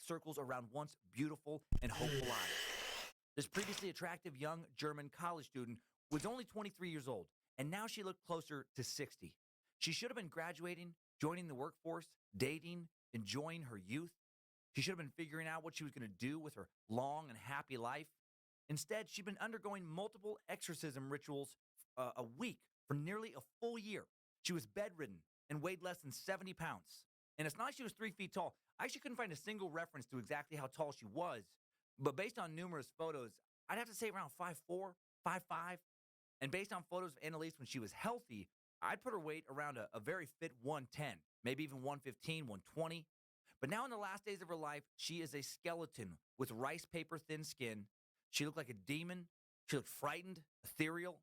circles around once beautiful and hopeful eyes. This previously attractive young German college student was only 23 years old, and now she looked closer to 60. She should have been graduating, joining the workforce, dating, enjoying her youth. She should have been figuring out what she was going to do with her long and happy life. Instead, she'd been undergoing multiple exorcism rituals a week for nearly a full year. She was bedridden and weighed less than 70 pounds. And it's not like she was 3 feet tall. I actually couldn't find a single reference to exactly how tall she was, but based on numerous photos, I'd have to say around 5'4", 5'5". And based on photos of Annalise when she was healthy, I'd put her weight around a very fit 110, maybe even 115, 120. But now in the last days of her life, she is a skeleton with rice paper thin skin. She looked like a demon. She looked frightened, ethereal.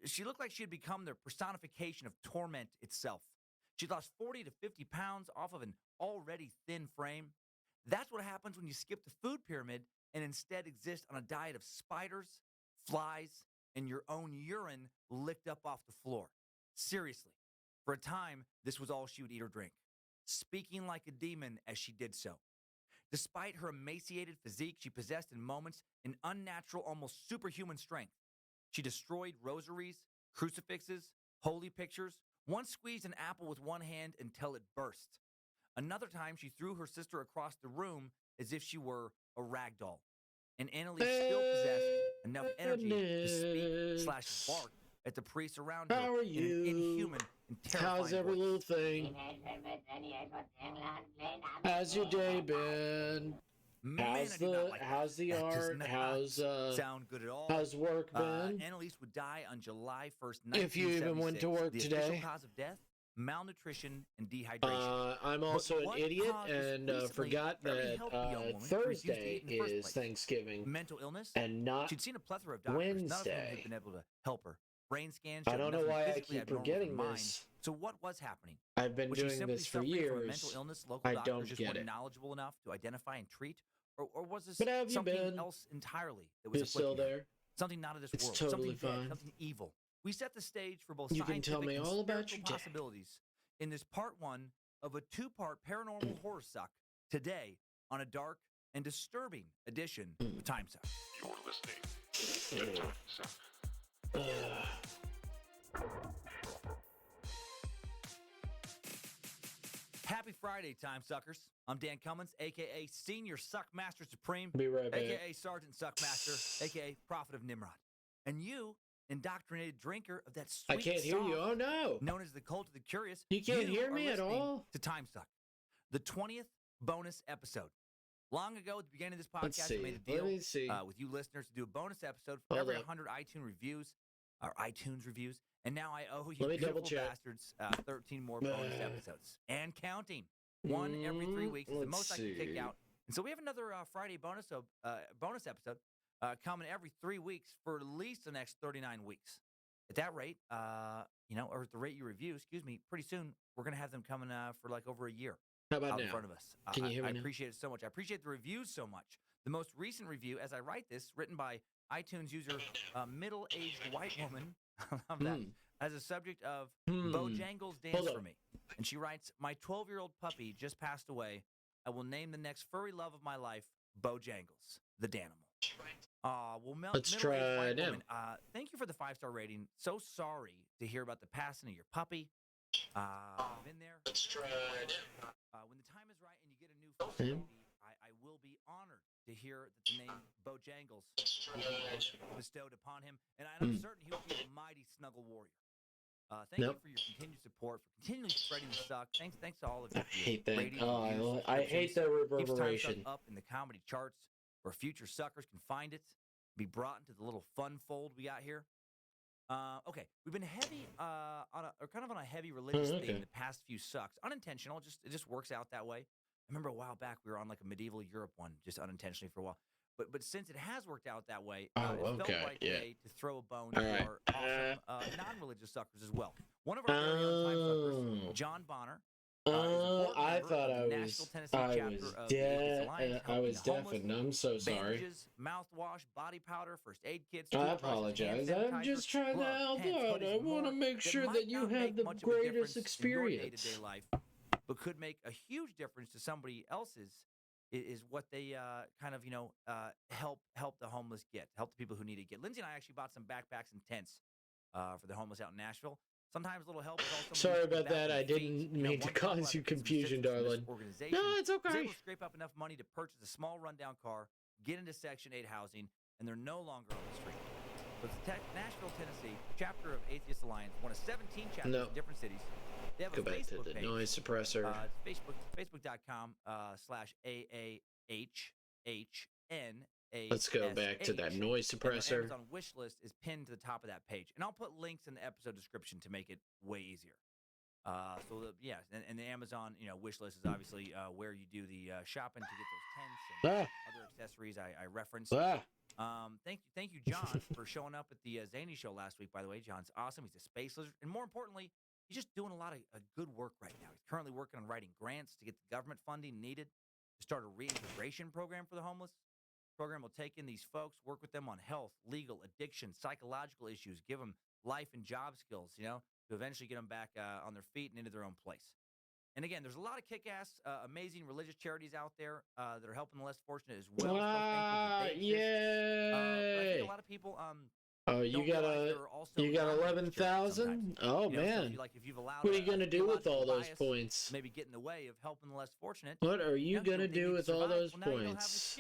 She looked like she had become the personification of torment itself. She lost 40 to 50 pounds off of an already thin frame. That's what happens when you skip the food pyramid and instead exist on a diet of spiders, flies, and your own urine licked up off the floor. Seriously, for a time, this was all she would eat or drink, speaking like a demon as she did so. Despite her emaciated physique, she possessed in moments an unnatural, almost superhuman strength. She destroyed rosaries, crucifixes, holy pictures, once squeezed an apple with one hand until it burst. Another time, she threw her sister across the room as if she were a rag doll. And Annalise still possessed enough energy to speak/bark at the priests around her How are in an inhuman and terrifying How's every voice. little thing? How's your day been? Man, I do not like how's the that. That does art? not How's sound good at all. how's work been? Annalise would die on July 1st, 1976. If you even went to work the today. official cause of death, malnutrition and dehydration. I'm also an idiot and forgot that Thursday is Thanksgiving Mental illness, and not she'd seen a plethora of doctors. None of whom Wednesday. had been able to help her. Brain scans I showed don't know nothing why I physically keep abnormal forgetting with her mind. this. So what was happening? I've been Was she doing simply this for suffering from a years. mental illness local I doctors don't just get weren't it. knowledgeable enough to identify and treat? Or was this But have you something been? else entirely that was You're still afflicting her? there? Something not of this It's world, totally something dead, fine. something evil. We set the stage for both You can scientific tell me and all about spiritual your day. possibilities in this part one of a two-part paranormal horror suck today on a dark and disturbing edition of Time Suck. You're listening to Time Suck. Happy Friday, Time Suckers. I'm Dan Cummins, a.k.a. Senior Suckmaster Supreme, Be right back. a.k.a. Sergeant Suckmaster, a.k.a. Prophet of Nimrod. And you, indoctrinated drinker of that sweet I can't hear you. sauce Oh no. known as the Cult of the Curious, You can't hear are me at listening all? to Time Suck, the 20th bonus episode. Long ago, at the beginning of this Let's podcast, see. I made a deal Let me see. with you listeners to do a bonus episode for Hold every up. 100 iTunes reviews, and now I owe you Let me double beautiful check. bastards 13 more bonus episodes and counting. One every 3 weeks is the Let's most I can kick see. out. And so we have another Friday bonus episode coming every 3 weeks for at least the next 39 weeks. At that rate, or at the rate you review, pretty soon we're going to have them coming for like over a year How about out in now? front of us. Can you hear me I now? appreciate it so much. I appreciate the reviews so much. The most recent review, as I write this, written by iTunes user middle-aged white woman, I love that, as a subject of Bojangles Dance Hold for up. Me. And she writes, my 12-year-old puppy just passed away. I will name the next furry love of my life, Bojangles, the Danimal. Let's try middle-aged white now. woman, thank you for the 5-star rating. So sorry to hear about the passing of your puppy. I've been there. Let's try now. When the time is right and you get a new fur baby, I will be honored to hear that the name Bojangles will be bestowed upon him, and I'm certain he will be a mighty snuggle warrior. Thank you for your continued support, for continually spreading the suck. Thanks to all of you. I hate that. ratings, Oh, reviews, I hate subscriptions. that Keeps Time Suck reverberation. up in the comedy charts where future suckers can find it, be brought into the little fun fold we got here. Okay, we've been heavy on a heavy religious theme the past few sucks. Unintentional, it just works out that way. I remember a while back we were on like a medieval Europe one, just unintentionally for a while. But since it has worked out that way, it felt right today to throw a bone to our awesome non-religious suckers as well. One of our very own Time suckers, John Bonner. I thought I was deaf, and I'm so sorry. Bandages, mouthwash, body powder, first aid kits. I toothbrushes, apologize. hand I'm sanitizer, just trying to gloves, help pants, out. hoodies, I and want to more make sure might that you not have make the much of a greatest difference in your experience. day-to-day life, but could make a huge difference to somebody else's is what they kind of help the homeless get, help the people who need to get. Lindsay and I actually bought some backpacks and tents for the homeless out in Nashville. Sometimes a little help is also. Sorry about that. I didn't mean to cause you confusion, darling. No, it's okay. Was able to scrape up enough money to purchase a small rundown car, get into Section 8 housing, and they're no longer on the street. So it's Nashville, Tennessee, chapter of Atheist Alliance, one of 17 chapters in different cities. They have Go back Facebook to the page. noise suppressor. It's facebook.com/AAHHNAS. Let's go back to that noise suppressor. And the Amazon wish list is pinned to the top of that page. And I'll put links in the episode description to make it way easier. And the Amazon wish list is obviously where you do the shopping to get those tents and other accessories I referenced. Thank you, John, for showing up at the Zany show last week. By the way, John's awesome. He's a space lizard, and more importantly, he's just doing a lot of good work right now. He's currently working on writing grants to get the government funding needed to start a reintegration program for the homeless. The program will take in these folks, work with them on health, legal, addiction, psychological issues, give them life and job skills, to eventually get them back on their feet and into their own place. And again, there's a lot of kick-ass, amazing religious charities out there that are helping the less fortunate as well. Yay! But I think a lot of people you got 11,000? Oh man! What are you gonna do with all those points? Maybe get in the way of helping the less fortunate. What are you gonna do with all those points?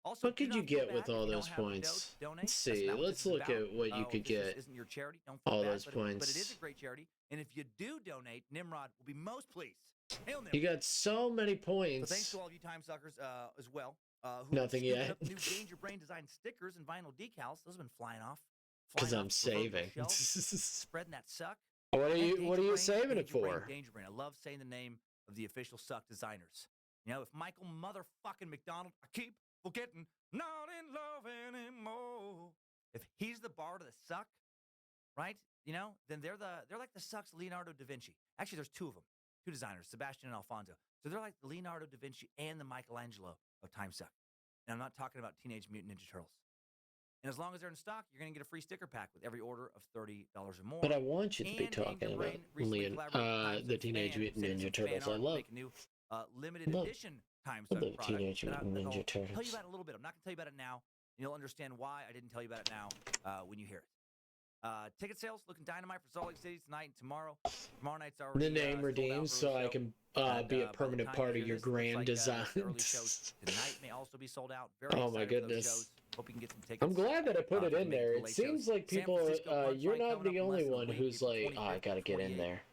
Also, what could you get with all those points? Let's see. Let's look at what you could get. Isn't your charity? Don't all those points. But it is a great charity, and if you do donate, Nimrod will be most pleased. Hail Nimrod. You got so many points. So thanks to all of you time suckers as well. Nothing yet. Up new Danger Brain design stickers and vinyl decals. Those have been flying off. Because I'm saving. Spreading that suck. What are you saving it for? Danger Brain. I love saying the name of the official suck designers. If Michael motherfucking McDonald, I keep forgetting, not in love anymore. If he's the bard of the suck, right? Then they're like the sucks Leonardo da Vinci. Actually, there's two of them, two designers, Sebastian and Alfonso. So they're like Leonardo da Vinci and the Michelangelo of Time Suck. And I'm not talking about Teenage Mutant Ninja Turtles. And as long as they're in stock, you're going to get a free sticker pack with every order of $30 or more. But I want you to be talking about the Teenage Mutant Ninja Turtles. I love. Limited edition Time Suck product. Teenage Mutant Ninja Turtles. I'll tell you about it a little bit. I'm not going to tell you about it now. You'll understand why I didn't tell you about it now when you hear it. Ticket sales looking dynamite for Salt Lake City tonight and tomorrow. Tomorrow night's already the name redeemed, so I can be a permanent part of your grand design. Tonight may also be sold out. Oh my goodness! Hope you can get some tickets. I'm glad that I put it in there. It seems like people. You're not the only one who's like, oh, I gotta get in there.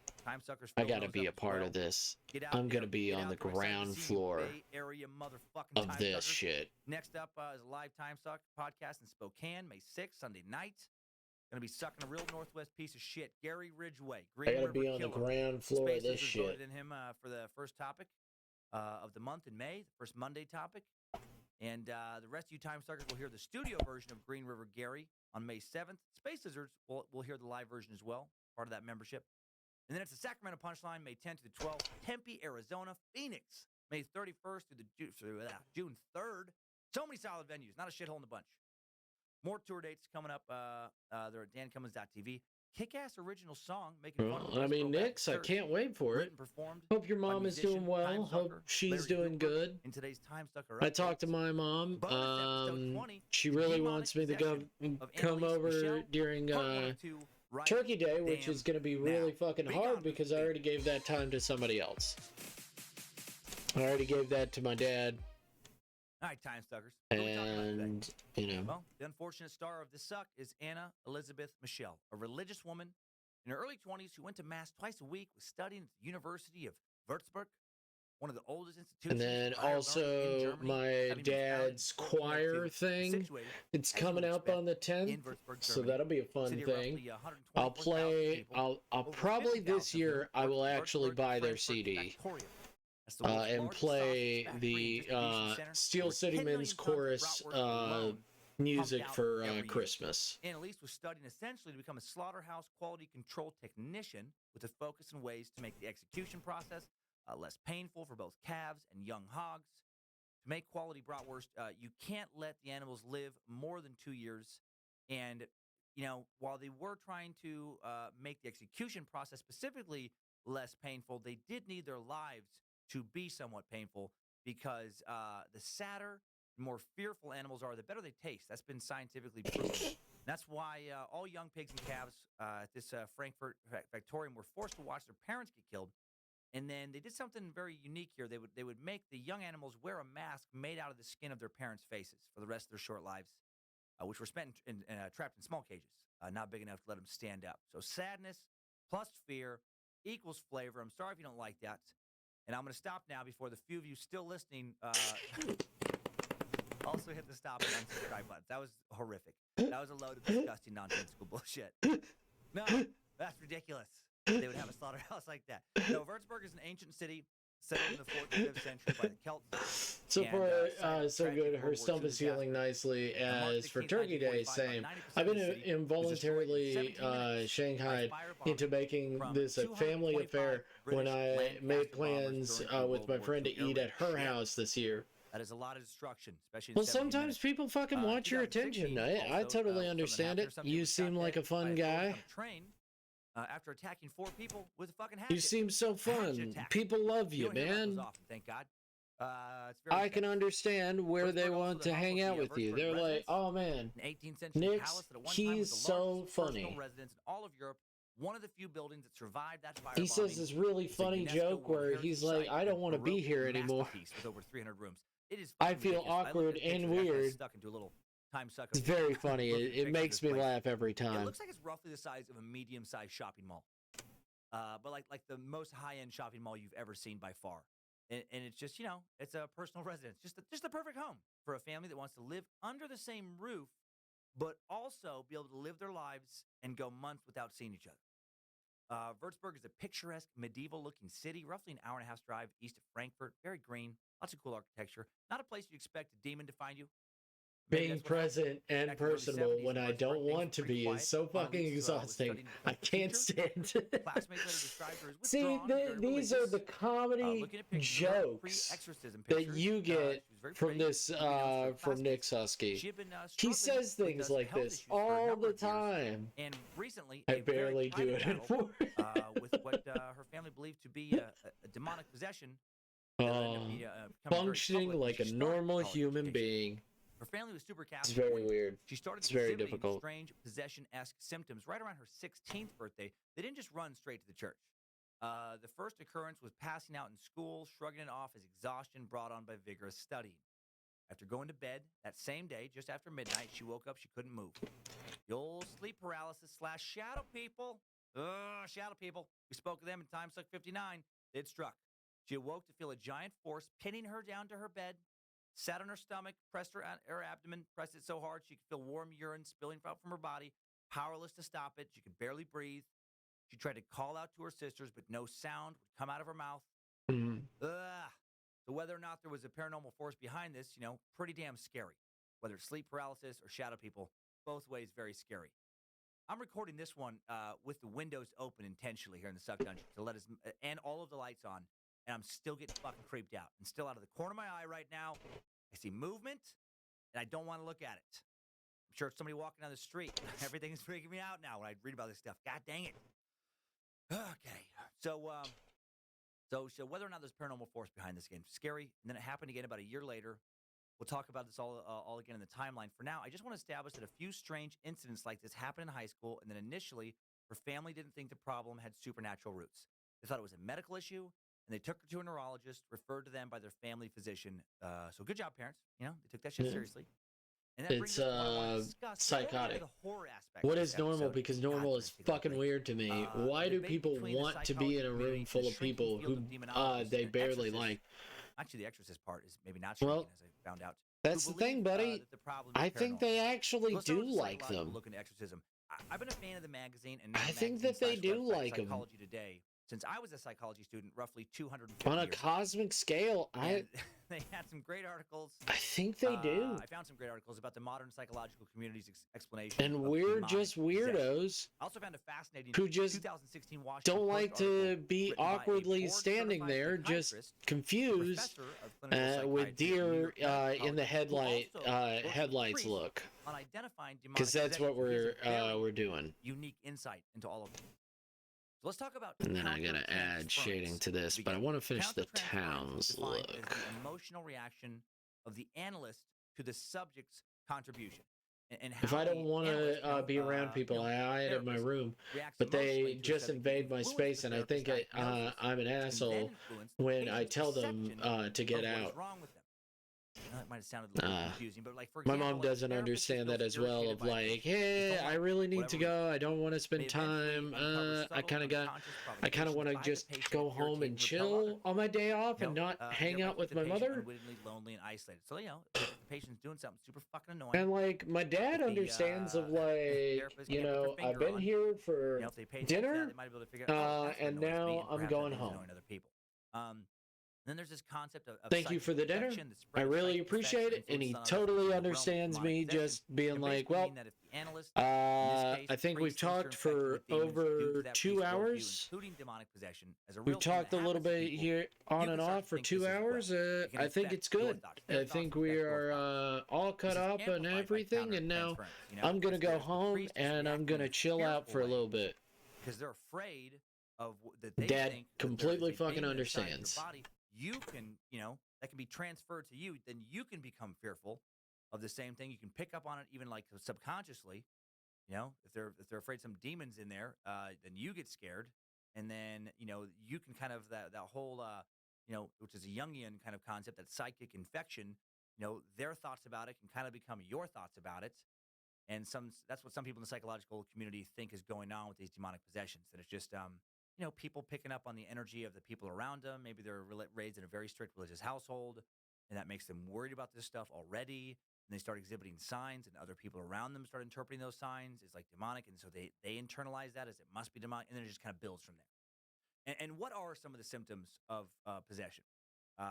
I gotta be a part of this. I'm gonna be on the ground floor of this shit. Next up is a live Time Suck podcast in Spokane, May 6th, Sunday night. Gonna be sucking a real Northwest piece of shit, Gary Ridgway. I gotta be on the ground floor of this shit. Voted in him for the first topic of the month in May, the first Monday topic. And the rest of you Time Suckers will hear the studio version of Green River Gary on May 7th. Space Lizards will hear the live version as well, part of that membership. And then it's the Sacramento Punchline, May 10th to the 12th. Tempe, Arizona. Phoenix, May 31st through June 3rd. So many solid venues, not a shithole in the bunch. More tour dates coming up. They're at dancummins.tv. Kick-ass original song. Making fun of Nix, I can't wait for it. Hope your mom is doing well. Hope she's doing good. In today's Time Sucker I talked to my mom. She really wants me to come over during Turkey Day, which is going to be really fucking hard because I already gave that time to somebody else. I already gave that to my dad. All right, Time Suckers. And, Well, the unfortunate star of this suck is Anna Elizabeth Michelle, a religious woman in her early 20s who went to Mass twice a week, was studying at the University of Würzburg, one of the oldest institutions. And then also my dad's choir thing. It's coming up on the 10th, so that'll be a fun thing. I'll probably this year, I will actually buy their CD. And play the Steel City Men's Chorus music for Christmas. Annalise was studying essentially to become a slaughterhouse quality control technician with a focus on ways to make the execution process less painful for both calves and young hogs. To make quality bratwurst, you can't let the animals live more than 2 years. And, while they were trying to make the execution process specifically less painful, they did need their lives to be somewhat painful. because the sadder, more fearful animals are, the better they taste. That's been scientifically proven. That's why all young pigs and calves at this Frankfurt Victorium were forced to watch their parents get killed. And then they did something very unique here. They would make the young animals wear a mask made out of the skin of their parents' faces for the rest of their short lives, which were spent trapped in small cages, not big enough to let them stand up. So sadness plus fear equals flavor. I'm sorry if you don't like that. And I'm going to stop now before the few of you still listening also hit the stop and unsubscribe buttons. That was horrific. That was a load of disgusting, nonsensical bullshit. No, that's ridiculous. They would have a slaughterhouse like that. No, Würzburg is an ancient city settled in the 4th and 5th century by the Celts. So so good. Her stump is healing nicely. As for Turkey Day, same. I've been involuntarily shanghaied into making this a family affair when I made plans with my friend to eat at her house this year. That is a lot of destruction, especially. Well, sometimes people fucking want your attention. I totally understand it. You seem like a fun guy. After attacking 4 people with a fucking hatchet. You seem so fun. People love you, man. Thank God. I can understand where they want to hang out with you. They're like, oh man, Nick's, he's so funny. Residents in all of Europe, one of the few buildings that survived that fire. He says this really funny joke where he's like, I don't want to be here anymore. With over 300 rooms. It is. I feel awkward and weird. Stuck into a little time sucker. It's very funny. It makes me laugh every time. It looks like it's roughly the size of a medium-sized shopping mall, but like the most high-end shopping mall you've ever seen by far. And it's just, you know, it's a personal residence, just the perfect home for a family that wants to live under the same roof, but also be able to live their lives and go months without seeing each other. Würzburg is a picturesque, medieval-looking city, roughly an hour and a half drive east of Frankfurt. Very green, lots of cool architecture. Not a place you'd expect a demon to find you. Being present and personable when I don't want to be is so fucking exhausting. I can't stand it. See, these are the comedy jokes that you get from this, from Nick Susky. He says things like this all the time. And recently, I barely do it anymore. With what her family believed to be a demonic possession. Functioning like a normal human being. Her family was super Catholic. It's very weird. She started it's very difficult. Strange possession-esque symptoms right around her 16th birthday. They didn't just run straight to the church. The first occurrence was passing out in school, shrugging it off as exhaustion brought on by vigorous studying. After going to bed that same day, just after midnight, she woke up. She couldn't move. The old sleep paralysis / shadow people. Shadow people. We spoke to them in Time Suck 59. They'd struck. She awoke to feel a giant force pinning her down to her bed. Sat on her stomach, pressed her abdomen, pressed it so hard she could feel warm urine spilling out from her body, powerless to stop it. She could barely breathe. She tried to call out to her sisters, but no sound would come out of her mouth. So whether or not there was a paranormal force behind this, you know, pretty damn scary. Whether it's sleep paralysis or shadow people, both ways very scary. I'm recording this one with the windows open intentionally here in the Suck Dungeon to let us, and all of the lights on. And I'm still getting fucking creeped out. And still out of the corner of my eye right now, I see movement, and I don't want to look at it. I'm sure it's somebody walking down the street. Everything is freaking me out now when I read about this stuff. God dang it. Okay. So whether or not there's paranormal force behind this game, scary. And then it happened again about a year later. We'll talk about this all again in the timeline. For now, I just want to establish that a few strange incidents like this happened in high school, and then initially, her family didn't think the problem had supernatural roots. They thought it was a medical issue, and they took her to a neurologist, referred to them by their family physician. So good job, parents. You know, they took that shit seriously. And that it's psychotic. The horror aspect what is normal? Because normal is fucking weird to me. Why do people want to be in a room full of people who they barely like? Actually, the Exorcist part is maybe not shocking, as I found out. That's the thing, buddy. I think they actually do like them. Look into exorcism. I've been a fan of the magazine, and I think that they do like them. Psychology Today. Since I was a psychology student, roughly 250 on a cosmic scale, they had some great articles. I think they do. I found some great articles about the modern psychological community's explanation. And we're just weirdos. I also found a fascinating who just 2016 don't like to be awkwardly standing there, just confused with deer in the headlights look. On identifying demonic because that's what we're doing. Unique insight into all of them. So let's talk about. And then I gotta add shading to this, but I want to finish the town's look. Is the emotional reaction of the analyst to the subject's contribution. And if I don't want to be around people, I hide in my room, but they just invade my space, and I think I'm an asshole when I tell them to get out. That might have sounded a little confusing, but like for my example, mom doesn't understand that as well. Of like, hey, I really need to go. I don't want to spend time. I kind of want to just go home and chill on my day off and not hang out with my mother. Unwittingly lonely and isolated. So the patient's doing something super fucking annoying. And like my dad understands of like, I've been here for dinner, and now I'm going home. Then there's this concept of thank you for the dinner. I really appreciate it, and he totally understands me just being like, well, I think we've talked for over 2 hours. We've talked a little bit here on and off for 2 hours. I think it's good. I think we are all cut up and everything, and now I'm gonna go home and I'm gonna chill out for a little bit. Because they're afraid of that. Dad completely fucking understands. You can, that can be transferred to you. Then you can become fearful of the same thing. You can pick up on it even like subconsciously. If they're afraid some demons in there, then you get scared, and then you can kind of that whole which is a Jungian kind of concept, that psychic infection. Their thoughts about it can kind of become your thoughts about it, and that's what some people in the psychological community think is going on with these demonic possessions. That it's just people picking up on the energy of the people around them. Maybe they're raised in a very strict religious household, and that makes them worried about this stuff already. And they start exhibiting signs, and other people around them start interpreting those signs as like demonic. And so they internalize that as it must be demonic, and then it just kind of builds from there. And what are some of the symptoms of possession?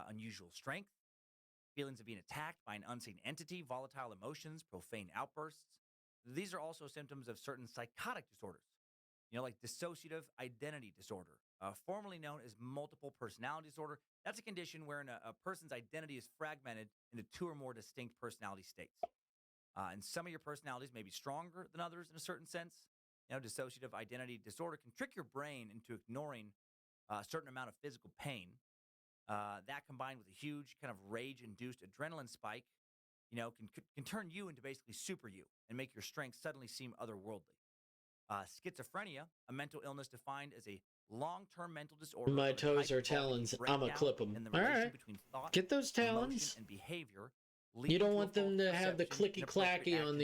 Unusual strength, feelings of being attacked by an unseen entity, volatile emotions, profane outbursts. These are also symptoms of certain psychotic disorders. Like dissociative identity disorder, formerly known as multiple personality disorder. That's a condition wherein a person's identity is fragmented into 2 or more distinct personality states. And some of your personalities may be stronger than others in a certain sense. Dissociative identity disorder can trick your brain into ignoring a certain amount of physical pain. That combined with a huge kind of rage-induced adrenaline spike, can turn you into basically super you and make your strength suddenly seem otherworldly. Schizophrenia, a mental illness defined as a long-term mental disorder. My toes are talons. I'ma clip them. All right. Get those talons. And behavior. You don't want them to have the clicky-clacky on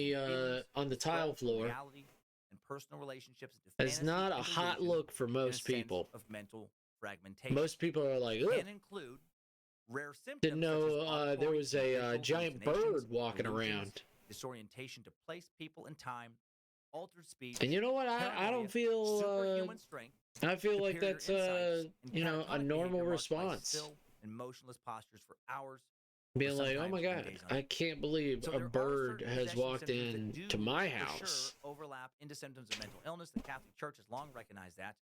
the tile floor. And personal relationships. It's not a hot look for most people. Of mental fragmentation. Most people are like, can include rare symptoms. Didn't know there was a giant bird walking around. Disorientation to place, people, and time. Altered speech. And you know what? I don't feel. Superhuman strength. I feel like that's a normal response. And motionless postures for hours. Being like, oh my god, I can't believe a bird has walked in to my house. Overlap into symptoms of mental illness. The Catholic Church has long recognized that.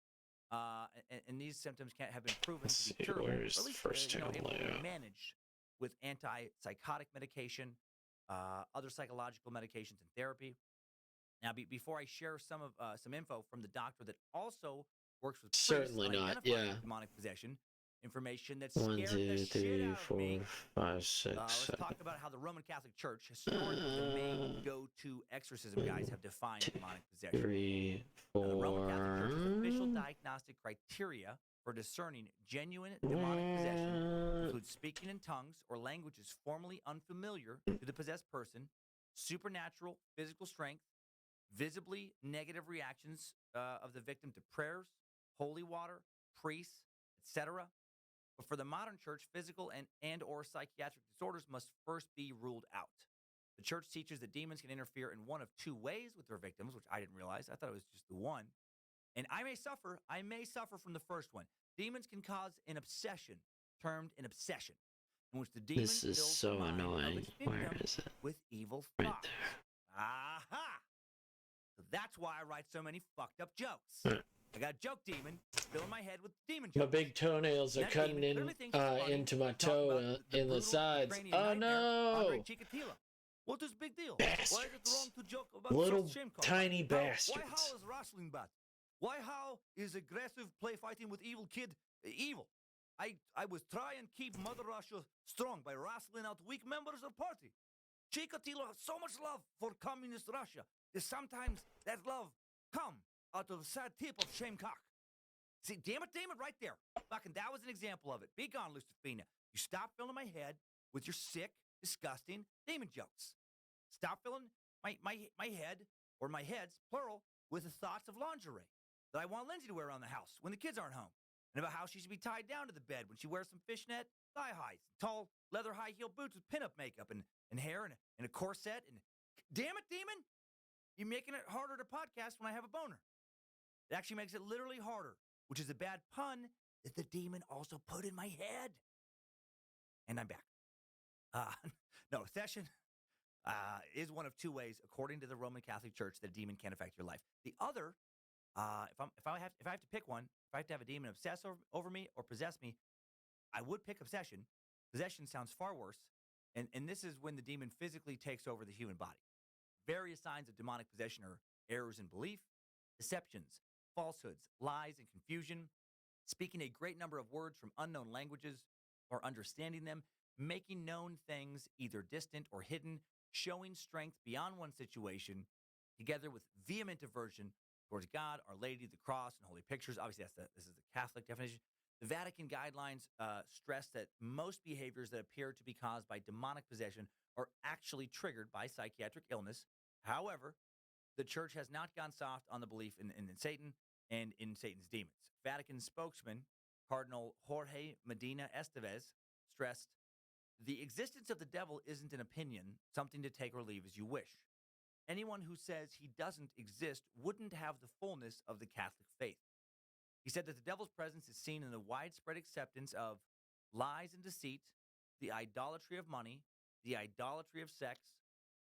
And these symptoms have been proven to be curable, or at least able to be managed with antipsychotic medication, other psychological medications, and therapy. Now, before I share some info from the doctor that also works with certainly not, demonic possession, information that's 1, 2, 3, 4, 5, 6. Let's talk about how the Roman Catholic Church, historically the main go-to exorcism guys, have defined demonic possession. 3, 4. The Roman Catholic Church's official diagnostic criteria for discerning genuine demonic possession includes speaking in tongues or languages formerly unfamiliar to the possessed person, supernatural physical strength, visibly negative reactions of the victim to prayers, holy water, priests, etc. But for the modern church, physical and or psychiatric disorders must first be ruled out. The church teaches that demons can interfere in one of 2 ways with their victims, which I didn't realize. I thought it was just the one. And I may suffer from the first one. Demons can cause an obsession, termed an obsession, in which the demon this is so annoying. Where is it? With evil right thoughts. There. Aha! So that's why I write so many fucked up jokes. I got a joke demon filling my head with demon jokes. My big toenails are cutting into my toe in the sides. Oh no! What is big deal? Bastards. Why is it wrong to joke about little such shame? tiny Why bastards. howl is wrestling bat? Why how is aggressive play fighting with evil kid evil? I was trying to keep Mother Russia strong by wrestling out weak members of party. Chikatilo has so much love for communist Russia that sometimes that love come out of the sad tip of Shamcock. See, damn it, right there. Fucking that was an example of it. Be gone, Lucifina. You stop filling my head with your sick, disgusting demon jokes. Stop filling my head, or my heads, plural, with the thoughts of lingerie that I want Lindsay to wear around the house when the kids aren't home, and about how she should be tied down to the bed when she wears some fishnet thigh highs, and tall leather high-heel boots with pinup makeup and hair and a corset. And damn it, demon, you're making it harder to podcast when I have a boner. It actually makes it literally harder, which is a bad pun that the demon also put in my head. And I'm back. No, session is one of two ways, according to the Roman Catholic Church, that a demon can affect your life. The other, if I have to pick one, if I have to have a demon obsess over me or possess me, I would pick obsession. Possession sounds far worse, and this is when the demon physically takes over the human body. Various signs of demonic possession are errors in belief, deceptions, falsehoods, lies, and confusion, speaking a great number of words from unknown languages or understanding them, making known things either distant or hidden, showing strength beyond one situation, together with vehement aversion towards God, Our Lady, the cross, and holy pictures. Obviously, this is the Catholic definition. The Vatican guidelines stress that most behaviors that appear to be caused by demonic possession are actually triggered by psychiatric illness. However, the church has not gone soft on the belief in Satan and in Satan's demons. Vatican spokesman, Cardinal Jorge Medina Estevez, stressed, the existence of the devil isn't an opinion, something to take or leave as you wish. Anyone who says he doesn't exist wouldn't have the fullness of the Catholic faith. He said that the devil's presence is seen in the widespread acceptance of lies and deceit, the idolatry of money, the idolatry of sex.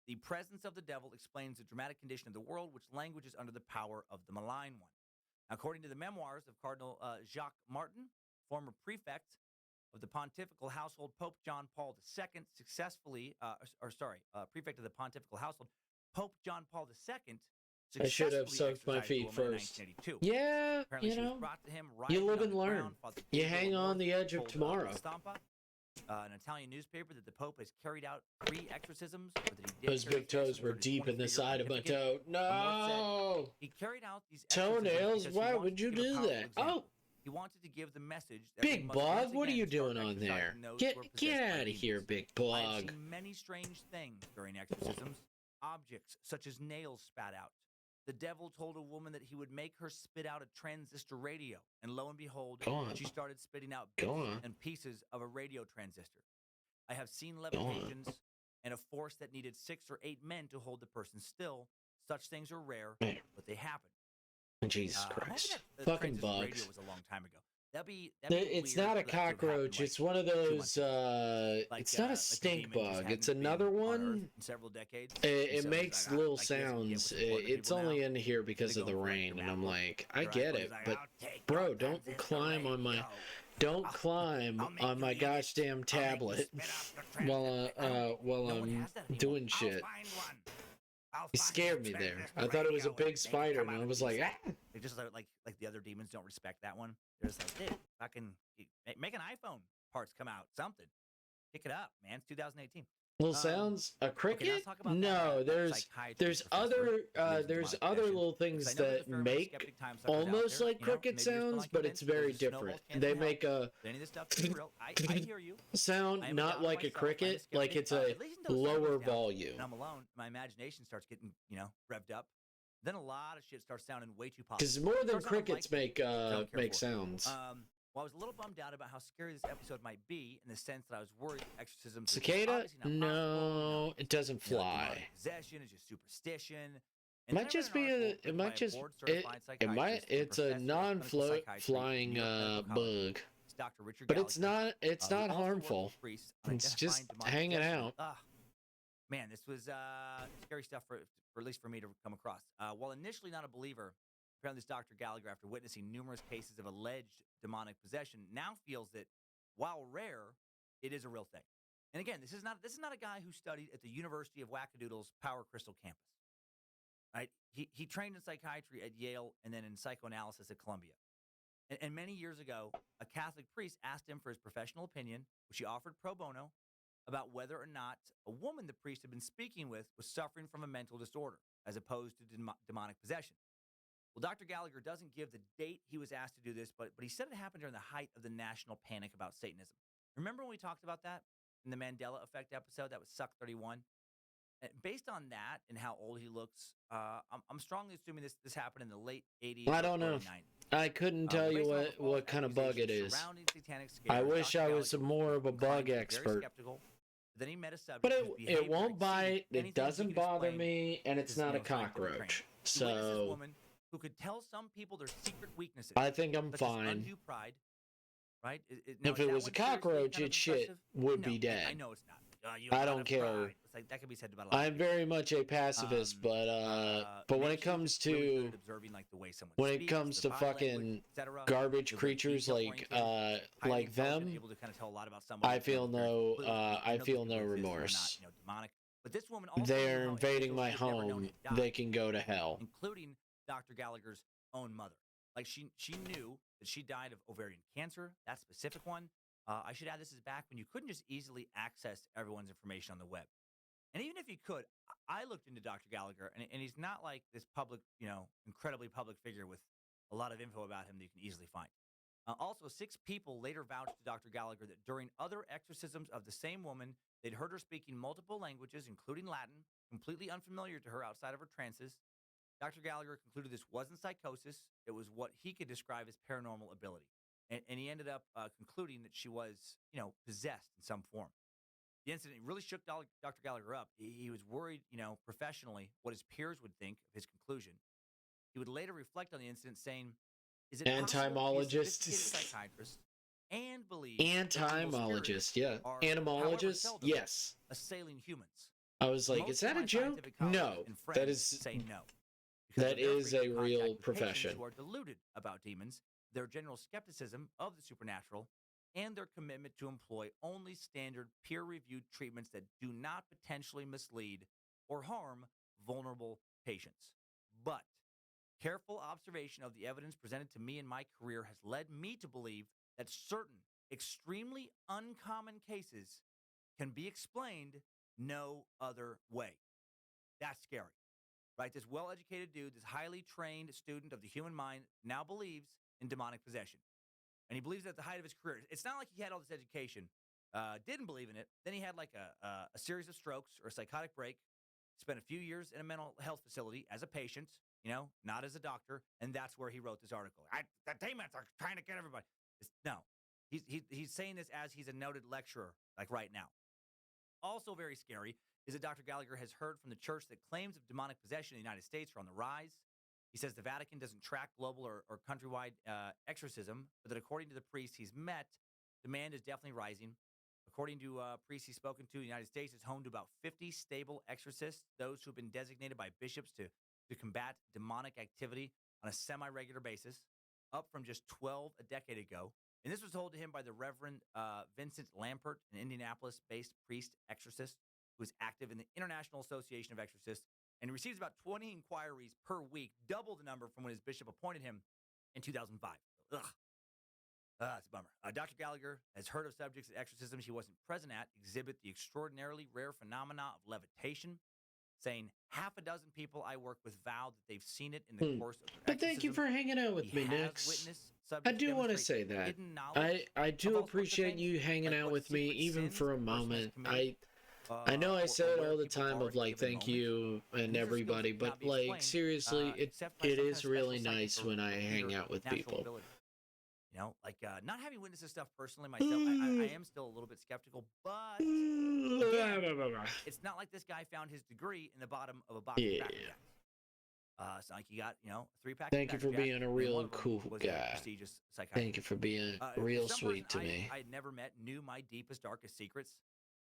The presence of the devil explains the dramatic condition of the world, which languishes under the power of the malign one. According to the memoirs of Cardinal Jacques Martin, former prefect of the pontifical household, Pope John Paul II prefect of the pontifical household, Pope John Paul II I should have soaked my feet first. Yeah, apparently you she was know, brought to him you live riding and on the learn. ground, Father You Gabriel hang on North the edge of told, tomorrow. Stampa, an Italian newspaper, that the Pope has carried out 3 exorcisms. Or that he did Those carry big toes were exorcisms deep in the side of my toe. No! he carried out these Toenails? because Why he wanted would to you give a do powerful that? example. Oh! He wanted to give the message that Big we must once Bug, what are again you start doing on there? exorcising those who are possessed Get by out of demons. here, Big I have Bug. seen many strange things during exorcisms. Objects such as nails spat out. The devil told a woman that he would make her spit out a transistor radio, and lo and behold, she started spitting out bits and pieces of a radio transistor. I have seen levitations and a force that needed 6 or 8 men to hold the person still. Such things are rare, but they happen. Jesus Christ. Fucking bugs. Radio was a long time ago. That'd be it's not a cockroach. It's one of those. It's not a stink bug. It's another one. In several decades. It makes little sounds. It's only in here because of the rain, and I'm like, I get it, but bro, don't climb on my. Don't climb on my goddamn tablet while I'm doing shit. He scared me there. I thought it was a big spider, and I was like, ah! They just like the other demons don't respect that one. They're just like, dude, fucking make an iPhone parts come out, something. Pick it up, man. It's 2018. Little sounds. A cricket? No, there's other little things that make almost like cricket sounds, but it's very different. They make a sound not like a cricket, like it's a lower volume. I'm alone. My imagination starts getting, revved up. Then a lot of shit starts sounding way too positive. Because more than crickets make sounds. Well, I was a little bummed out about how scary this episode might be, in the sense that I was worried exorcisms. Cicada? No, it doesn't fly. Possession is just superstition. It might just be it's a non-flying bug. But it's not harmful. It's just hanging out. Man, this was scary stuff for at least for me to come across. While initially not a believer, apparently this Dr. Gallagher, after witnessing numerous cases of alleged demonic possession, now feels that while rare, it is a real thing. And again, this is not a guy who studied at the University of Wackadoodle's Power Crystal campus. right? He trained in psychiatry at Yale and then in psychoanalysis at Columbia. And many years ago, a Catholic priest asked him for his professional opinion, which he offered pro bono, about whether or not a woman the priest had been speaking with was suffering from a mental disorder, as opposed to demonic possession. Well, Dr. Gallagher doesn't give the date he was asked to do this, but he said it happened during the height of the national panic about Satanism. Remember when we talked about that in the Mandela Effect episode? That was Suck 31. And based on that and how old he looks, I'm strongly assuming this happened in the late 80s I or don't know. early 90s. I couldn't tell you what kind of bug it is. I wish I was more of a bug expert. Then he met a subject but it won't bite. It doesn't bother me, and it's not a cockroach. So woman who could tell some people their secret weaknesses. I think I'm fine. Undue pride, right? If it was a cockroach, it shit would be dead. I know it's not. I don't care. It's like, that can be said about a lot I'm very much a pacifist, but when it comes to fucking garbage creatures like them, I feel no remorse. But this woman they're invading my home. They can go to hell, including Dr. Gallagher's own mother. Like she knew that she died of ovarian cancer, that specific one. I should add, this is back when you couldn't just easily access everyone's information on the web. And even if you could, I looked into Dr. Gallagher, and he's not like this public, incredibly public figure with a lot of info about him that you can easily find. Also, 6 people later vouched to Dr. Gallagher that during other exorcisms of the same woman, they'd heard her speaking multiple languages, including Latin, completely unfamiliar to her outside of her trances. Dr. Gallagher concluded this wasn't psychosis. It was what he could describe as paranormal ability. And he ended up concluding that she was, possessed in some form. The incident really shook Dr. Gallagher up. He was worried, professionally, what his peers would think of his conclusion. He would later reflect on the incident, saying, "Is it entomologist, psychiatrist, and believe entomologist, yeah, entomologist, yes, assailing humans?" I was like, "Is that a joke?" No, that is say no. That is a real profession. Who are deluded about demons, their general skepticism of the supernatural, and their commitment to employ only standard peer-reviewed treatments that do not potentially mislead or harm vulnerable patients. But careful observation of the evidence presented to me in my career has led me to believe that certain extremely uncommon cases can be explained no other way. That's scary. Right? This well-educated dude, this highly trained student of the human mind, now believes in demonic possession. And he believes at the height of his career. It's not like he had all this education, didn't believe in it. Then he had like a series of strokes or a psychotic break, spent a few years in a mental health facility as a patient, not as a doctor. And that's where he wrote this article. The demons are trying to get everybody. No, he's saying this as he's a noted lecturer, like right now. Also very scary is that Dr. Gallagher has heard from the church that claims of demonic possession in the United States are on the rise. He says the Vatican doesn't track global or countrywide exorcism, but that according to the priests he's met, demand is definitely rising. According to priests he's spoken to, the United States is home to about 50 stable exorcists, those who've been designated by bishops to combat demonic activity on a semi-regular basis, up from just 12 a decade ago. And this was told to him by the Reverend Vincent Lampert, an Indianapolis-based priest exorcist who is active in the International Association of Exorcists, and he receives about 20 inquiries per week, double the number from when his bishop appointed him in 2005. It's a bummer. Dr. Gallagher has heard of subjects at exorcisms he wasn't present at exhibit the extraordinarily rare phenomena of levitation, saying half a dozen people I work with vowed that they've seen it in the course of their But thank you for hanging out with me, Nix. I do want to say that. I do appreciate you hanging out with me, even for a moment. I know I say it all the time of like thank you and everybody, but like seriously, it is really nice when I hang out with people. Not having witnessed this stuff personally myself, I am still a little bit skeptical, but again, it's not like this guy found his degree in the bottom of a box of Cracker Jacks. It's not like you got, a 3-pack. Thank you for being a real cool guy. Thank you for being real sweet to me. I had never met, knew my deepest, darkest secrets.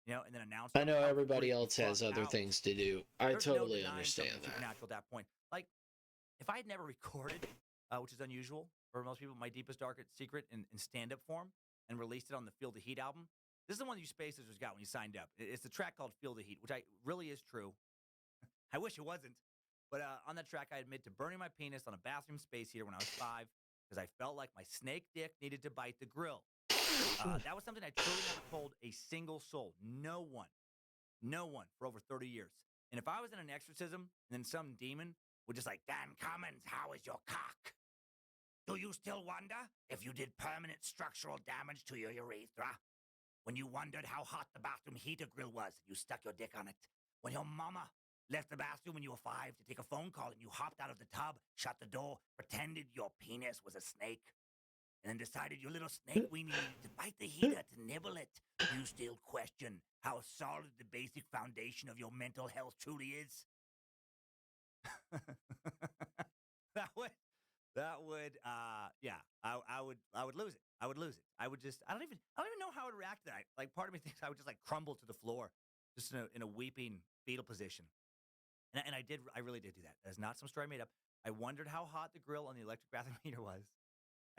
And then announced. I know everybody else has other things to do. I totally understand that. At that point, like if I had never recorded, which is unusual for most people, my deepest, darkest secret in stand-up form, and released it on the Feel the Heat album. This is the one you Space Sisters got when you signed up. It's the track called Feel the Heat, which really is true. I wish it wasn't, But on that track, I admit to burning my penis on a bathroom space heater when I was 5 because I felt like my snake dick needed to bite the grill. That was something I truly never told a single soul. No one for over 30 years. And if I was in an exorcism and then some demon would just like, Dan Cummins, how is your cock? Do you still wonder if you did permanent structural damage to your urethra? When you wondered how hot the bathroom heater grill was and you stuck your dick on it? When your mama left the bathroom when you were 5 to take a phone call and you hopped out of the tub, shut the door, pretended your penis was a snake, and then decided your little snake weenie needed to bite the heater to nibble it? Do you still question how solid the basic foundation of your mental health truly is? I would lose it. I would lose it. I don't even know how I would react to that. Like, part of me thinks I would just like crumble to the floor, just in a weeping fetal position. And I really did do that. That's not some story I made up. I wondered how hot the grill on the electric bathroom heater was.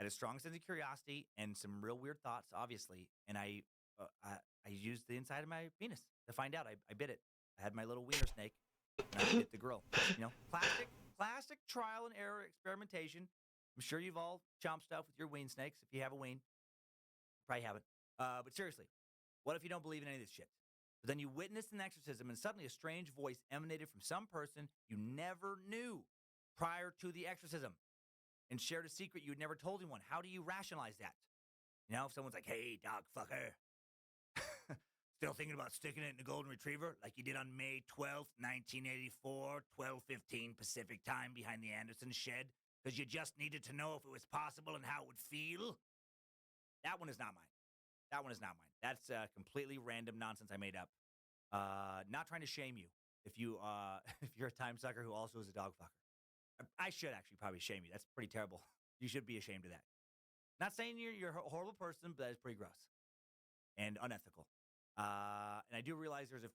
I had a strong sense of curiosity and some real weird thoughts, obviously. And I used the inside of my penis to find out. I bit it. I had my little wiener snake, and I bit the grill. Classic trial and error experimentation. I'm sure you've all chomped stuff with your ween snakes. If you have a ween, probably haven't. But seriously, what if you don't believe in any of this shit? But then you witnessed an exorcism, and suddenly a strange voice emanated from some person you never knew prior to the exorcism, and shared a secret you'd never told anyone. How do you rationalize that? If someone's like, hey, dog fucker, still thinking about sticking it in the golden retriever like you did on May 12th, 1984, 12:15 Pacific time behind the Anderson shed because you just needed to know if it was possible and how it would feel? That one is not mine. That's completely random nonsense I made up. Not trying to shame you if you're a time sucker who also is a dog fucker. I should actually probably shame you. That's pretty terrible. You should be ashamed of that. Not saying you're a horrible person, but that is pretty gross and unethical. And I do realize there's a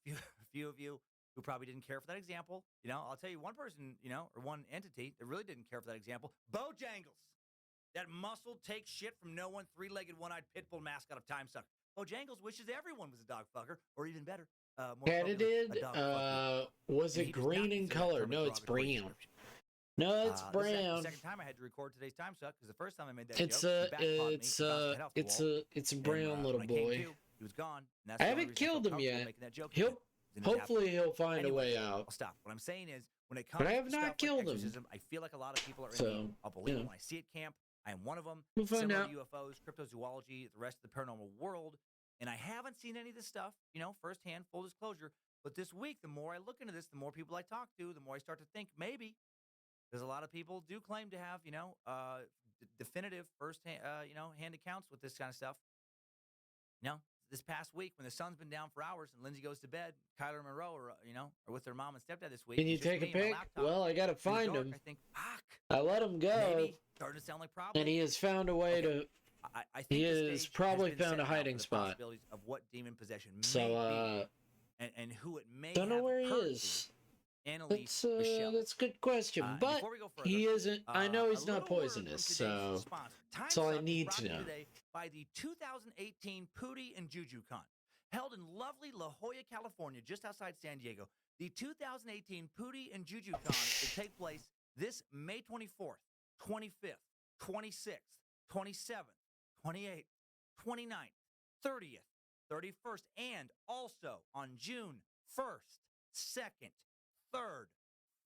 few of you who probably didn't care for that example. I'll tell you one person, or one entity that really didn't care for that example. Bojangles. That muscle takes shit from no one, 3-legged, one-eyed pit bull mascot of Time Sucker. Bojangles wishes everyone was a dog fucker, or even better, more edited. Was it green in color? No, it's brown. No, it's brown. This is the second time I had to record today's Time Suck because the first time I made that joke, it's a brown little boy. He was gone. I haven't killed him yet. Hopefully he'll find a way out. I'll stop. What I'm saying is, when it comes but I have to not killed him. I feel like a lot of people are in a believe when I see it camp. I am one of them. We'll find out. UFOs, cryptozoology, the rest of the paranormal world. And I haven't seen any of this stuff, firsthand, full disclosure. But this week, the more I look into this, the more people I talk to, the more I start to think maybe. Because a lot of people do claim to have, definitive first-hand, hand accounts with this kind of stuff. This past week when the sun's been down for hours and Lindsay goes to bed, Kyler and Monroe are with their mom and stepdad this week. Can you take a pic? Well, I gotta find him. I think, fuck. I let him go. Maybe. Starting to sound like problems. And he has found a way to. I think he has probably found a hiding spot. Of what demon possession may so, be, and who it may. Don't know where he is. Annalise, that's a good question, but further, he isn't. I know he's not poisonous, so that's all I need to know. By the 2018 Pootie and Juju Con, held in lovely La Jolla, California, just outside San Diego. The 2018 Pootie and Juju Con will take place this May 24th, 25th, 26th, 27th, 28th, 29th, 30th, 31st, and also on June 1st, 2nd, 3rd,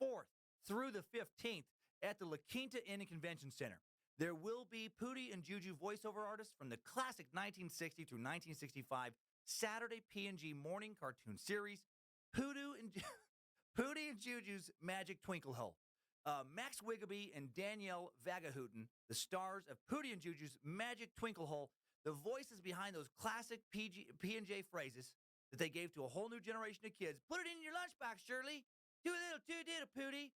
4th, through the 15th at the La Quinta Inn and Convention Center. There will be Pootie and Juju voiceover artists from the classic 1960 through 1965 Saturday PNG morning cartoon series, Pootie and Juju's Magic Twinkle Hole. Max Wiggaby and Danielle Vagahooten, the stars of Pootie and Juju's Magic Twinkle Hole, the voices behind those classic PNJ phrases that they gave to a whole new generation of kids. Put it in your lunchbox, Shirley. Do a little do-diddle, Pootie.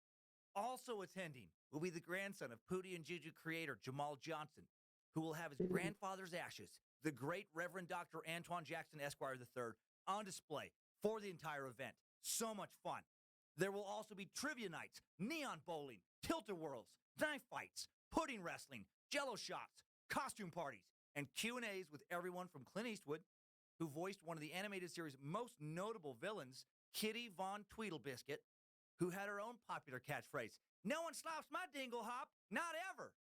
Also attending will be the grandson of Pootie and Juju creator Jamal Johnson, who will have his grandfather's ashes, the great Reverend Dr. Antoine Jackson Esquire III, on display for the entire event. So much fun. There will also be trivia nights, neon bowling, tilt-a-whirls, knife fights, pudding wrestling, jello shots, costume parties, and Q&As with everyone from Clint Eastwood, who voiced one of the animated series' most notable villains, Kitty Von Tweedlebiscuit, who had her own popular catchphrase, "No one stops my dingle hop, not ever."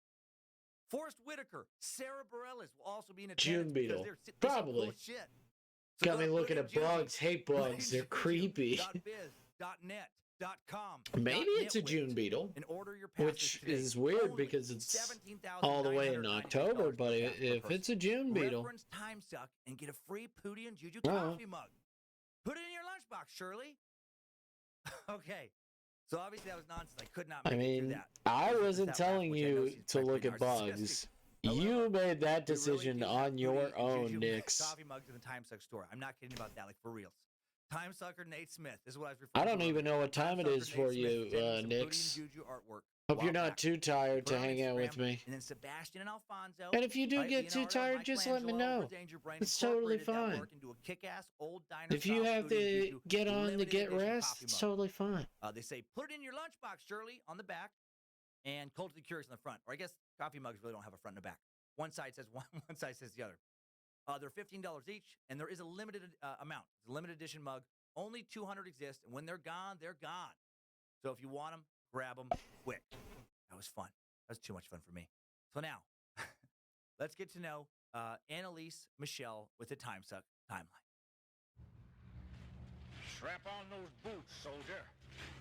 Forrest Whitaker, Sarah Bareilles will also be in attendance. June Beetle. Probably. Cool shit. So got me looking at bugs. Hate bugs. They're creepy. .biz, .net, .com, Maybe it's a June Beetle, and order your which is weird because it's all the way in October, but if it's a June Beetle. Reference Time Suck and get a free Pootie and Juju coffee mug. Put it in your lunchbox, Shirley. Okay. So obviously that was nonsense. I could not make it through that. I wasn't telling you to look at bugs. You made that decision on your own, Nix. Coffee mugs in the Time Suck store. I'm not kidding about that, like for reals. Time Sucker Nate Smith is what I was referring to. I don't even know what time it is for you, Nix. Hope you're not too tired to hang out with me. And then Sebastian and Alfonso. And if you do get too tired, just let me know. It's totally fine. If you have to get on to get rest, it's totally fine. They say, put it in your lunchbox, Shirley, on the back, and Culturally Curious on the front. Or I guess coffee mugs really don't have a front and a back. One side says one, one side says the other. They're $15 each, and there is a limited amount. It's a limited edition mug. Only 200 exist, and when they're gone, they're gone. So if you want them, grab them quick. That was fun. That was too much fun for me. So now, let's get to know Annalise Michelle with the Time Suck timeline. Strap on those boots, soldier.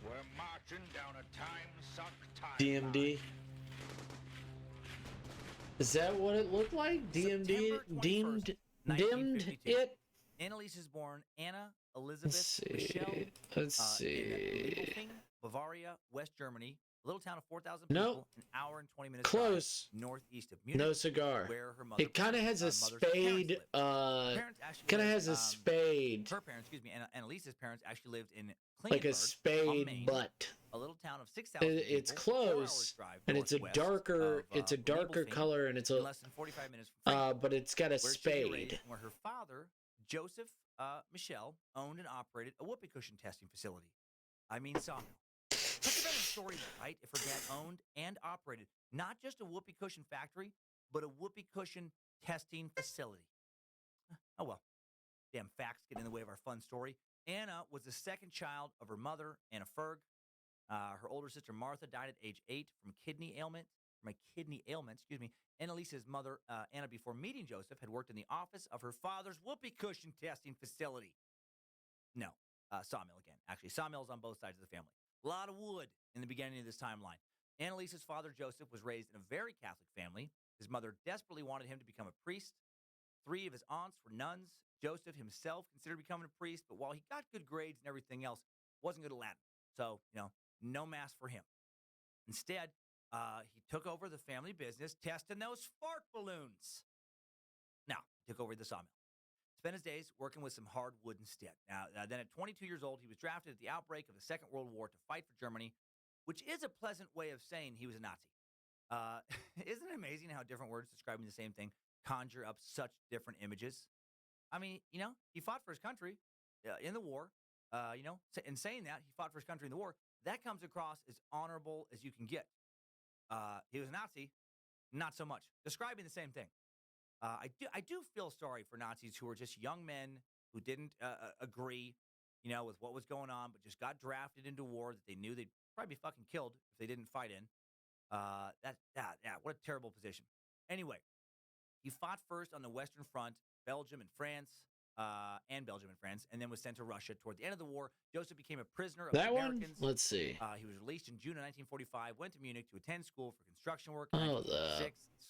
We're marching down a Time Suck timeline. DMD. Is that what it looked like? DMD dimmed it. Annalise is born Anna Elizabeth Michelle. Let's see. In Bavaria, West Germany. A little town of 4,000 people. Nope. An hour and 20 minutes. Close. Northeast of Munich. No cigar. Where her mother, it kind of has a spade. Kind of has a spade. Her parents, excuse me, Annalise's parents actually lived in Klingenberg, like a spade, Maine, but a little town of 6,000 people. It's close, and it's a darker. It's a darker color, and it's a less than 45 minutes from but it's got a spade. Raised, where her father, Joseph Michelle, owned and operated a whoopee cushion testing facility. I mean, sawmill. Such a better story, right? If her dad owned and operated not just a whoopee cushion factory, but a whoopee cushion testing facility. Oh well, damn facts get in the way of our fun story. Anna was the second child of her mother, Anna Ferg. Her older sister Martha died at age 8 from a kidney ailment. Excuse me. Annalise's mother, Anna, before meeting Joseph, had worked in the office of her father's whoopee cushion testing facility. No, sawmill again. Actually, sawmills on both sides of the family. A lot of wood in the beginning of this timeline. Annalise's father, Joseph, was raised in a very Catholic family. His mother desperately wanted him to become a priest. 3 of his aunts were nuns. Joseph himself considered becoming a priest, but while he got good grades and everything else, wasn't good at Latin. So, no mass for him. Instead, he took over the family business, testing those fart balloons. Now, he took over the sawmill. Spent his days working with some hardwood instead. Now, then at 22 years old, he was drafted at the outbreak of the Second World War to fight for Germany, which is a pleasant way of saying he was a Nazi. Isn't it amazing how different words describing the same thing conjure up such different images? I mean, he fought for his country in the war. In saying that, he fought for his country in the war. That comes across as honorable as you can get. He was a Nazi, not so much. Describing the same thing. I do feel sorry for Nazis who were just young men who didn't agree, with what was going on, but just got drafted into war that they knew they'd probably be fucking killed if they didn't fight in. What a terrible position. Anyway, he fought first on the Western Front, Belgium and France, and then was sent to Russia. Toward the end of the war, Joseph became a prisoner of the Americans. Let's see. He was released in June of 1945, went to Munich to attend school for construction work.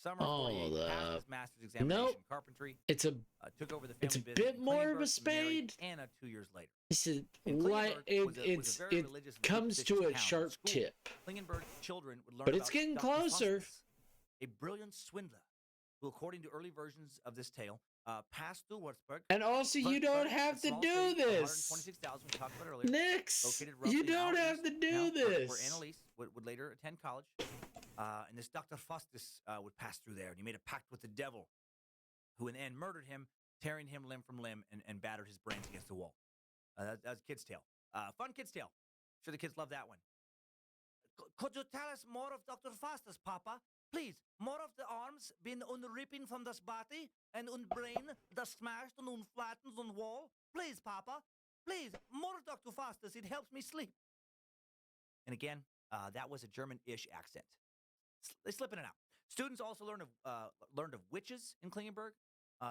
Summer 48, passed his master's examination in carpentry. Took over the family it's a business bit more of a spade. Anna 2 years later. It comes to a sharp tip. Klingenberg children would learn but it's getting closer. A brilliant swindler who, according to early versions of this tale, passed through Würzburg. And also, you don't have to do this. Nix, you don't have to do this. Where Annalise would later attend college. And this Dr. Faustus would pass through there, and he made a pact with the devil, who in the end murdered him, tearing him limb from limb, and battered his brains against the wall. That was a kid's tale. Fun kid's tale. Sure the kids love that one. Could you tell us more of Dr. Faustus, Papa? Please, more of the arms being unripping from this body and brain the smashed and flattened on wall. Please, Papa. Please, more Dr. Faustus. It helps me sleep. And again, that was a German-ish accent. They slip in and out. Students also learned of witches in Klingenberg.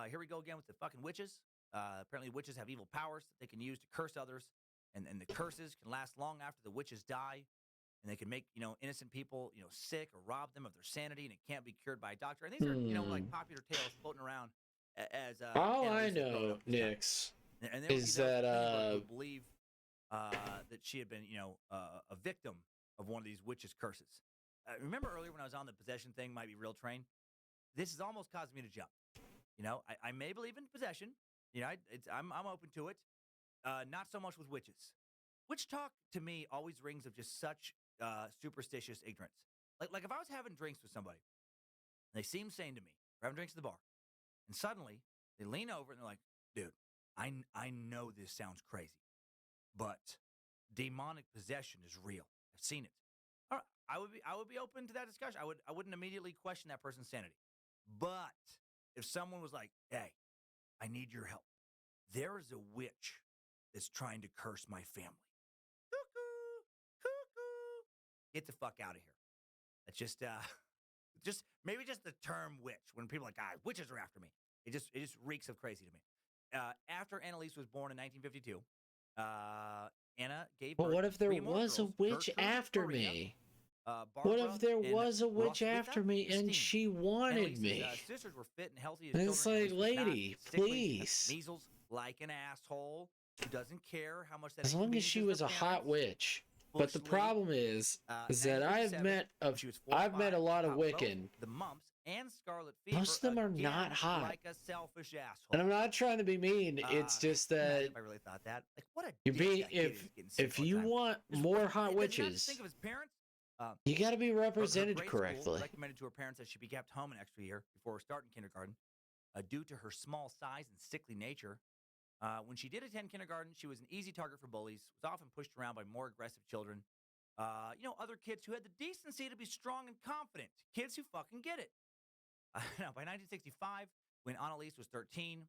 Here we go again with the fucking witches. Apparently, witches have evil powers that they can use to curse others, and the curses can last long after the witches die, and they can make innocent people sick or rob them of their sanity, and it can't be cured by a doctor. And these are like popular tales floating around as all I know, Nix, and there is would be that who would believe that she had been a victim of one of these witches' curses. Remember earlier when I was on the possession thing, might be real train? This has almost caused me to jump. I may believe in possession. I'm open to it. Not so much with witches. Witch talk to me always rings of just such superstitious ignorance. Like if I was having drinks with somebody, and they seem sane to me, we're having drinks at the bar, and suddenly they lean over and they're like, "Dude, I know this sounds crazy, but demonic possession is real. I've seen it." All right, I would be open to that discussion. I wouldn't immediately question that person's sanity. But if someone was like, "Hey, I need your help. There is a witch that's trying to curse my family." Cuckoo, cuckoo. Get the fuck out of here. That's just the term witch. When people are like, witches are after me. It just reeks of crazy to me. After Annalise was born in 1952, Anna gave birth. But what if there was a witch after me? What if there was a witch after me and she wanted me? Sisters were fit and healthy. And it's like, lady, please. Measles, like an asshole who doesn't care how much that. As long as she was a hot witch. But the problem is that I've met a lot of Wiccan. The mumps and scarlet fever. Most of them are not hot. Like a selfish asshole. And I'm not trying to be mean. It's just that I really thought that. Like, what a if you want more hot witches, think of his parents. You got to be represented correctly. Recommended to her parents that she be kept home an extra year before starting kindergarten, due to her small size and sickly nature. When she did attend kindergarten, she was an easy target for bullies, was often pushed around by more aggressive children. Other kids who had the decency to be strong and confident. Kids who fucking get it. Now, by 1965, when Annalise was 13,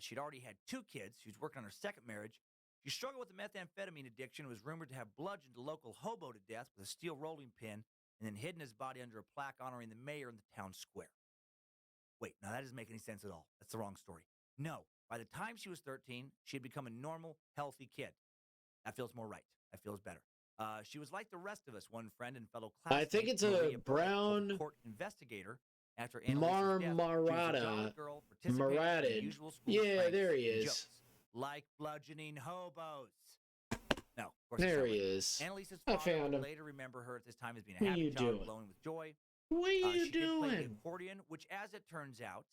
she'd already had 2 kids. She was working on her second marriage. She struggled with a methamphetamine addiction and was rumored to have bludgeoned a local hobo to death with a steel rolling pin and then hidden his body under a plaque honoring the mayor in the town square. Wait, now that doesn't make any sense at all. That's the wrong story. No, by the time she was 13, she had become a normal, healthy kid. That feels more right. That feels better. She was like the rest of us, one friend and fellow classmate. I think it's a brown court investigator after Marmorada. Yeah, there he is. Jokes, like bludgeoning hobos. No, of course there he is. Annalise's I father found him. Later remember her at this time as being a happy child, glowing with joy. What are you she doing? Did play the accordion, which, as it turns out,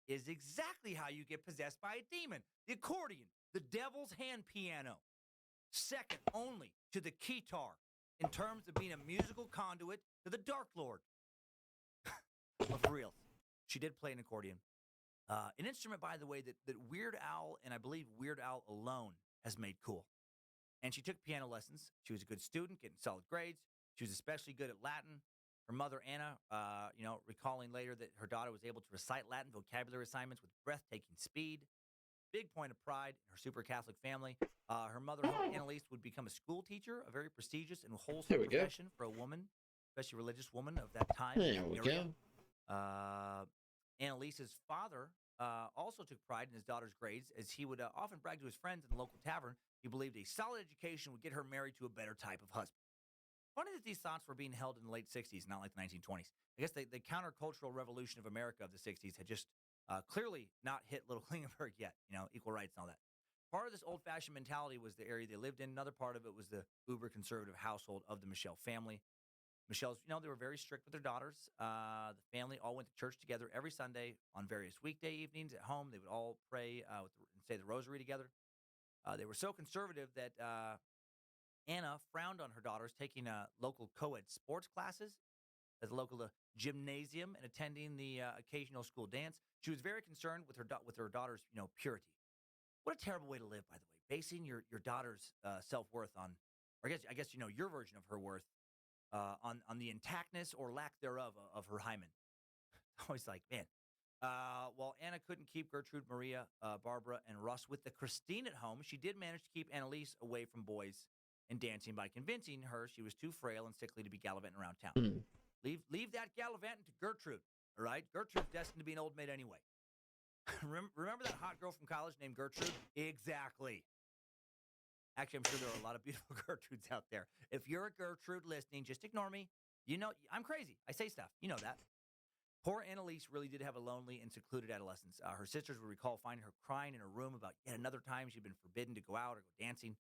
is exactly how you get possessed by a demon. The accordion, the devil's hand piano, second only to the keytar in terms of being a musical conduit to the Dark Lord. But for real, she did play an accordion. An instrument, by the way, that Weird Al, and I believe Weird Al alone, has made cool. And she took piano lessons. She was a good student, getting solid grades. She was especially good at Latin. Her mother, Anna, recalling later that her daughter was able to recite Latin vocabulary assignments with breathtaking speed. Big point of pride in her super Catholic family. Her mother hoped Annalise would become a school teacher, a very prestigious and wholesome profession for a woman, especially a religious woman of that time. There we go. Annalise's father also took pride in his daughter's grades, as he would often brag to his friends in the local tavern. He believed a solid education would get her married to a better type of husband. Funny that these thoughts were being held in the late 60s, not like the 1920s. I guess the countercultural revolution of America of the 60s had just clearly not hit Little Klingenberg yet, equal rights and all that. Part of this old-fashioned mentality was the area they lived in. Another part of it was the uber-conservative household of the Michelle family. Michelle's, they were very strict with their daughters. The family all went to church together every Sunday on various weekday evenings at home. They would all pray and say the rosary together. They were so conservative that Anna frowned on her daughters taking local co-ed sports classes at the local gymnasium and attending the occasional school dance. She was very concerned with her daughter's, purity. What a terrible way to live, by the way, basing your daughter's self-worth on, or I guess your version of her worth on the intactness or lack thereof of her hymen. Always like, man. While Anna couldn't keep Gertrude, Maria, Barbara, and Russ with the Christine at home, she did manage to keep Annalise away from boys and dancing by convincing her she was too frail and sickly to be gallivanting around town. Leave that gallivanting to Gertrude, all right? Gertrude's destined to be an old maid anyway. Remember that hot girl from college named Gertrude? Exactly. Actually, I'm sure there are a lot of beautiful Gertrudes out there. If you're a Gertrude listening, just ignore me. You know, I'm crazy. I say stuff. You know that. Poor Annalise really did have a lonely and secluded adolescence. Her sisters would recall finding her crying in her room about yet another time she'd been forbidden to go out or go dancing.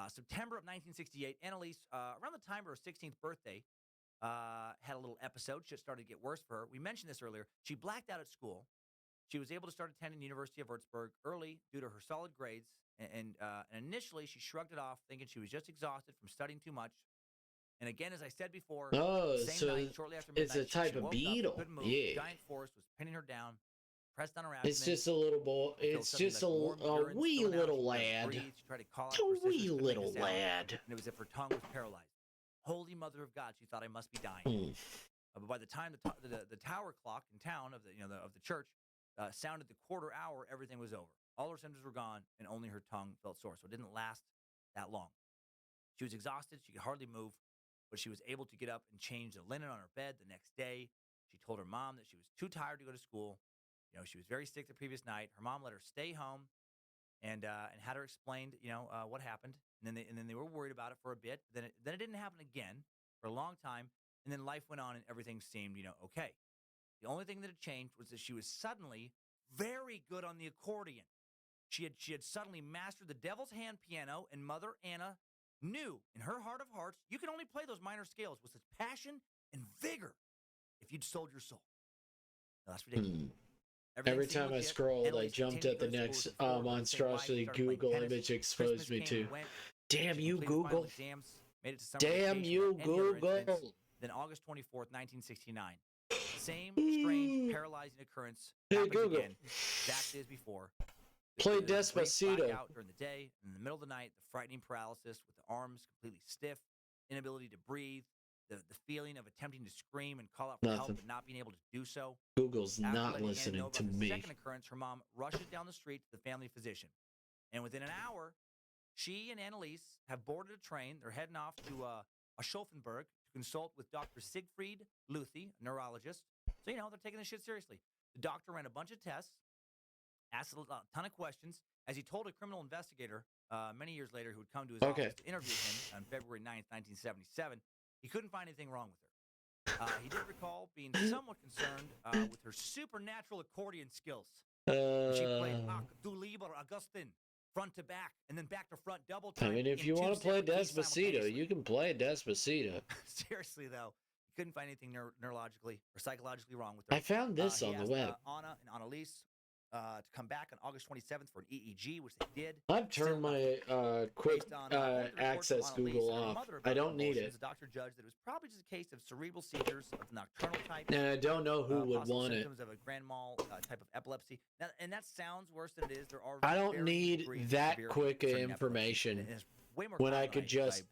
September of 1968, Annalise, around the time of her 16th birthday, had a little episode. Shit started to get worse for her. We mentioned this earlier. She blacked out at school. She was able to start attending the University of Würzburg early due to her solid grades. And initially, she shrugged it off, thinking she was just exhausted from studying too much. And again, as I said before, same so night, shortly after midnight, it's a type of beetle. Couldn't move. Yeah. Giant force was pinning her down, pressed on her abdomen. It's just a little boy. It's just a wee little lad. A wee little lad. And it was as if her tongue was paralyzed. Holy Mother of God, she thought, I must be dying. But by the time the tower clock in town of the church sounded the quarter hour, everything was over. All her symptoms were gone, and only her tongue felt sore. So it didn't last that long. She was exhausted. She could hardly move, but she was able to get up and change the linen on her bed the next day. She told her mom that she was too tired to go to school. She was very sick the previous night. Her mom let her stay home and had her explained, what happened. And then they were worried about it for a bit. Then it didn't happen again for a long time. And then life went on and everything seemed, okay. The only thing that had changed was that she was suddenly very good on the accordion. She had suddenly mastered the Devil's Hand piano, and Mother Anna knew in her heart of hearts you can only play those minor scales with such passion and vigor if you'd sold your soul. Now, that's ridiculous. Every time I scrolled, I jumped at the next monstrosity Google image exposed me to. Damn you, Google. Damn you, Google. Then August 24th, 1969. Same strange, paralyzing occurrence happened again, exact days before. Play Despacito. Out during the day, in the middle of the night, the frightening paralysis with the arms completely stiff, inability to breathe, the feeling of attempting to scream and call out for help but not being able to do so. Google's not listening to me. Second occurrence, her mom rushes down the street to the family physician. And within an hour, she and Annalise have boarded a train. They're heading off to Aschaffenburg to consult with Dr. Siegfried Luthi, a neurologist. So, they're taking this shit seriously. The doctor ran a bunch of tests, asked a ton of questions. As he told a criminal investigator many years later who would come to his office to interview him on February 9th, 1977, he couldn't find anything wrong with her. He did recall being somewhat concerned with her supernatural accordion skills. She played Ach du lieber Augustin, front to back, and then back to front double time. I mean, if you want to play Despacito, you can play Despacito. Seriously, though, he couldn't find anything neurologically or psychologically wrong with her. I found this on the web. Anna and Annalise to come back on August 27th for an EEG, which they did. I've turned my quick access Google off. I don't need it. The doctor judged that it was probably just a case of cerebral seizures of the nocturnal type. And I don't know who would want it. Symptoms of a grand mal type of epilepsy. Now, and that sounds worse than it is. There are I don't need that quick information when I could just,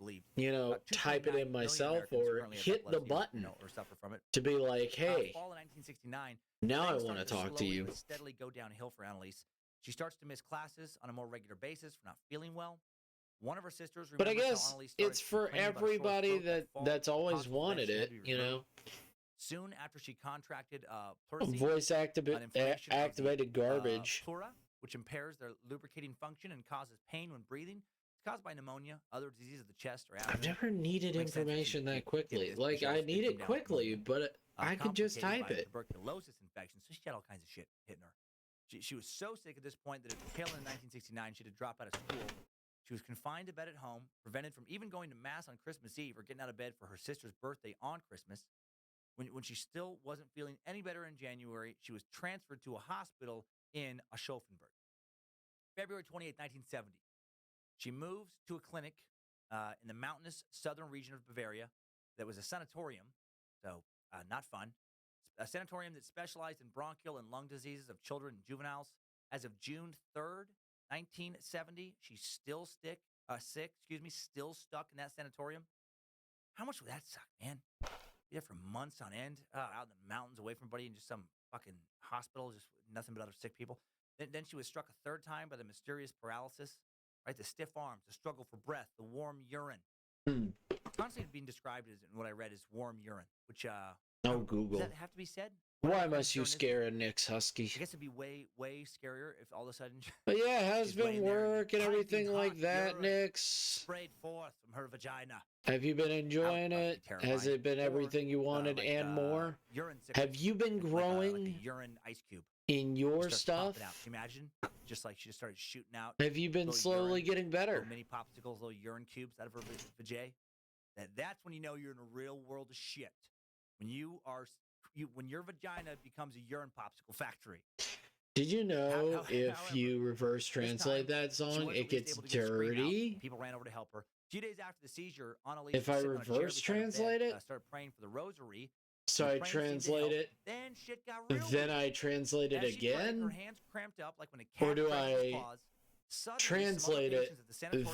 type it in myself or hit the button or suffer from it. To be like, hey, fall of 1969. Now I want to talk to you. Steadily go downhill for Annalise. She starts to miss classes on a more regular basis for not feeling well. One of her sisters. But I guess it's for everybody that's always wanted it, Soon after she contracted pleurisy, voice activated garbage, pleura, which impairs their lubricating function and causes pain when breathing. It's caused by pneumonia, other diseases of the chest or abdomen. I've never needed information that quickly. Like, I need it quickly, but I could just type it. Tuberculosis infection, so she had all kinds of shit hitting her. She was so sick at this point that at the tail end of 1969, she had to drop out of school. She was confined to bed at home, prevented from even going to Mass on Christmas Eve or getting out of bed for her sister's birthday on Christmas. When she still wasn't feeling any better in January, she was transferred to a hospital in Aschaffenburg. February 28, 1970. She moves to a clinic in the mountainous southern region of Bavaria that was a sanatorium, so not fun. A sanatorium that specialized in bronchial and lung diseases of children and juveniles. As of June 3rd, 1970, she's still still stuck in that sanatorium. How much would that suck, man? Be there for months on end, out in the mountains, away from everybody, in just some fucking hospital, just nothing but other sick people. Then she was struck a third time by the mysterious paralysis. right? The stiff arms, the struggle for breath, the warm urine. Constantly being described as, in what I read, as warm urine, which Google. Does that have to be said? Why must you scare a Nick's Husky? I guess it'd be way scarier if all of a sudden. But yeah, how's been work and everything like that, Nick's? Sprayed forth from her vagina. Have you been enjoying it? Has it been everything you wanted and more? Have you been growing like a urine ice cube in your stuff? Can you imagine? Just like she just started shooting out. Have you been slowly getting better? Little mini popsicles, little urine cubes out of her vajay. That's when you know you're in a real world of shit. When your vagina becomes a urine popsicle factory. Did you know if you reverse translate that song, it gets dirty? People ran over to help her. A few days after the seizure, Annalise if I reverse translate it, started praying for the rosary. So I translate it. Then shit got real. Then I translate it again. Her hands cramped up like when a cat or do I translate it,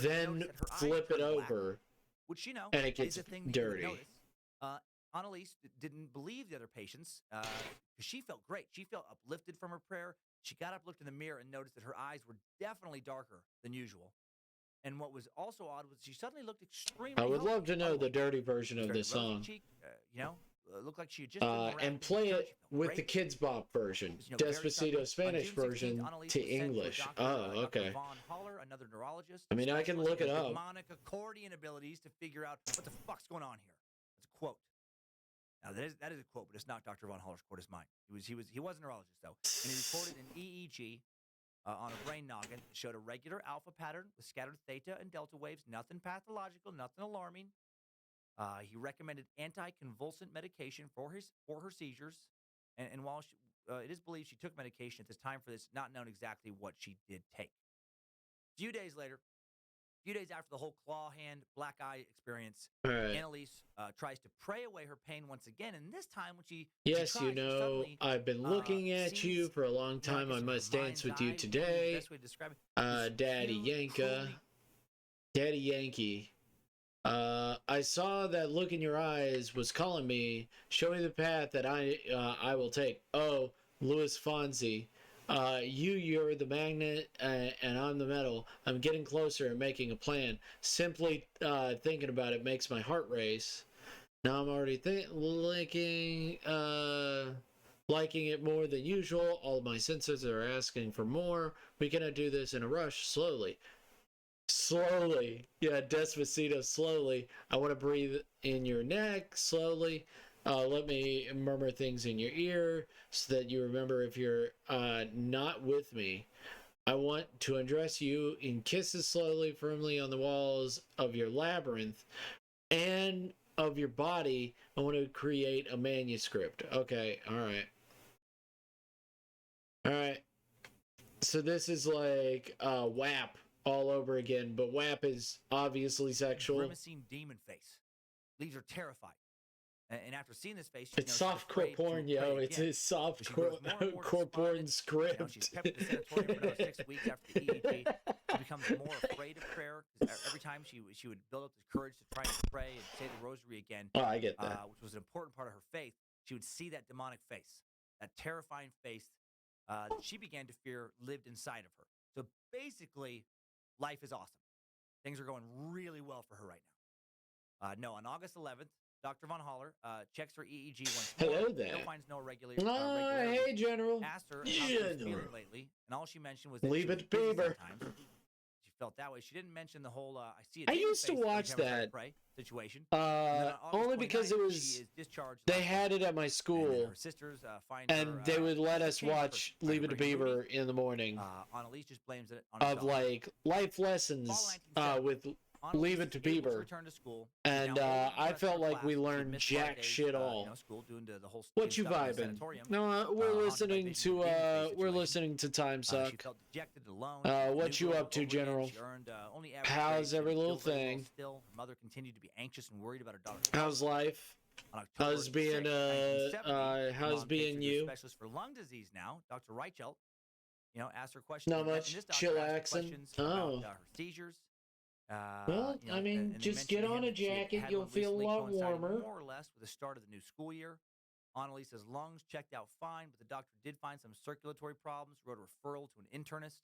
then flip it over, which and it gets dirty? Annalise didn't believe the other patients because she felt great. She felt uplifted from her prayer. She got up, looked in the mirror, and noticed that her eyes were definitely darker than usual. And what was also odd was she suddenly looked extremely I would love to know the dirty version of this song. Cheek, looked like she had just and play it with the Kids Bop version, Despacito Spanish version to English. Oh, okay. Von Holler, another neurologist. I mean, I can look it up. Demonic accordion abilities to figure out what the fuck's going on here. That's a quote. Now that is a quote, but it's not Dr. Von Holler's quote. It's mine. He was a neurologist though, and he reported an EEG on a brain noggin that showed a regular alpha pattern with scattered theta and delta waves. Nothing pathological, nothing alarming. He recommended anticonvulsant medication for her seizures, and while it is believed she took medication at this time for this, not known exactly what she did take. A few days after the whole claw hand, black eye experience, Annalise tries to pray away her pain once again, and this time when she suddenly, I've been looking at you for a long time. I must dance with you today. Best way to describe it. Daddy Yankee. I saw that look in your eyes was calling me. Show me the path that I will take. Oh, Louis Fonsi. You're the magnet, and I'm the metal. I'm getting closer and making a plan. Simply thinking about it makes my heart race. Now I'm already liking it more than usual. All of my senses are asking for more. We cannot do this in a rush. Slowly. Yeah, Despacito, slowly. I want to breathe in your neck, slowly. Let me murmur things in your ear so that you remember if you're not with me. I want to undress you in kisses slowly, firmly on the walls of your labyrinth and of your body. I want to create a manuscript. Okay, alright. So this is like WAP all over again, but WAP is obviously sexual. Grimacing demon face. Leaves her terrified. And after seeing this face, it's softcore porn, yo. It's a softcore porn script. She's kept in the sanatorium for another 6 weeks after the EEG. She becomes more afraid of prayer because every time she would build up the courage to try to pray and say the rosary again. Oh, I get that. Which was an important part of her faith. She would see that demonic face, that terrifying face that she began to fear lived inside of her. So basically, life is awesome. Things are going really well for her right now. On August 11th, Dr. Von Holler checks her EEG once more. Hello there. Still finds no regular. Hey, General. Asked her how she was feeling lately, and all she mentioned was that Leave it, Bieber. She felt that way. She didn't mention the whole I see it. I used to watch that situation. Only because it was they had it at my school. Her sisters find and her, they would let us watch Leave It to Beaver in the morning. Annalise just blames it on of like life lessons with Leave It to Beaver. And I felt like we learned jack shit all. What you vibing? No, we're listening to Time Suck. What you up to, General? How's every little thing? Mother continued to be anxious and worried about her daughter. How's life? How's being you? Specialist for lung disease now, Dr. Reichelt. Asked her questions. Not much chillaxing. About her seizures. Well, I mean, just get on a jacket. You'll feel a lot warmer. More or less with the start of the new school year. Annalise's lungs checked out fine, but the doctor did find some circulatory problems, wrote a referral to an internist.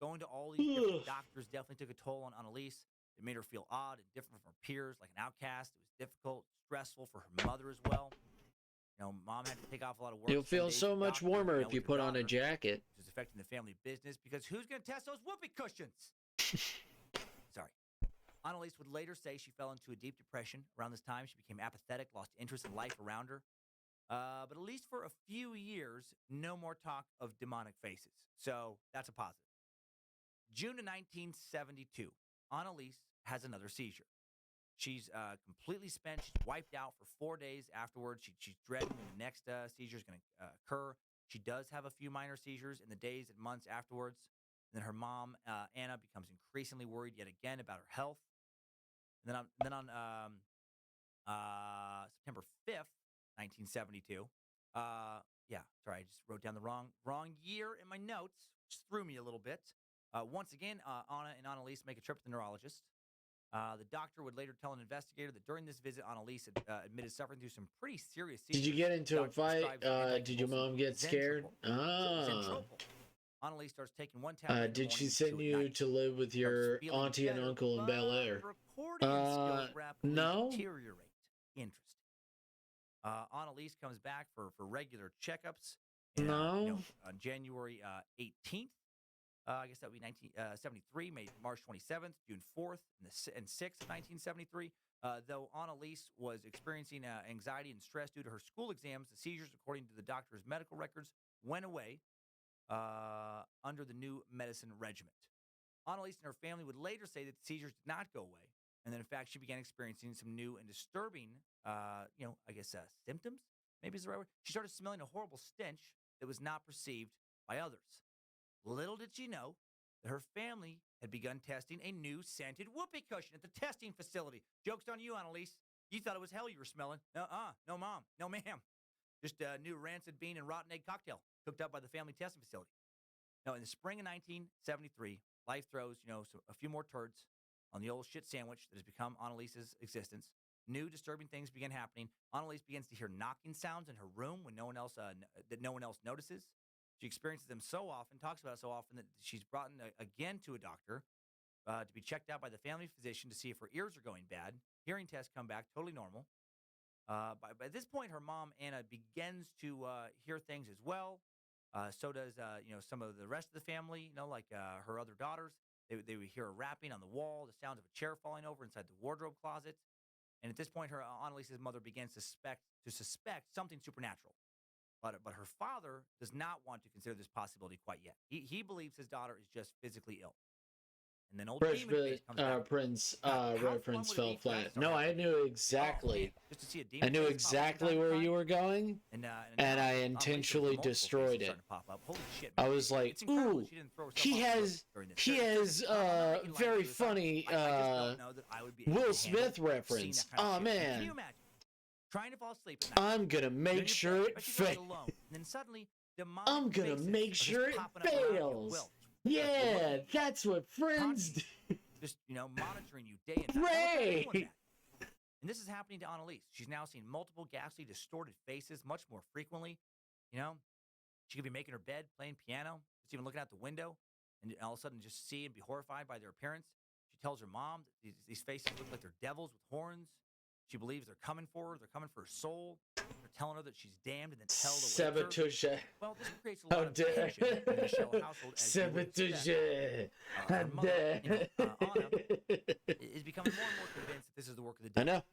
Going to all these different doctors definitely took a toll on Annalise. It made her feel odd and different from her peers, like an outcast. It was difficult, stressful for her mother as well. Mom had to take off a lot of work. You'll feel so much warmer if you put on a jacket. Which is affecting the family business because who's going to test those whoopee cushions? Sorry. Annalise would later say she fell into a deep depression. Around this time, she became apathetic, lost interest in life around her. But at least for a few years, no more talk of demonic faces. So that's a positive. June of 1972, Annalise has another seizure. She's completely spent. She's wiped out for 4 days afterwards. She's dreading when the next seizure is going to occur. She does have a few minor seizures in the days and months afterwards. And then her mom, Anna, becomes increasingly worried yet again about her health. And then on September 5th, 1972, sorry, I just wrote down the wrong year in my notes, which threw me a little bit. Once again, Anna and Annalise make a trip to the neurologist. The doctor would later tell an investigator that during this visit, Annalise admitted suffering through some pretty serious seizures. Did you get into a fight? Did your mom get scared? Annalise starts taking one tablet. Did she send you to live with your auntie and uncle in Bel Air? No. Deteriorate. Interesting. Annalise comes back for regular checkups. On January 18th. I guess that would be 1973, March 27th, June 4th, and 6th of 1973. Though Annalise was experiencing anxiety and stress due to her school exams, the seizures, according to the doctor's medical records, went away under the new medicine regimen. Annalise and her family would later say that the seizures did not go away, and that in fact she began experiencing some new and disturbing, symptoms. Maybe is the right word. She started smelling a horrible stench that was not perceived by others. Little did she know that her family had begun testing a new scented whoopee cushion at the testing facility. Joke's on you, Annalise. You thought it was hell you were smelling. No, Mom. No, ma'am. Just a new rancid bean and rotten egg cocktail cooked up by the family testing facility. Now, in the spring of 1973, life throws, a few more turds on the old shit sandwich that has become Annalise's existence. New disturbing things begin happening. Annalise begins to hear knocking sounds in her room when no one else notices. She experiences them so often, talks about it so often, that she's brought in again to a doctor to be checked out by the family physician to see if her ears are going bad. Hearing tests come back totally normal. By this point, her mom, Anna, begins to hear things as well. So does, some of the rest of the family, like her other daughters. They would hear a rapping on the wall, the sounds of a chair falling over inside the wardrobe closet. And at this point, Annalise's mother begins to suspect something supernatural. But her father does not want to consider this possibility quite yet. He believes his daughter is just physically ill. And then old Prince reference fell flat. No, I knew exactly. I knew exactly where you were going, and I intentionally destroyed it. I was like, ooh, he has very funny Will Smith reference. Oh man. Trying to fall asleep. I'm gonna make sure it fails. I'm gonna make sure it fails. Yeah, that's what friends do. Just, monitoring you day and night. Great. And this is happening to Annalise. She's now seen multiple ghastly, distorted faces much more frequently. She could be making her bed, playing piano, just even looking out the window, and all of a sudden just see and be horrified by their appearance. She tells her mom that these faces look like they're devils with horns. She believes they're coming for her. They're coming for her soul. They're telling her that she's damned and then tell the Sabotage. Well, this creates a lot of tension in the Michelle household. Sabotage. Her mother, Anna, is becoming more and more convinced that this is the work of the devil. I know.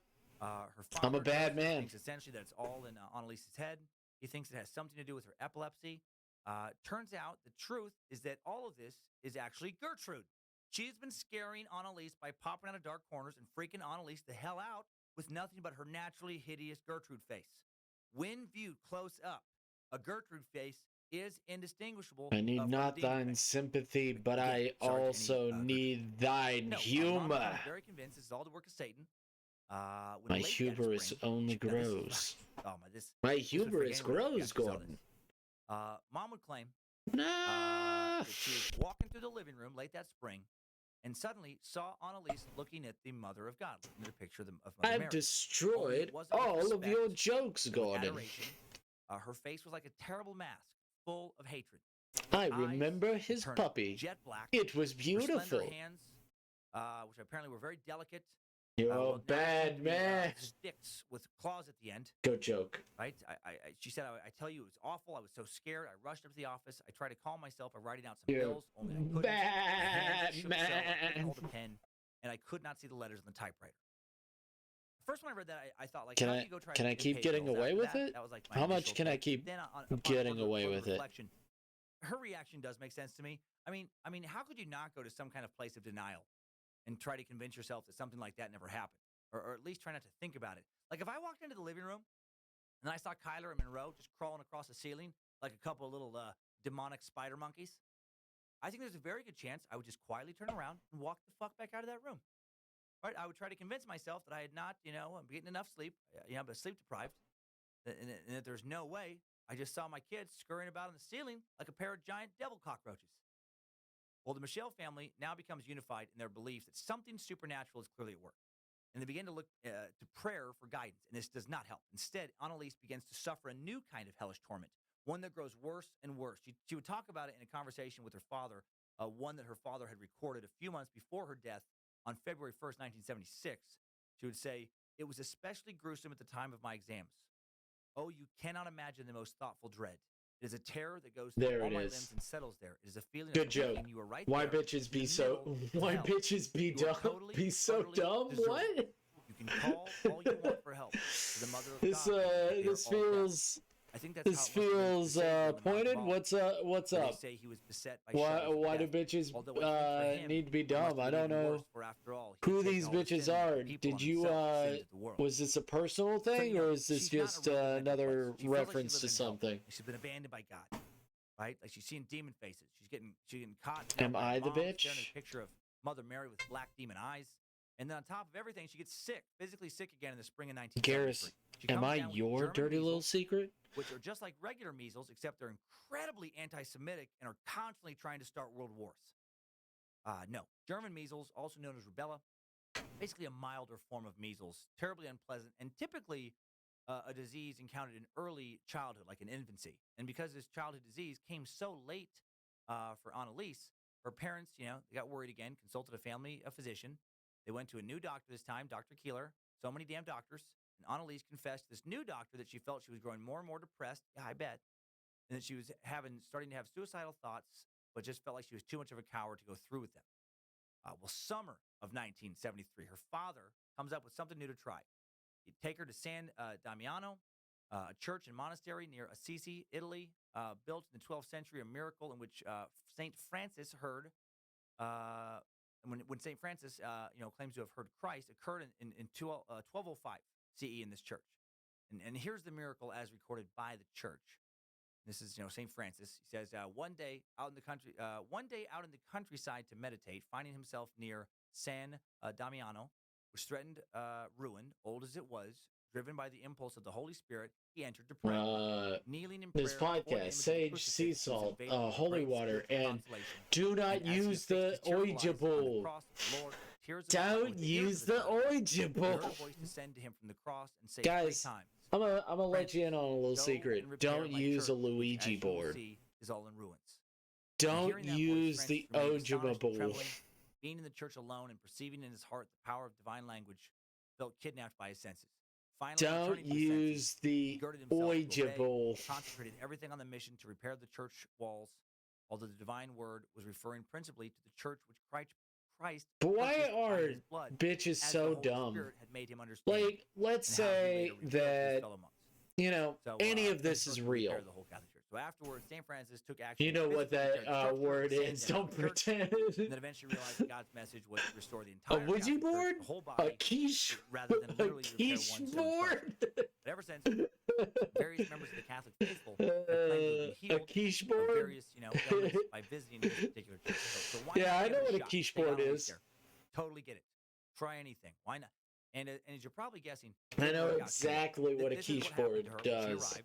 Her father I'm a bad man. Thinks essentially that it's all in Annalise's head. He thinks it has something to do with her epilepsy. Turns out the truth is that all of this is actually Gertrude. She's been scaring Annalise by popping out of dark corners and freaking Annalise the hell out with nothing but her naturally hideous Gertrude face. When viewed close up, a Gertrude face is indistinguishable. I need not thine sympathy, but I also need thine humor. I'm very convinced this is all the work of Satan. My hubris only grows. My hubris grows, Gordon. Mom would claim that she was walking through the living room late that spring and suddenly saw Annalise looking at the Mother of God, looking at a picture of Mother Mary. I've destroyed all of your jokes, Gordon. Her face was like a terrible mask, full of hatred. I remember his puppy. Jet black. It was beautiful. Slender hands, which apparently were very delicate. You're a bad man. Sticks with claws at the end. Go joke. Right? She said, I tell you, it was awful. I was so scared. I rushed up to the office. I tried to calm myself by writing out some bills. Only I couldn't. Bad man. I couldn't hold a pen, and I could not see the letters on the typewriter. First when I read that, I thought, like, can I keep getting away with it? That was like how much can I keep getting away with it? Her reaction does make sense to me. I mean, how could you not go to some kind of place of denial and try to convince yourself that something like that never happened, or at least try not to think about it? Like if I walked into the living room and I saw Kyler and Monroe just crawling across the ceiling like a couple of little demonic spider monkeys, I think there's a very good chance I would just quietly turn around and walk the fuck back out of that room. Right? I would try to convince myself that I had not, I'm getting enough sleep, but sleep deprived, and that there's no way I just saw my kids scurrying about on the ceiling like a pair of giant devil cockroaches. Well, the Michelle family now becomes unified in their belief that something supernatural is clearly at work, and they begin to look to prayer for guidance, and this does not help. Instead, Annalise begins to suffer a new kind of hellish torment, one that grows worse and worse. She would talk about it in a conversation with her father, one that her father had recorded a few months before her death. On February 1st, 1976, she would say, "It was especially gruesome at the time of my exams. Oh, you cannot imagine the most thoughtful dread. It is a terror that goes through all my limbs and settles there. It is a feeling good of joke. You are right why there, bitches be so? Why bitches be dumb? Totally, be so dumb? What? You can call all you want for help to the mother of God. This feels. I think that's this feels pointed. What's up? They say he was beset by why do bitches need to be dumb? I don't know who these bitches are. Did you was this a personal thing, or is this just another reference to something? She's been abandoned by God, right? Like she's seeing demon faces. She's getting caught. Am I the bitch? Staring at a picture of Mother Mary with black demon eyes. And then on top of everything, she gets sick, physically sick again in the spring of 1973. Garrus, am I your dirty little secret? Which are just like regular measles, except they're incredibly anti-Semitic and are constantly trying to start world wars. No, German measles, also known as rubella, basically a milder form of measles, terribly unpleasant, and typically a disease encountered in early childhood, like in infancy. And because this childhood disease came so late for Annalise, her parents, they got worried again, consulted a physician. They went to a new doctor this time, Dr. Keeler. So many damn doctors. And Annalise confessed to this new doctor that she felt she was growing more and more depressed. Yeah, I bet. And that she was starting to have suicidal thoughts, but just felt like she was too much of a coward to go through with them. Well, summer of 1973, her father comes up with something new to try. He'd take her to San Damiano, a church and monastery near Assisi, Italy, built in the 12th century, a miracle in which St. Francis heard when St. Francis, claims to have heard Christ, occurred in 1205 CE in this church. And here's the miracle as recorded by the church. This is, St. Francis. He says, one day out in the countryside to meditate, finding himself near San Damiano, which threatened ruin, old as it was, driven by the impulse of the Holy Spirit, he entered to pray. Kneeling in prayer, this podcast, sage, sea salt, holy water, and do not use the Ouija bowl. Don't use the Ouija bowl. Guys, I'm gonna let you in on a little secret. Don't use a Ouija board. Don't use the Ouija bowl. Being in the church alone and perceiving in his heart the power of divine language, felt kidnapped by his senses. Finally, don't use the Ouija bowl. Concentrated everything on the mission to repair the church walls, although the divine word was referring principally to the church which Christ. But why are bitches so dumb? Like, let's say that any of this is real. So afterwards, St. Francis took action. You know what that word is? Don't pretend. And then eventually realized that God's message was to restore the entire Ouija board, the whole body, a quiche, rather than literally quiche board. But ever since, various members of the Catholic faithful have claimed to have been healed a quiche board. Various, illness by visiting this particular church. So why yeah, not I know what a quiche board is. Totally get it. Try anything. Why not? And as you're probably guessing, I know exactly what a quiche board does.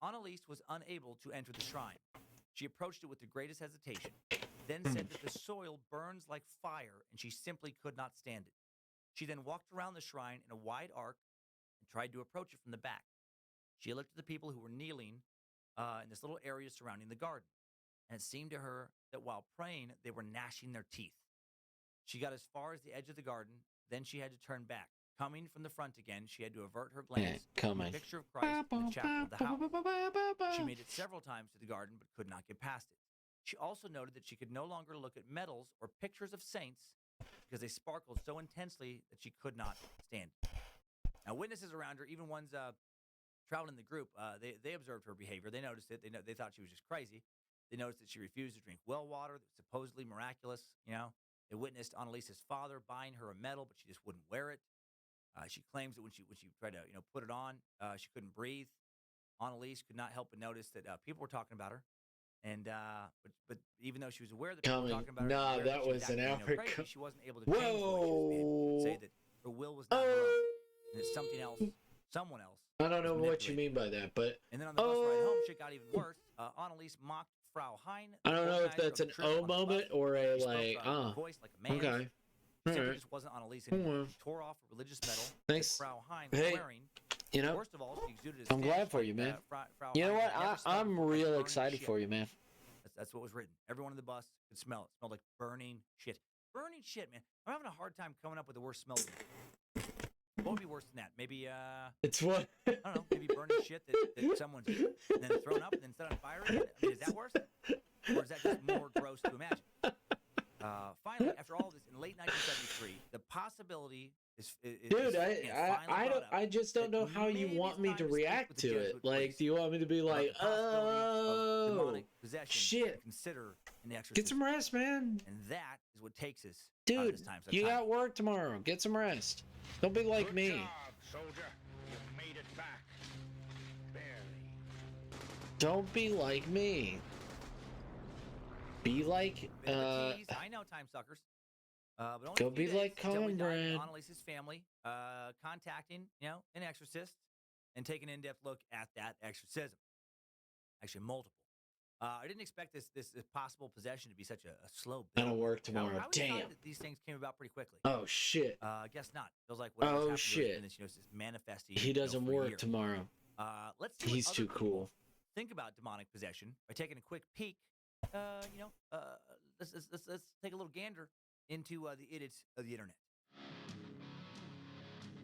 Annalise was unable to enter the shrine. She approached it with the greatest hesitation, then said that the soil burns like fire and she simply could not stand it. She then walked around the shrine in a wide arc and tried to approach it from the back. She looked at the people who were kneeling in this little area surrounding the garden. and it seemed to her that while praying, they were gnashing their teeth. She got as far as the edge of the garden, then she had to turn back. Coming from the front again, she had to avert her glance from the picture of Christ in the chapel of the house. She made it several times to the garden, but could not get past it. She also noted that she could no longer look at medals or pictures of saints because they sparkled so intensely that she could not stand it. Now, witnesses around her, even ones traveling in the group, they observed her behavior. They noticed it. They thought she was just crazy. They noticed that she refused to drink well water that was supposedly miraculous. They witnessed Annalise's father buying her a medal, but she just wouldn't wear it. She claims that when she tried to put it on, she couldn't breathe. Annalise could not help but notice that people were talking about her, and but even though she was aware that people were talking about her, nah, that was in Africa. Crazy, she wasn't able to change the way she was behaving, say that her will was not her own, and it's something else, someone else. I don't know what you mean by that, but and then on the bus ride home, shit got even worse. Annalise mocked Frau Hein. I don't know if that's an O moment or a voice like a man. Okay. Simply just wasn't Annalise anymore. She tore off a religious medal that Frau Hein was wearing. First of all, she exuded I'm glad for you, man. You know what? I'm real excited for you, man. That's what was written. Everyone in the bus could smell it. It smelled like burning shit. Burning shit, man. I'm having a hard time coming up with the worst smell. What would be worse than that? Maybe, It's what? I don't know. Maybe burning shit that someone's eaten and then thrown up and then set on fire again? I mean, is that worse? Or is that just more gross to imagine? Finally, after all this, in late 1973, the possibility is dude, I just don't know how you want me to react to it. Like, do you want me to be like, oh, shit, consider an exorcism. Get some rest, man. And that is what takes us. Dude, you got work tomorrow. Get some rest. Don't be like me. Good job, soldier. You made it back. Barely. Don't be like me. Be like, I know, time suckers. But only go be like Conrad. Annalise's family, contacting, an exorcist and take an in-depth look at that exorcism. Actually, multiple. I didn't expect this possible possession to be such a slow build. I don't work tomorrow. Damn. That these things came about pretty quickly. Oh shit. I guess not. Feels like oh shit. This, it's manifesting. He doesn't work tomorrow. Let's see. He's too cool. Think about demonic possession by taking a quick peek. Let's take a little gander into the idiots of the internet.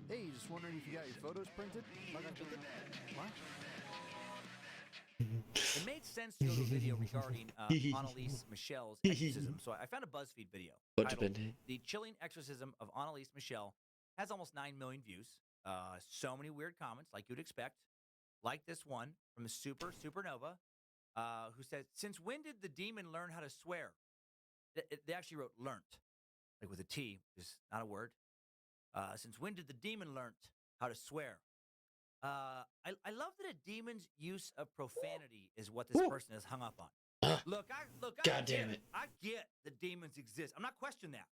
Hey, just wondering if you got your photos printed? What? It made sense to go to a video regarding Annalise Michel's exorcism. So I found a BuzzFeed video titled "The Chilling Exorcism of Annalise Michel." Has almost 9 million views. So many weird comments, like you'd expect. Like this one from a Supernova, who says, "Since when did the demon learn how to swear?" They actually wrote "learnt," like with a T, which is not a word. Since when did the demon learnt how to swear? I love that a demon's use of profanity is what this person is hung up on. Look, God damn it. I get that demons exist. I'm not questioning that.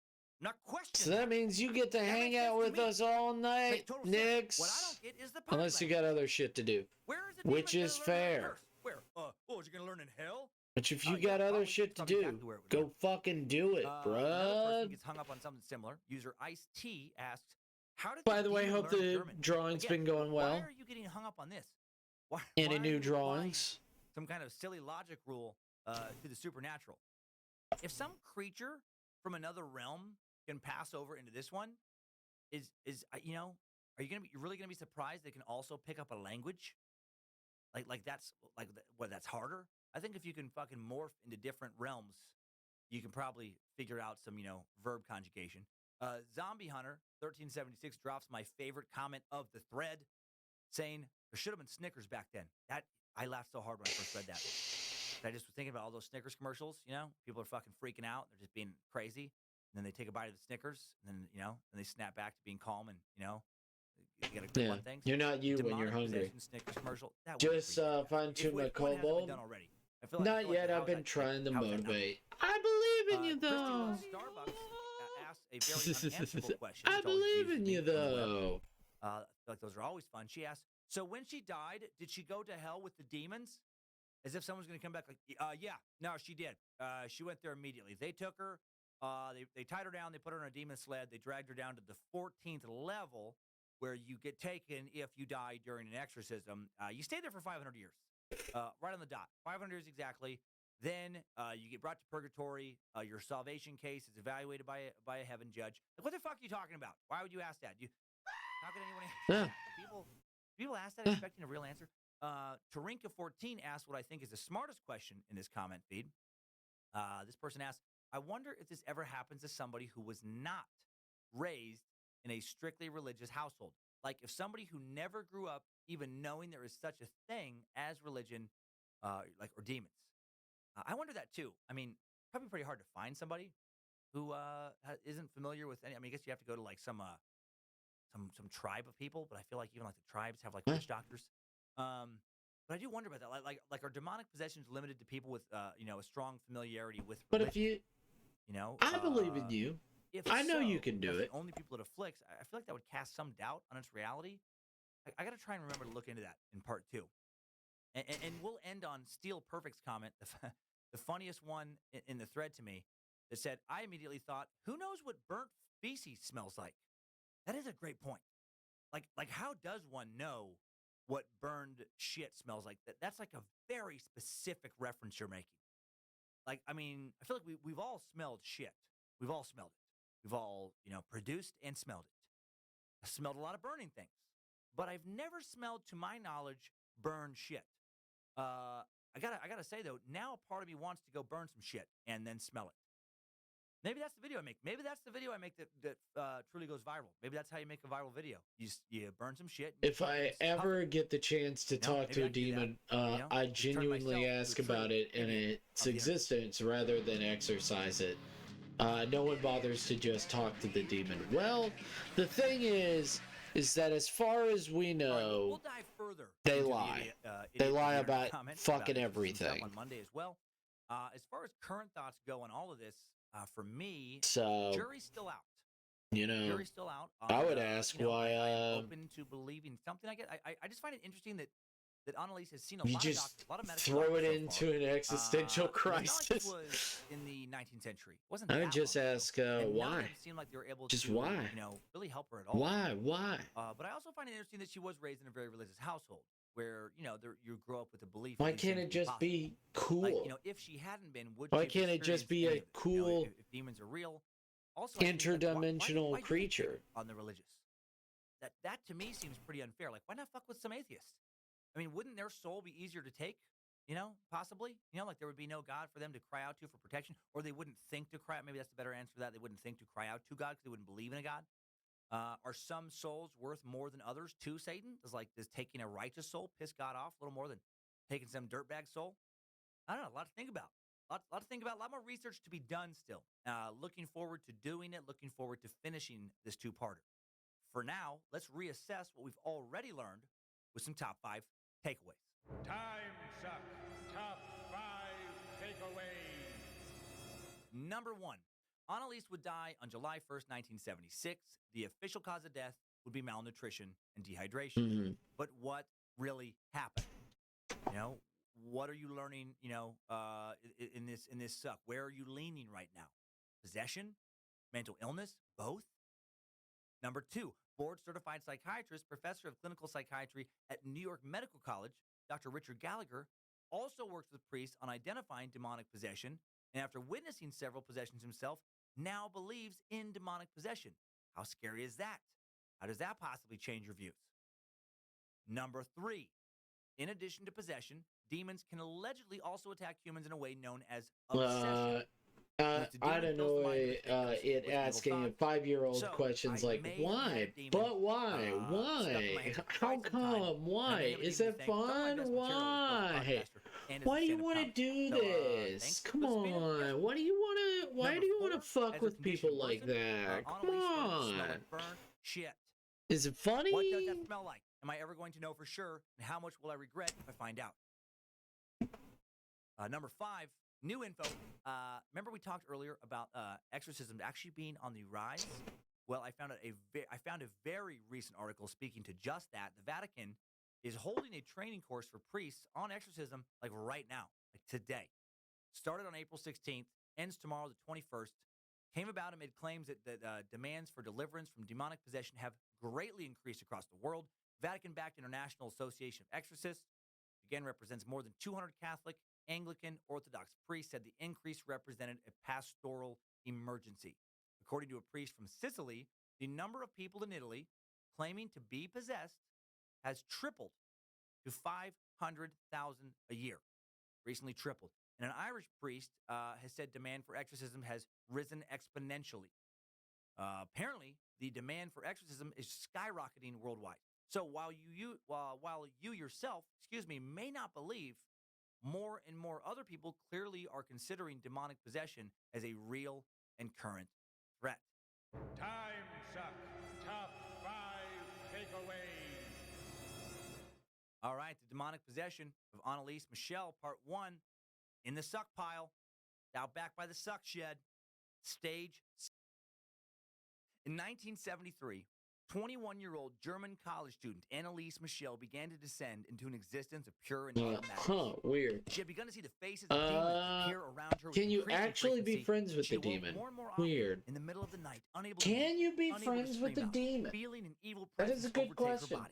I'm not questioning. So that means you get to hang out with us all night, Nix. What I don't get is the unless you got other shit to do. Where is the demon which is fair. Where? Is you gonna learn in hell? But if you got other shit to do, exactly go fucking do it, bruh. Another person gets hung up on something similar. User Ice T asks, "How did?" By the way, hope the drawing's been going well. Why are you getting hung up on this? Any new drawings? Some kind of silly logic rule to the supernatural. If some creature from another realm can pass over into this one, are you really gonna be surprised they can also pick up a language? That's harder. I think if you can fucking morph into different realms, you can probably figure out some, verb conjugation. Zombie Hunter 1376 drops my favorite comment of the thread, saying there should have been Snickers back then. That I laughed so hard when I first read that. I just was thinking about all those Snickers commercials. People are fucking freaking out. They're just being crazy. And then they take a bite of the Snickers, and then and they snap back to being calm and you gotta click on things. You're not you when you're hungry. Snickers commercial. Just fine tune my kobold. Not yet. I've been trying to motivate. I believe in you though. Starbucks asked a very unanswerable question. I believe in you though. I feel like those are always fun. She asked, "So when she died, did she go to hell with the demons?" As if someone's going to come back like, "Yeah, no, she did. She went there immediately. They took her. They tied her down. They put her on a demon sled. They dragged her down to the 14th level, where you get taken if you die during an exorcism. You stay there for 500 years, right on the dot. 500 years exactly. Then you get brought to purgatory. Your salvation case is evaluated by a heaven judge. Like, what the fuck are you talking about? Why would you ask that? How could anyone answer that? People ask that expecting a real answer. Tarinka14 asked what I think is the smartest question in this comment feed. This person asked, I wonder if this ever happens to somebody who was not raised in a strictly religious household. Like if somebody who never grew up even knowing there is such a thing as religion, or demons. I wonder that too. I mean, probably pretty hard to find somebody who isn't familiar with any. I mean, I guess you have to go to like some tribe of people, but I feel like even like the tribes have like witch doctors. But I do wonder about that. Like are demonic possessions limited to people with a strong familiarity with religion? But if you, I believe in you. I know you can do it. The only people it afflicts. I feel like that would cast some doubt on its reality. I got to try and remember to look into that in part 2. And we'll end on Steel Perfect's comment, the funniest one in the thread to me, that said, I immediately thought, who knows what burnt feces smells like? That is a great point. Like how does one know what burned shit smells like? That's like a very specific reference you're making. Like, I mean, I feel like we've all smelled shit. We've all smelled it. We've all, produced and smelled it. I smelled a lot of burning things, but I've never smelled, to my knowledge, burned shit. I gotta say though, now a part of me wants to go burn some shit and then smell it. Maybe that's the video I make. Maybe that's the video I make that truly goes viral. Maybe that's how you make a viral video. You burn some shit. If I ever get the chance to talk to a demon, I genuinely ask about it and its existence rather than exercise it. No one bothers to just talk to the demon. Well, the thing is that as far as we know, we'll dive further. They lie. They lie about fucking everything. On Monday as well. As far as current thoughts go on all of this, for me, so jury's still out. Jury's still out. I would ask why. I'm open to believing something. I just find it interesting that Annalise has seen a lot of doctors, a lot of medical throw it into an existential crisis. It was in the 19th century. It wasn't. I would just ask why. It seemed like they were able just to, why? Really help her at all. Why? But I also find it interesting that she was raised in a very religious household, where you grow up with the belief. Why can't it just be cool? Like, if she hadn't been, would why can't it just be a cool? If demons are real, also interdimensional creature on the religious. That to me seems pretty unfair. Like, why not fuck with some atheists? I mean, wouldn't their soul be easier to take? Possibly. Like there would be no God for them to cry out to for protection, or they wouldn't think to cry out. Maybe that's the better answer for that. They wouldn't think to cry out to God because they wouldn't believe in a God. Are some souls worth more than others to Satan? Does taking a righteous soul piss God off a little more than taking some dirtbag soul? I don't know. A lot to think about. A lot to think about. A lot more research to be done still. Looking forward to doing it. Looking forward to finishing this 2-parter. For now, let's reassess what we've already learned with some top 5 takeaways. Time suck. Top 5 takeaways. Number 1. Annalise would die on July 1st, 1976. The official cause of death would be malnutrition and dehydration. Mm-hmm. But what really happened? What are you learning, in this suck? Where are you leaning right now? Possession? Mental illness? Both? Number 2, board-certified psychiatrist, professor of clinical psychiatry at New York Medical College, Dr. Richard Gallagher, also works with priests on identifying demonic possession, and after witnessing several possessions himself, now believes in demonic possession. How scary is that? How does that possibly change your views? Number 3, in addition to possession, demons can allegedly also attack humans in a way known as obsession. I don't know it asking a 5-year-old questions like, why? But why? Why? How come? Why? Is it fun? Why? Why do you want to do this? Come on. Why do you want to fuck with people like that? Come on. Shit. Is it funny? What does that smell like? Am I ever going to know for sure? And how much will I regret if I find out? Number 5. New info. Remember we talked earlier about exorcism actually being on the rise? Well, I found a very recent article speaking to just that. The Vatican is holding a training course for priests on exorcism like right now, like today. Started on April 16th, ends tomorrow the 21st. Came about amid claims that demands for deliverance from demonic possession have greatly increased across the world. Vatican-backed International Association of Exorcists, again, represents more than 200 Catholic Anglican Orthodox priest said the increase represented a pastoral emergency. According to a priest from Sicily, the number of people in Italy claiming to be possessed has tripled to 500,000 a year. Recently tripled. And an Irish priest has said demand for exorcism has risen exponentially. Apparently, the demand for exorcism is skyrocketing worldwide. So while you yourself, may not believe, more and more other people clearly are considering demonic possession as a real and current threat. Time suck. Top 5 takeaways. All right, the demonic possession of Annalise Michel, part 1, in the suck pile, out back by the suck shed, stage. In 1973, 21-year-old German college student Annalise Michel began to descend into an existence of pure and utter madness. Weird. She had begun to see the faces of demons appear around her. Can you actually be friends with the demon? Weird. In the middle of the night, unable Can to you be friends with the demon? Feeling an evil That presence is a good question.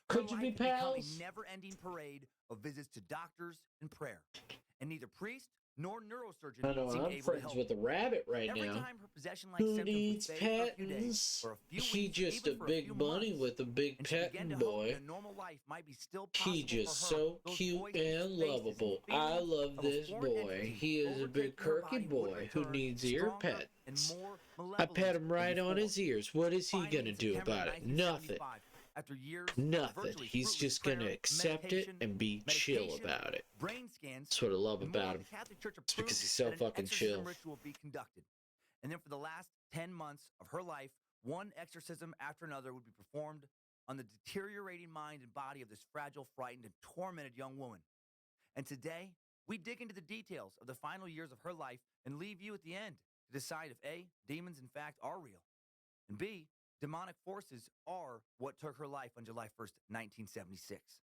Could you be pals? A never-ending parade of visits to doctors and prayer, and neither priest nor neurosurgeon I know, seemed I'm able to friends help. with a rabbit right Every now. time her possession-like Who symptoms would needs fade for a few days, pettins? or a few He weeks, just a even for big few bunny months, with a big and she began petting to hope boy. that a normal life might be still possible He just for her. so Those cute voices, and faces, lovable. and I feelings love of a this foreign boy. entity He is a big overtaking her quirky body would boy who return needs ear stronger pets. and more I malevolent pet him than right on before. his ears. What is he Finally, gonna in do September about it? Nothing. 1975, after years of Nothing. virtually He's fruitless just gonna prayer, accept it meditation, and be chill medication, about it. brain scans, That's what I love and more, about him. the Catholic Church It's because approved he's so that an fucking exorcism chill. ritual be conducted. And then for the last 10 months of her life, one exorcism after another would be performed on the deteriorating mind and body of this fragile, frightened, and tormented young woman. And today, we dig into the details of the final years of her life and leave you at the end to decide if A, demons in fact are real, and B, demonic forces are what took her life on July 1st, 1976.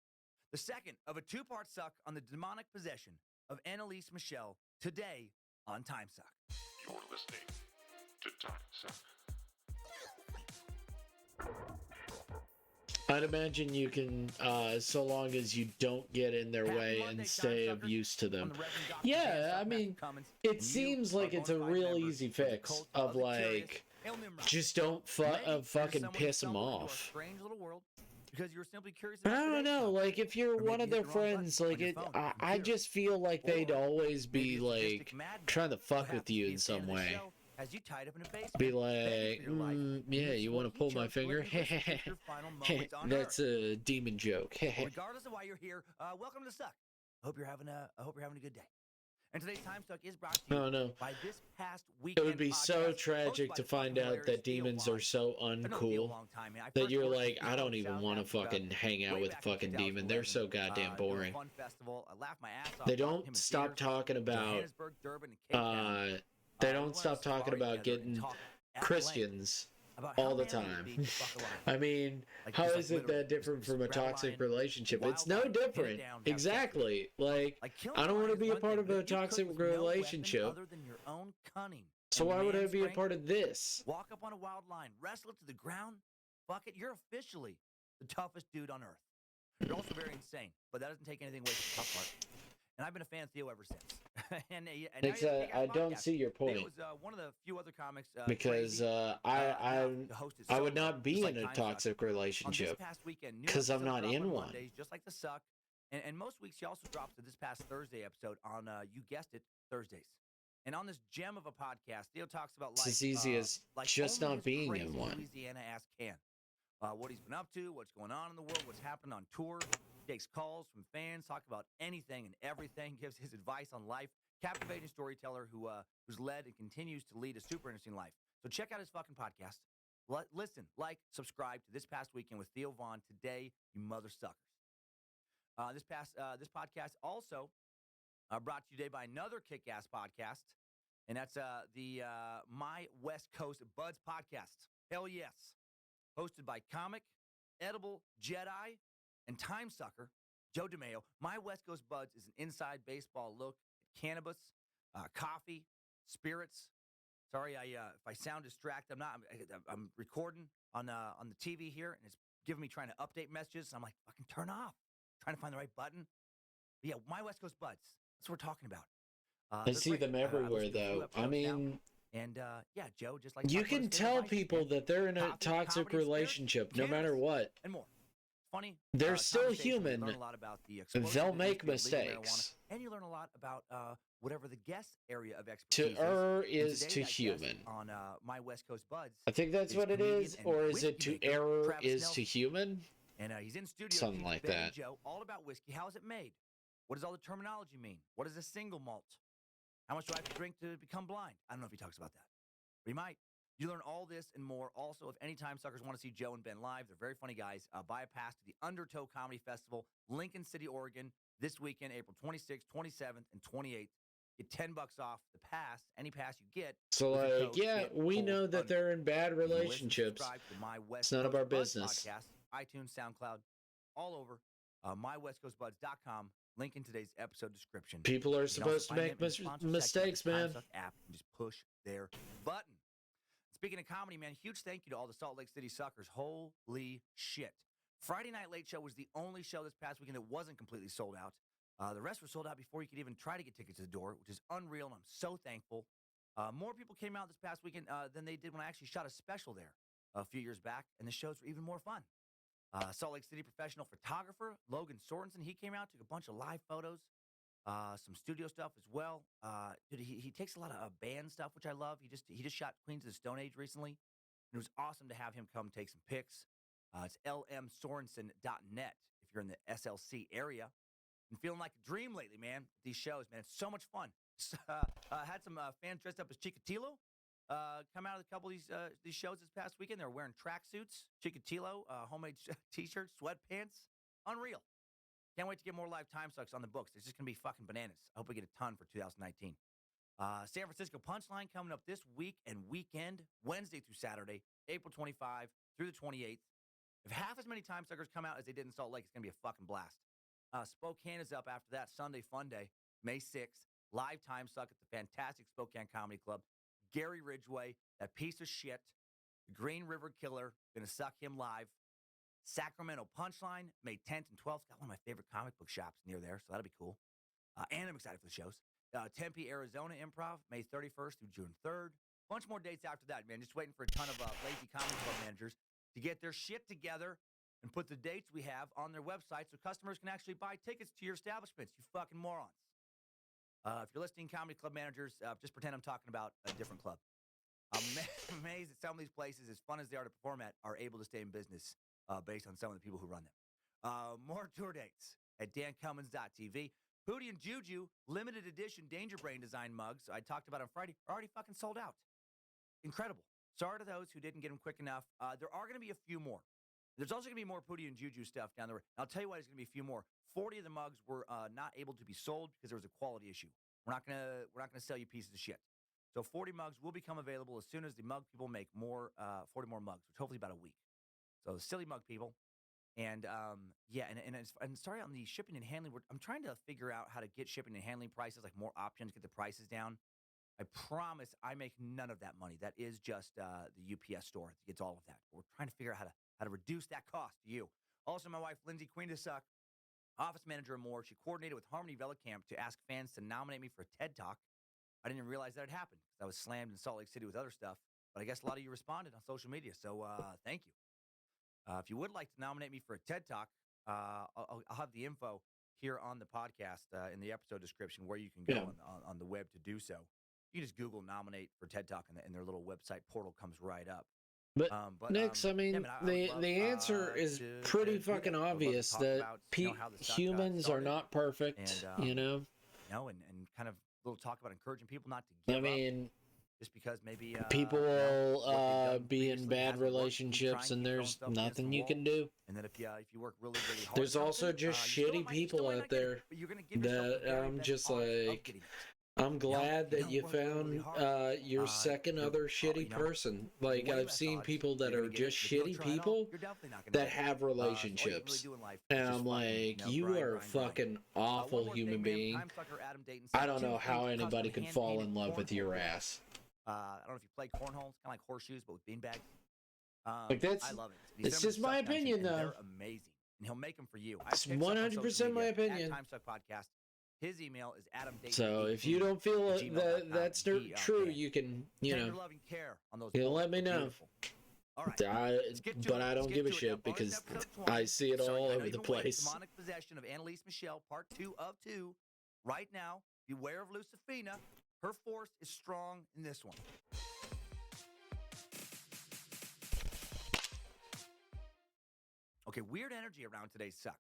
The second of a two-part suck on the demonic possession of Annalise Michel today on Time Suck. You're listening to Time Suck. I'd imagine you can, so long as you don't get in their way and stay of use to them. Yeah, I mean, it seems like it's a real easy fix of like, just don't fucking piss them off. But I don't know, like if you're one of their friends, like I just feel like they'd always be like trying to fuck with you in some way. Be like, yeah, you want to pull my finger? That's a demon joke. Regardless of why you're here, welcome to Suck. I hope you're having a good day. And today's Time Suck is brought to you by this past weekend. It would be so tragic to find out that demons are so uncool that you're like, I don't even want to fucking hang out with a fucking demon. They're so goddamn boring. They don't stop talking about getting Christians all the time. I mean, how is it that different from a toxic relationship? It's no different. Exactly. Like, I don't want to be a part of a toxic relationship. So why would I be a part of this? Walk up on a wild lion, wrestle it to the ground. Fuck it, you're officially the toughest dude on earth. You're also very insane, but that doesn't take anything away from the tough part. And I've been a fan of Theo ever since. I don't see your point. It was one of the few other comics. Because I would not be in a toxic relationship because I'm not in one. Just like the Suck. And most weeks she also drops this past Thursday episode on, you guessed it, Thursdays. And on this gem of a podcast, Theo talks about life. It's as easy as just not being in one. Louisiana ass can. What he's been up to, what's going on in the world, what's happened on tour. He takes calls from fans, talk about anything and everything, gives his advice on life. Captivating storyteller who's led and continues to lead a super interesting life. So check out his fucking podcast. Listen, like, subscribe to This Past Weekend with Theo Vaughn today, you mother suckers. This podcast also brought to you today by another kick-ass podcast, and that's the My West Coast Buds podcast. Hell yes. Hosted by comic, edible Jedi, and time sucker Joe DeMeo. My West Coast Buds is an inside baseball look at cannabis, coffee, spirits. Sorry, if I sound distracted, I'm not. I'm recording on the TV here, and it's giving me trying to update messages. I'm like, fucking turn off. Trying to find the right button. But yeah, My West Coast Buds. That's what we're talking about. I see them everywhere, though. I mean, and yeah, Joe, just like you can tell people that they're in a toxic relationship, no matter what. And more. Funny. They're still human. Learn a lot about the They'll make mistakes. And you learn a lot about whatever the guest area of expertise to err is to human. On My West Coast Buds. I think that's what it is, or is it to error is to human? And he's in studio. Something like that. Joe, all about whiskey. How is it made? What does all the terminology mean? What is a single malt? How much do I have to drink to become blind? I don't know if he talks about that. But he might. You learn all this and more. Also, if any time suckers want to see Joe and Ben live, they're very funny guys. Buy a pass to the Undertow Comedy Festival, Lincoln City, Oregon, this weekend, April 26th, 27th, and 28th. Get $10 off the pass, any pass you get. So, like, yeah, we know that they're in bad relationships. It's none of our business. Podcast, iTunes, SoundCloud, all over. MyWestCoastBuds.com. Link in today's episode description. People are supposed to make mistakes, man. App and just push their button. Speaking of comedy, man, huge thank you to all the Salt Lake City suckers. Holy shit. Friday Night Late Show was the only show this past weekend that wasn't completely sold out. The rest were sold out before you could even try to get tickets to the door, which is unreal, and I'm so thankful. More people came out this past weekend than they did when I actually shot a special there a few years back, and the shows were even more fun. Salt Lake City professional photographer Logan Sorensen, he came out, took a bunch of live photos, some studio stuff as well. Dude, he takes a lot of band stuff, which I love. He just shot Queens of the Stone Age recently, and it was awesome to have him come take some pics. It's lmsorensen.net if you're in the SLC area. Been feeling like a dream lately, man. These shows, man, it's so much fun. Had some fans dressed up as Chikatilo come out of a couple of these shows this past weekend. They were wearing tracksuits, Chikatilo, homemade t-shirts, sweatpants. Unreal. Can't wait to get more live time sucks on the books. It's just going to be fucking bananas. I hope we get a ton for 2019. San Francisco Punchline coming up this week and weekend, Wednesday through Saturday, April 25 through the 28th. If half as many time suckers come out as they did in Salt Lake, it's going to be a fucking blast. Spokane is up after that. Sunday Fun Day, May 6th. Live time suck at the fantastic Spokane Comedy Club. Gary Ridgway, that piece of shit. The Green River Killer, going to suck him live. Sacramento Punchline, May 10th and 12th. Got one of my favorite comic book shops near there, so that'll be cool. And I'm excited for the shows. Tempe, Arizona Improv, May 31st through June 3rd. Bunch more dates after that, man. Just waiting for a ton of lazy comedy club managers to get their shit together and put the dates we have on their website so customers can actually buy tickets to your establishments, you fucking morons. If you're listening, comedy club managers, just pretend I'm talking about a different club. I'm amazed that some of these places, as fun as they are to perform at, are able to stay in business based on some of the people who run them. More tour dates at dancummins.tv. Pootie and Juju, limited edition Danger Brain design mugs I talked about on Friday are already fucking sold out. Incredible. Sorry to those who didn't get them quick enough. There are going to be a few more. There's also going to be more Pootie and Juju stuff down the road. I'll tell you why there's going to be a few more. 40 of the mugs were not able to be sold because there was a quality issue. We're not gonna sell you pieces of shit. So 40 mugs will become available as soon as the mug people make more 40 more mugs, which hopefully about a week. So silly mug people. And yeah, and sorry on the shipping and handling. I'm trying to figure out how to get shipping and handling prices, like more options, get the prices down. I promise I make none of that money. That is just the UPS store that gets all of that. We're trying to figure out how to reduce that cost to you. Also, my wife, Lindsay, Queen to Suck, office manager and more. She coordinated with Harmony Velicamp to ask fans to nominate me for a TED Talk. I didn't even realize that had happened because I was slammed in Salt Lake City with other stuff. But I guess a lot of you responded on social media, so thank you. If you would like to nominate me for a TED Talk, I'll have the info here on the podcast in the episode description where you can go on the web to do so. You can just Google nominate for TED Talk, and their little website portal comes right up. But Nix, I mean, the answer is pretty fucking obvious that humans are not perfect, and, you know? And kind of a little talk about encouraging people not to give up. Just because maybe people will be in bad relationships, and there's nothing you can do. And then if you work really, really hard, there's also just shitty people out there that I'm just like, I'm glad that you found your second other shitty person. Like, I've seen people that are just shitty people that have relationships. And I'm like, you are a fucking awful human being. I don't know how anybody could fall in love with your ass. I don't know if you play cornhole. It's kind of like horseshoes, but with beanbags. I love it. It's just my opinion, though. They're amazing, and he'll make them for you. It's 100% my opinion. Time Suck Podcast. His email is So if you don't feel that's true, you can, loving care on those you let me know. All right. But I don't give a shit because I see it all over the place. Demonic possession of Annalise Michelle, part 2 of 2. Right now, beware of Lucifina. Her force is strong in this one. Okay, weird energy around today's suck.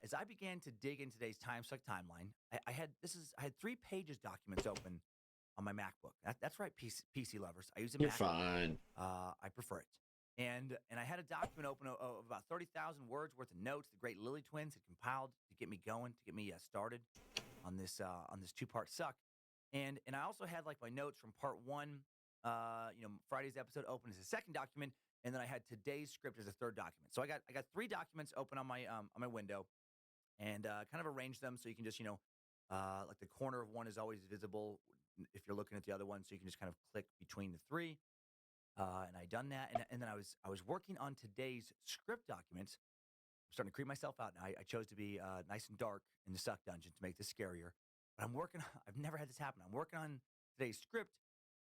As I began to dig in today's Time Suck timeline, I had 3 pages documents open on my MacBook. That's right, PC lovers. I use a You're Mac. fine. I prefer it. And I had a document open of about 30,000 words worth of notes the great Lily twins had compiled to get me going, to get me started on this 2-part suck. And I also had like my notes from part 1, Friday's episode open as a second document. And then I had today's script as a third document. So I got 3 documents open on my window, and kind of arranged them so you can just like the corner of one is always visible if you're looking at the other one, so you can just kind of click between the 3. And I done that, and then I was working on today's script documents. I'm starting to creep myself out now. I chose to be nice and dark in the suck dungeon to make this scarier. But I've never had this happen. I'm working on today's script.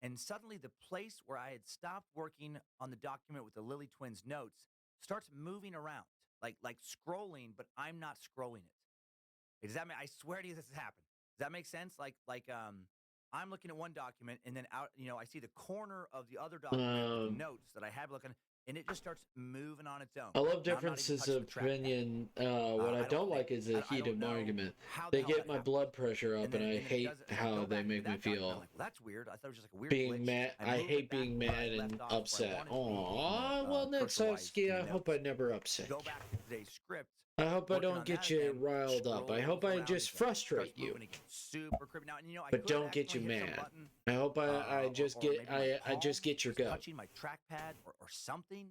And suddenly the place where I had stopped working on the document with the Lily twins notes starts moving around, like scrolling, but I'm not scrolling it. Does that make, I swear to you this has happened. Does that make sense? Like I'm looking at one document and then I see the corner of the other document with the notes that I have looking, and it just starts moving on its own. I love differences of opinion. What I don't like is a heated argument. They get my blood pressure up, and I hate how they make me feel. Well, that's weird. I thought it was just like a weird being glitch. mad. I hate being mad and upset. Oh, well, Netsovsky, I hope I never upset. Go back to today's script. I hope I don't get you riled up. I hope I just frustrate you. But don't get you mad. I hope I just get your go. Touching my trackpad or something.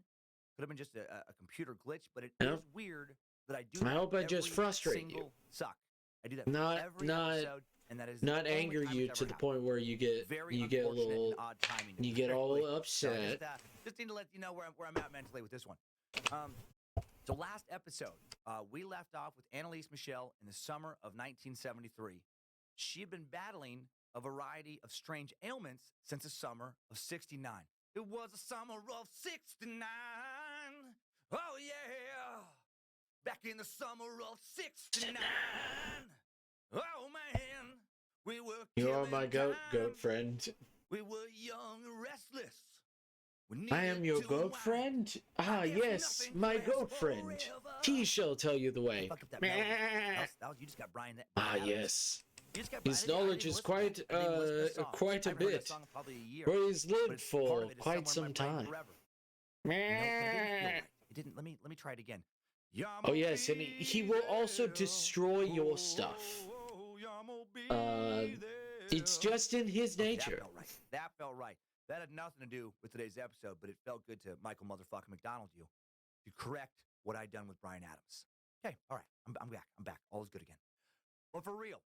Could have been just a computer glitch, but it is weird that I do. I hope I just frustrate you. Suck. I do that every episode, and that is not anger you to the point where you get a little, you get all upset. Just need to let you know where I'm at mentally with this one. So last episode, we left off with Annalise Michelle in the summer of 1973. She had been battling a variety of strange ailments since the summer of 69. It was the summer of 69. Oh, yeah. Back in the summer of 69. Oh, man. We were You are my goat friend. We were young and restless. I am your goat friend? Ah, yes, my goat friend. He shall tell you the way. You just got Brian. Ah, yes. His knowledge is quite a bit, where he's lived for quite some time. It didn't. Let me try it again. Oh yes, and he will also destroy your stuff. It's just in his nature. That felt right. That had nothing to do with today's episode, but it felt good to Michael motherfucking McDonald you to correct what I'd done with Brian Adams. Okay, all right, I'm back. I'm back. All is good again. But for real,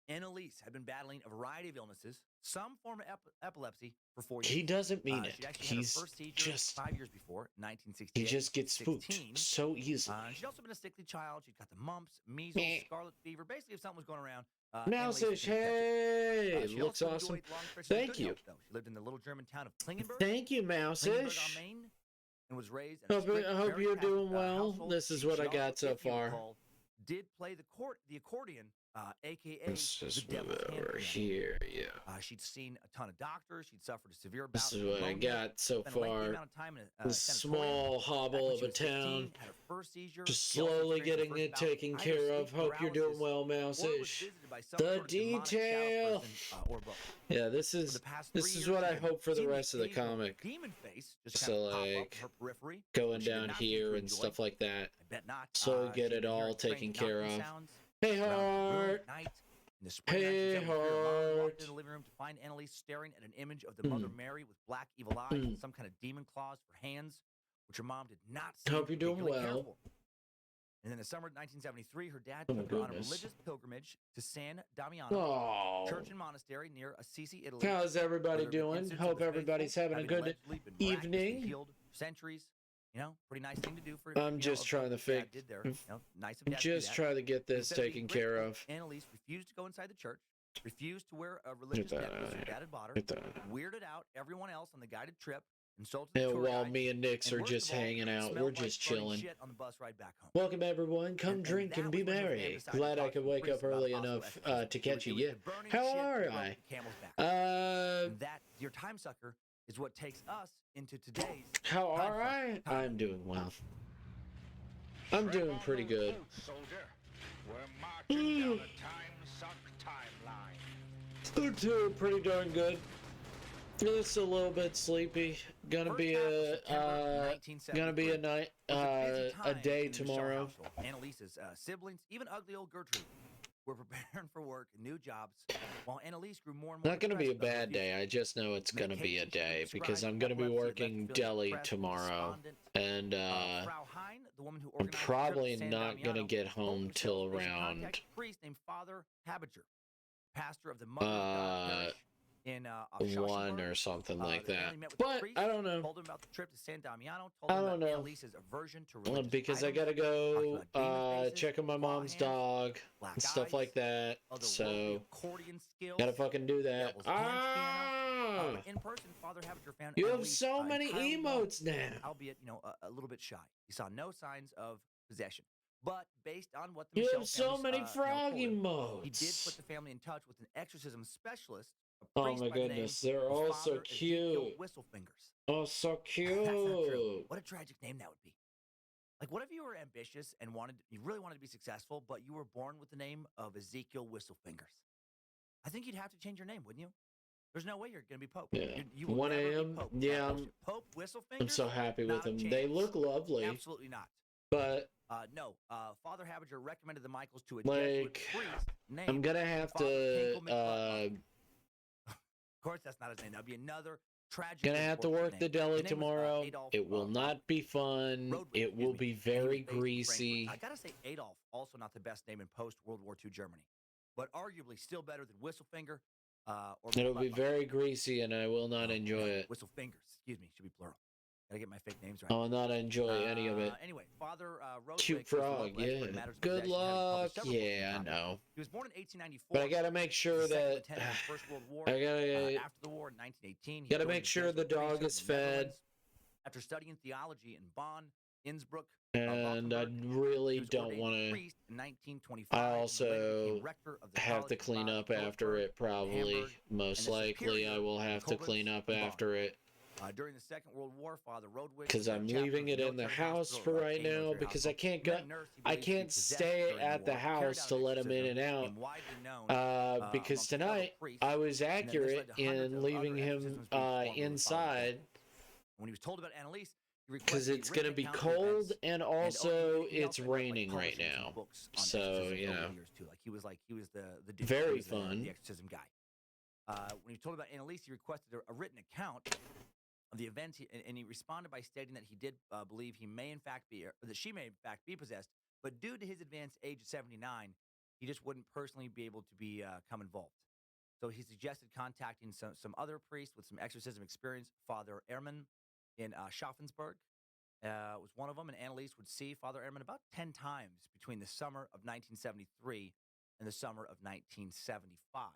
Annalise had been battling a variety of illnesses, some form of epilepsy, for 4 years. He doesn't mean it. He's just 5 years before, 1968. He just gets spooked so easily. She'd also been a sickly child. She'd got the mumps, measles, scarlet fever. Basically, if something was going around, Mouse-ish, hey, looks awesome. Thank you. She lived in the little German town of Klingenberg. Thank you, Mouse-ish. And was raised. I hope you're doing well. This is what I got so far. Did play the accordion, aka this is over here. Yeah. She'd seen a ton of doctors. She'd suffered a severe bout. This is what I got so far. The small hobble of a town. Just slowly getting it taken care of. Hope you're doing well, Mouse-ish. The detail. Yeah, this is what I hope for the rest of the comic. So like going down here and stuff like that. So get it all taken care of. Hey, Heart! Hey, Heart! In the living room to find Annalise staring at an image of the Mother Mary with black evil eyes and some kind of demon claws for hands, which her mom did not see. Hope you're doing well. And in the summer of 1973, her dad took her on a religious pilgrimage to San Damiano, church and monastery near Assisi, Italy. How's everybody doing? Hope everybody's having a good evening. Centuries. pretty nice thing to do for. I'm just trying to fake. Did there. Nice of Dad. Just trying to get this taken care of. Annalise refused to go inside the church. Refused to wear a religious necklace her dad had bought her. Weirded out everyone else on the guided trip. And while me and Nix are just hanging out, we're just chilling. On the bus ride back home. Welcome everyone, come drink and be merry. Glad I could wake up early enough to catch you. Yeah. How are I? That your time sucker is what takes us into today's. How are I? I'm doing well. I'm doing pretty good. We're marching down a time-suck timeline. I'm doing pretty darn good. Just a little bit sleepy. Gonna be a night, a day tomorrow. Annalise's siblings, even ugly old Gertrude, were preparing for work and new jobs, while Annalise grew more and more. Not gonna be a bad day. I just know it's gonna be a day because I'm gonna be working deli tomorrow, and I'm probably not gonna get home till around priest named Father Habiger, pastor of the Mother in 1 or something like that. But I don't know. Told him about the trip to San Damiano. I don't know. Annalise's aversion to religious because I gotta go check on my mom's dog and stuff like that. So gotta fucking do that. In person, Father Habiger found you have so many emotes now. Albeit, a little bit shy. He saw no signs of possession. But based on what the you Michelle have so many frog emotes. He did put the family in touch with an exorcism specialist. Oh my goodness, they're all so cute. Whistlefingers. Oh, so cute. That's not true. What a tragic name that would be. Like, what if you were ambitious and you really wanted to be successful, but you were born with the name of Ezekiel Whistlefingers? I think you'd have to change your name, wouldn't you? There's no way you're going to be Pope. Yeah. You 1 a.m. Yeah, Pope Whistlefingers. I'm so happy with them. They look lovely. Absolutely not. But no, Father Habiger recommended the Michaels to a like, priest named I'm gonna have to. Of course, that's not his name. That'd be another tragic. Gonna have to work the deli tomorrow. It will not be fun. It will be very greasy. I gotta say, Adolf, also not the best name in post-World War II Germany, but arguably still better than Whistlefinger. It'll be very greasy, and I will not enjoy it. Whistlepingers, excuse me, should be plural. Gotta get my fake names right. I will not enjoy any of it. Anyway, Father Cute frog, yeah. Good luck. Yeah, I know. He was born in 1894. But I gotta make sure that First World War. I gotta after the war in 1918. Gotta make sure the dog is fed. After studying theology in Bonn, Innsbruck, and I really don't want to. I also have to clean up after it. Probably, most likely, I will have to clean up after it. During the Second World War, Father Rodwig, because I'm leaving it in the house for right now because I can't go. I can't stay at the house to let him in and out. Because tonight I was accurate in leaving him inside. When he was told about Annalise, because it's gonna be cold and also it's raining right now. So he was the dude, very fun. The exorcism guy. When he was told about Annalise, he requested a written account of the events, and he responded by stating that he did believe he may in fact be, or that she may in fact be possessed, but due to his advanced age of 79, he just wouldn't personally be able to become involved. So he suggested contacting some other priests with some exorcism experience. Father Ehrman in Schaffensburg was one of them, and Annalise would see Father Ehrman about 10 times between the summer of 1973 and the summer of 1975.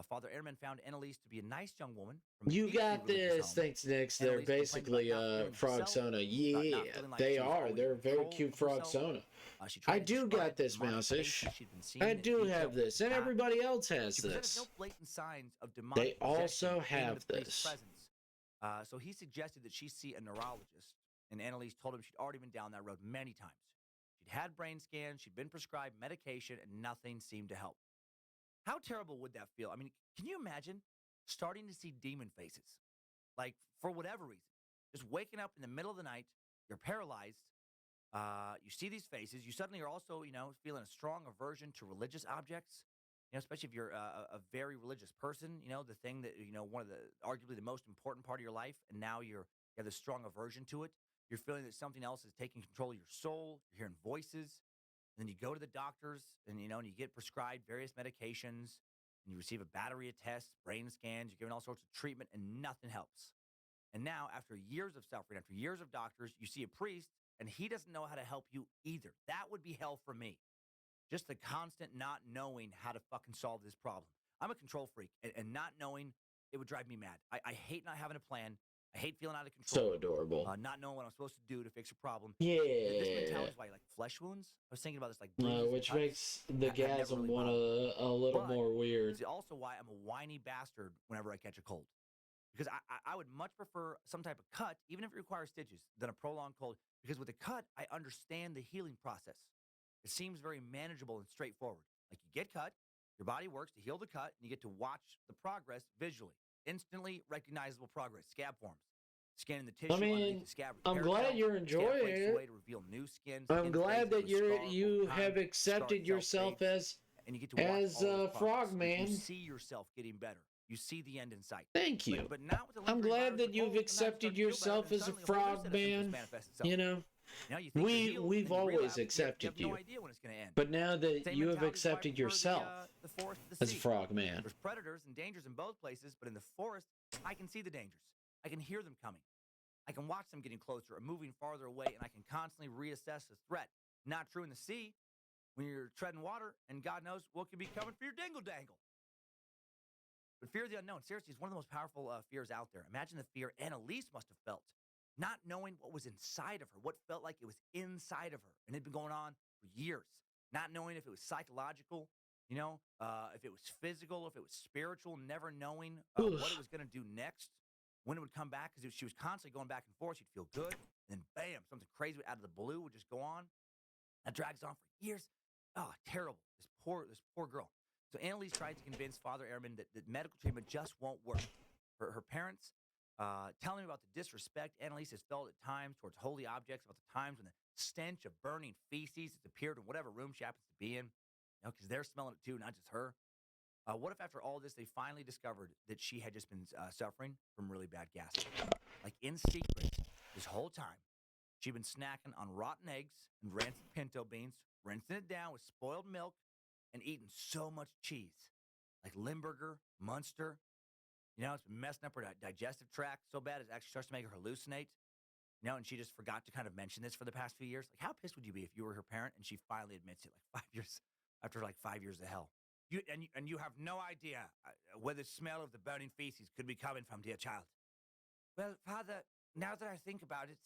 Father Ehrman found Annalise to be a nice young woman. You got this. Thanks, Nix. They're basically frog sona. Yeah, they are. They're very cute frog sona. I do got this, Mouseish. I do have this, and everybody else has this. No blatant signs of demonic they also have this. So he suggested that she see a neurologist, and Annalise told him she'd already been down that road many times. She'd had brain scans, she'd been prescribed medication, and nothing seemed to help. How terrible would that feel? I mean, can you imagine starting to see demon faces? Like, for whatever reason. Just waking up in the middle of the night, you're paralyzed, you see these faces, you suddenly are also, feeling a strong aversion to religious objects, especially if you're a very religious person, the thing that, one of the, arguably the most important part of your life, and now you have this strong aversion to it. You're feeling that something else is taking control of your soul, you're hearing voices. And then you go to the doctors and, and you get prescribed various medications and you receive a battery of tests, brain scans, you're given all sorts of treatment and nothing helps. And now, after years of suffering, after years of doctors, you see a priest, and he doesn't know how to help you either. That would be hell for me. Just the constant not knowing how to fucking solve this problem. I'm a control freak, and not knowing, it would drive me mad. I hate not having a plan. I hate feeling out of control. So adorable. Not knowing what I'm supposed to do to fix a problem. Yeah. This mentality is why, like, flesh wounds. I was thinking about this, like, which makes the gasm really one a little more weird. It's also why I'm a whiny bastard whenever I catch a cold. Because I would much prefer some type of cut, even if it requires stitches, than a prolonged cold. Because with a cut, I understand the healing process. It seems very manageable and straightforward. Like, you get cut, your body works to heal the cut, and you get to watch the progress visually. Instantly recognizable progress. Scab forms. Scanning the tissue underneath the scab. I'm glad you're enjoying it. Way to reveal new skin. I'm glad that you have accepted yourself as a frogman. You see yourself getting better. You see the end in sight. Thank you. But not with the I'm glad that you've accepted yourself as a frogman. You know, we've always accepted you. No idea when it's going to end. But now that you have accepted yourself as a frogman. There's predators and dangers in both places, but in the forest, I can see the dangers. I can hear them coming. I can watch them getting closer or moving farther away, and I can constantly reassess the threat. Not true in the sea, when you're treading water, and God knows what could be coming for your dingle-dangle. But fear of the unknown, seriously, is one of the most powerful fears out there. Imagine the fear Annalise must have felt, not knowing what was inside of her, what felt like it was inside of her, and it had been going on for years. Not knowing if it was psychological, you know, if it was physical, if it was spiritual, never knowing what it was going to do next, when it would come back, because she was constantly going back and forth. She'd feel good, and then bam, something crazy out of the blue would just go on. That drags on for years. Oh, terrible. This poor girl. So Annalise tried to convince Father Ehrman that medical treatment just won't work. Her parents telling me about the disrespect Annalise has felt at times towards holy objects, about the times when the stench of burning feces has appeared in whatever room she happens to be in, because they're smelling it too, not just her. What if after all this, they finally discovered that she had just been suffering from really bad gas? Like, in secret, this whole time, she'd been snacking on rotten eggs and rancid pinto beans, rinsing it down with spoiled milk, and eating so much cheese, like Limburger, Munster. You know, it's been messing up her digestive tract so bad it actually starts to make her hallucinate. You know, and she just forgot to kind of mention this for the past few years. Like, how pissed would you be if you were her parent and she finally admits it, like 5 years after, like 5 years of hell? You have no idea where the smell of the burning feces could be coming from, dear child. Well, Father, now that I think about it,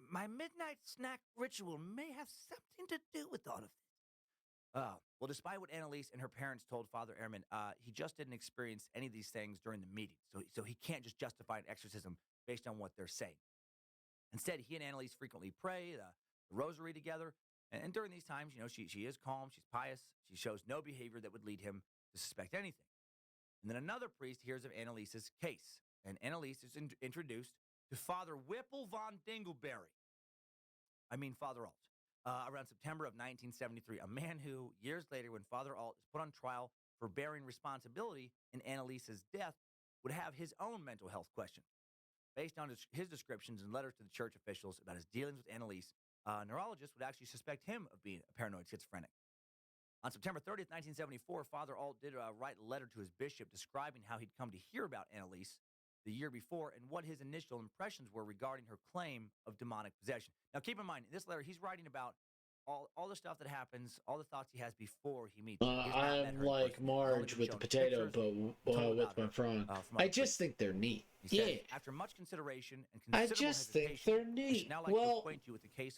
my midnight snack ritual may have something to do with all of this. Well, despite what Annalise and her parents told Father Ehrman, he just didn't experience any of these things during the meeting. So he can't just justify an exorcism based on what they're saying. Instead, he and Annalise frequently pray the rosary together. And during these times, you know, she is calm, she's pious, she shows no behavior that would lead him to suspect anything. And then another priest hears of Annalise's case, and Annalise is introduced to Father Whipple von Dingleberry. I mean, Father Alt. Around September of 1973, a man who, years later, when Father Alt is put on trial for bearing responsibility in Annalise's death, would have his own mental health question. Based on his descriptions and letters to the church officials about his dealings with Annalise, neurologists would actually suspect him of being a paranoid schizophrenic. On September 30th, 1974, Father Alt did write a letter to his bishop describing how he'd come to hear about Annalise the year before and what his initial impressions were regarding her claim of demonic possession. Now, keep in mind, in this letter, he's writing about all the stuff that happens, all the thoughts he has before he meets. I'm like Marge with the potato, but with my frog. I just think they're neat. Yeah. After much consideration and I just think they're neat. Well,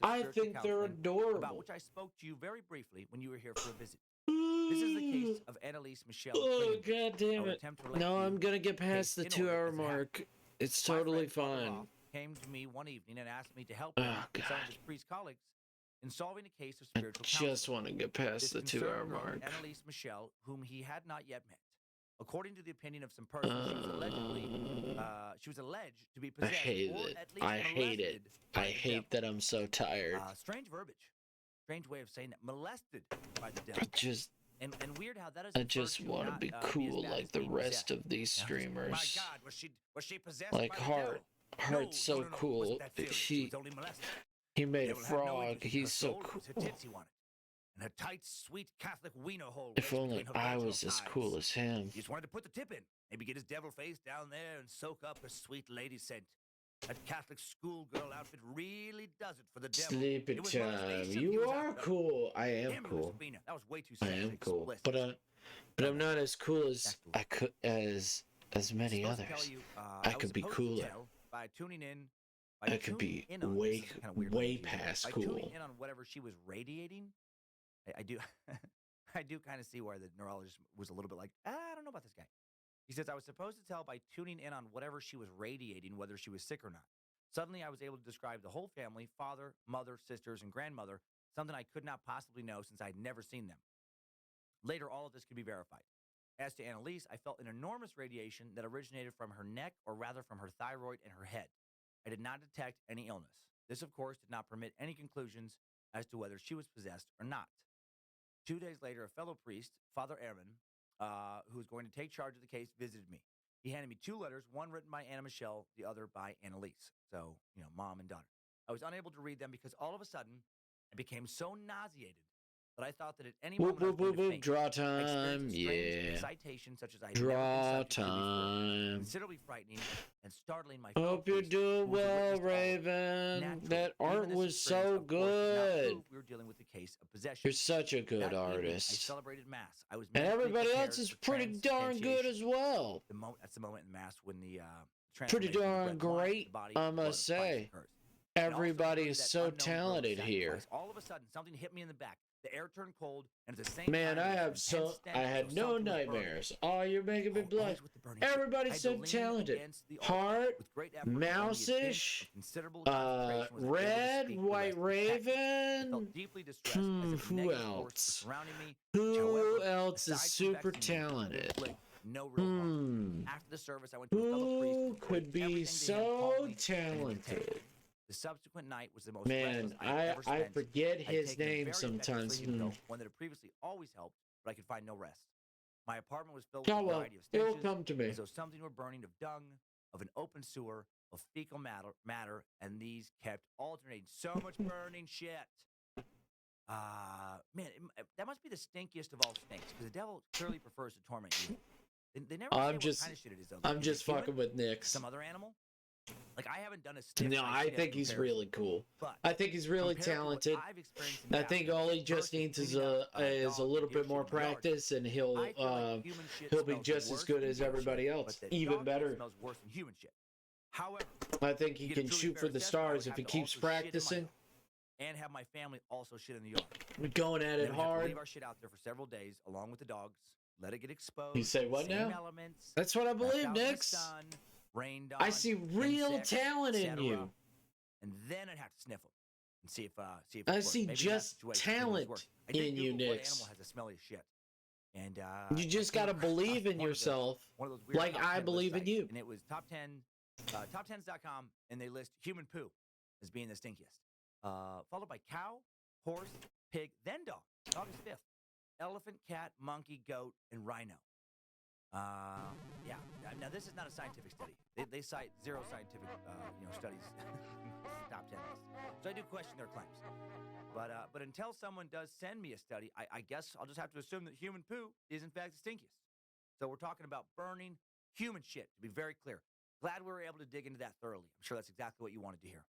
I think they're adorable. About which I spoke to you very briefly when you were here for a visit. This is the case of Annalise Michelle. Oh, God damn it. No, I'm going to get past the 2-hour mark. It's totally fine. Came to me one evening and asked me to help him and some of his priest colleagues in solving a case of spiritual counseling. I just want to get past the 2-hour mark. Annalise Michelle, whom he had not yet met. According to the opinion of some persons, she was alleged to be possessed. I hate it. I hate it. I hate that I'm so tired. Strange verbiage. Strange way of saying that. Molested by the devil. And weird how that is. I just want to be cool like the rest of these streamers. My God, was she possessed like by the devil? Heart's so cool. He made a frog. He's so cool. and her tight, sweet Catholic wiener hole. If only I was as cool as him. He just wanted to put the tip in. Maybe get his devil face down there and soak up her sweet lady scent. That Catholic schoolgirl outfit really does it for the devil. Sleepy time. You are cool. I am cool. That was way too I am cool. But I'm not as cool as I could as many others. I could be cooler. By tuning in. I could be way past cool. Tuning in on whatever she was radiating, I do I do kind of see where the neurologist was a little bit like, I don't know about this guy. He says, I was supposed to tell by tuning in on whatever she was radiating, whether she was sick or not. Suddenly, I was able to describe the whole family, father, mother, sisters, and grandmother, something I could not possibly know since I'd never seen them. Later, all of this could be verified. As to Annalise, I felt an enormous radiation that originated from her neck, or rather from her thyroid and her head. I did not detect any illness. This, of course, did not permit any conclusions as to whether she was possessed or not. 2 days later, a fellow priest, Father Aaron, who was going to take charge of the case, visited me. He handed me 2 letters, one written by Anna Michelle, the other by Annalise. So, mom and daughter. I was unable to read them because all of a sudden, I became so nauseated that I thought that at any moment I was going to faint. Draw time, yeah. Excitation such as I draw time. Considerably frightening and startling my. Hope you're doing well, Raven. That art was so good. We were dealing with the case of possession. You're such a good artist. I celebrated mass. I was. And everybody else is pretty darn good as well. That's the moment in mass when the pretty darn great, I must say. Everybody is so talented here. All of a sudden, something hit me in the back. The air turned cold, and at the same time, I had no nightmares. Oh, you're making me blush. Everybody's so talented. Heart, Mouse-ish, Red, White Raven. Who else? Who else is super talented? After the service, I went to a fellow priest. Who could be so talented? The subsequent night was the most I forget his name sometimes. One that had previously always helped, but I could find no rest. My apartment was filled with a variety of stenches. It'll come to me. As though something were burning of dung, of an open sewer, of fecal matter, and these kept alternating. So much burning shit. Man, that must be the stinkiest of all stinks, because the devil clearly prefers to torment you. They never say what kind of shit it is, though. I'm just fucking with Nick. Some other animal? Like, I haven't done a stiff. No, I think he's really cool. I think he's really talented. I think all he just needs is a little bit more practice, and he'll be just as good as everybody else, even better. However, I think he can shoot for the stars if he keeps practicing. And have my family also shit in the yard. We're going at it hard. Leave our shit out there for several days, along with the dogs. Let it get exposed. You say what now? That's what I believe, Nix. I see real talent in you. And then I'd have to sniff them and see if I see just talent in you, Nix. Animal has the smelliest shit. And you just gotta believe in yourself, like I believe in you. And it was top 10s.com, and they list human poo as being the stinkiest. Followed by cow, horse, pig, then dog. Dog is 5th. Elephant, cat, monkey, goat, and rhino. Yeah. Now this is not a scientific study. They cite 0 scientific, studies. Top 10 list. So I do question their claims. But until someone does send me a study, I guess I'll just have to assume that human poo is in fact the stinkiest. So we're talking about burning human shit, to be very clear. Glad we were able to dig into that thoroughly. I'm sure that's exactly what you wanted to hear.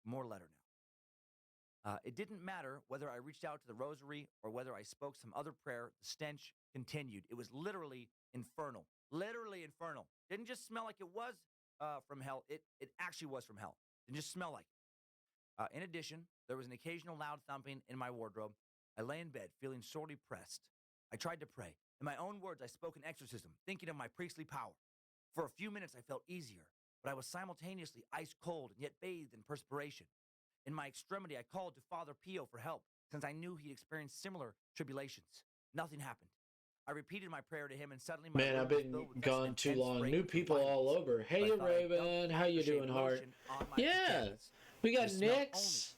More letter now. It didn't matter whether I reached out to the rosary or whether I spoke some other prayer. The stench continued. It was literally infernal. Literally infernal. Didn't just smell like it was from hell. It actually was from hell. Didn't just smell like it. In addition, there was an occasional loud thumping in my wardrobe. I lay in bed, feeling sorely pressed. I tried to pray. In my own words, I spoke an exorcism, thinking of my priestly power. For a few minutes, I felt easier, but I was simultaneously ice cold and yet bathed in perspiration. In my extremity, I called to Father Pio for help, since I knew he'd experienced similar tribulations. Nothing happened. I repeated my prayer to him, and suddenly my I've been gone too long. New people all over. Hey, Raven, how you doing, Heart? Yeah, we got Nix.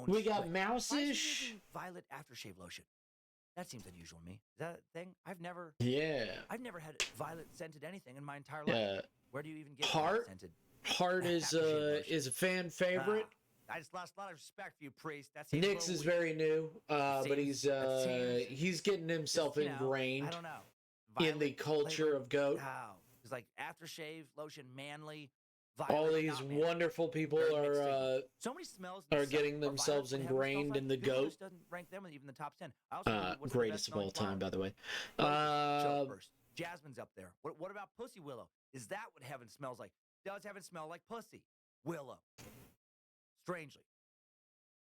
We got Mouse-ish. Violet aftershave lotion. That seems unusual to me. Is that a thing? I've never had violet scented anything in my entire life. Where do you even get violet scented? Heart is a fan favorite. I just lost a lot of respect for you, priest. That's Nyx is very new, but he's getting himself ingrained I don't know. in the culture of goat. Wow. It's like aftershave, lotion, manly, all these wonderful people are so many smells getting themselves ingrained in the goat. Doesn't rank them even the top 10. I also greatest of all time, by the way. First, Jasmine's up there. What about Pussy Willow? Is that what heaven smells like? Does heaven smell like pussy? Willow. Strangely.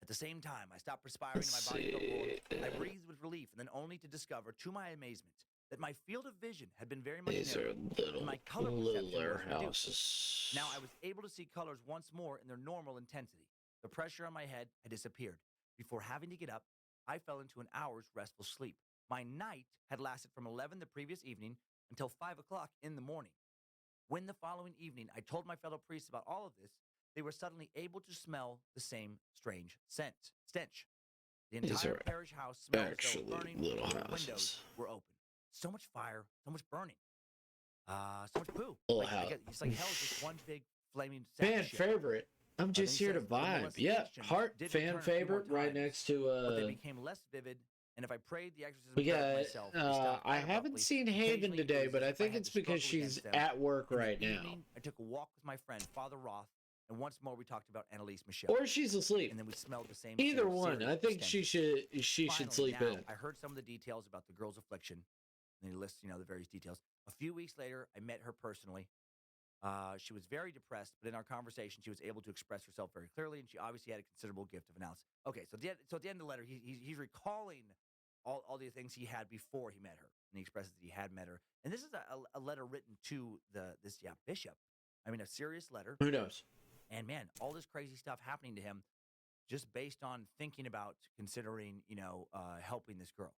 At the same time, I stopped perspiring and my body felt warm. I breathed with relief, and then only to discover, to my amazement, that my field of vision had been very much narrowed, and my color perception was reduced. Now I was able to see colors once more in their normal intensity. The pressure on my head had disappeared. Before having to get up, I fell into an hour's restful sleep. My night had lasted from 11 the previous evening until 5 o'clock in the morning. When the following evening I told my fellow priests about all of this, they were suddenly able to smell the same strange stench. The entire parish house smelled as though burning windows were open. So much fire, so much burning, so much poo. It's like hell is just one big flaming fan favorite. I'm just here to vibe. Yeah, heart fan favorite right next to But they became less vivid, and if I prayed the exorcism we got I haven't seen Haven today, but I think it's because she's at work right now. I took a walk with my friend Father Roth, and once more we talked about Annalise Michelle. Or she's asleep. And then we smelled the same. Either one. I think she should sleep in. I heard some of the details about the girl's affliction. And he lists, the various details. A few weeks later, I met her personally. She was very depressed, but in our conversation, she was able to express herself very clearly, and she obviously had a considerable gift of analysis. Okay, so at the end of the letter, he's recalling all the things he had before he met her, and he expresses that he had met her. And this is a letter written to this bishop. I mean, a serious letter. Who knows? And man, all this crazy stuff happening to him, just based on thinking about considering, helping this girl.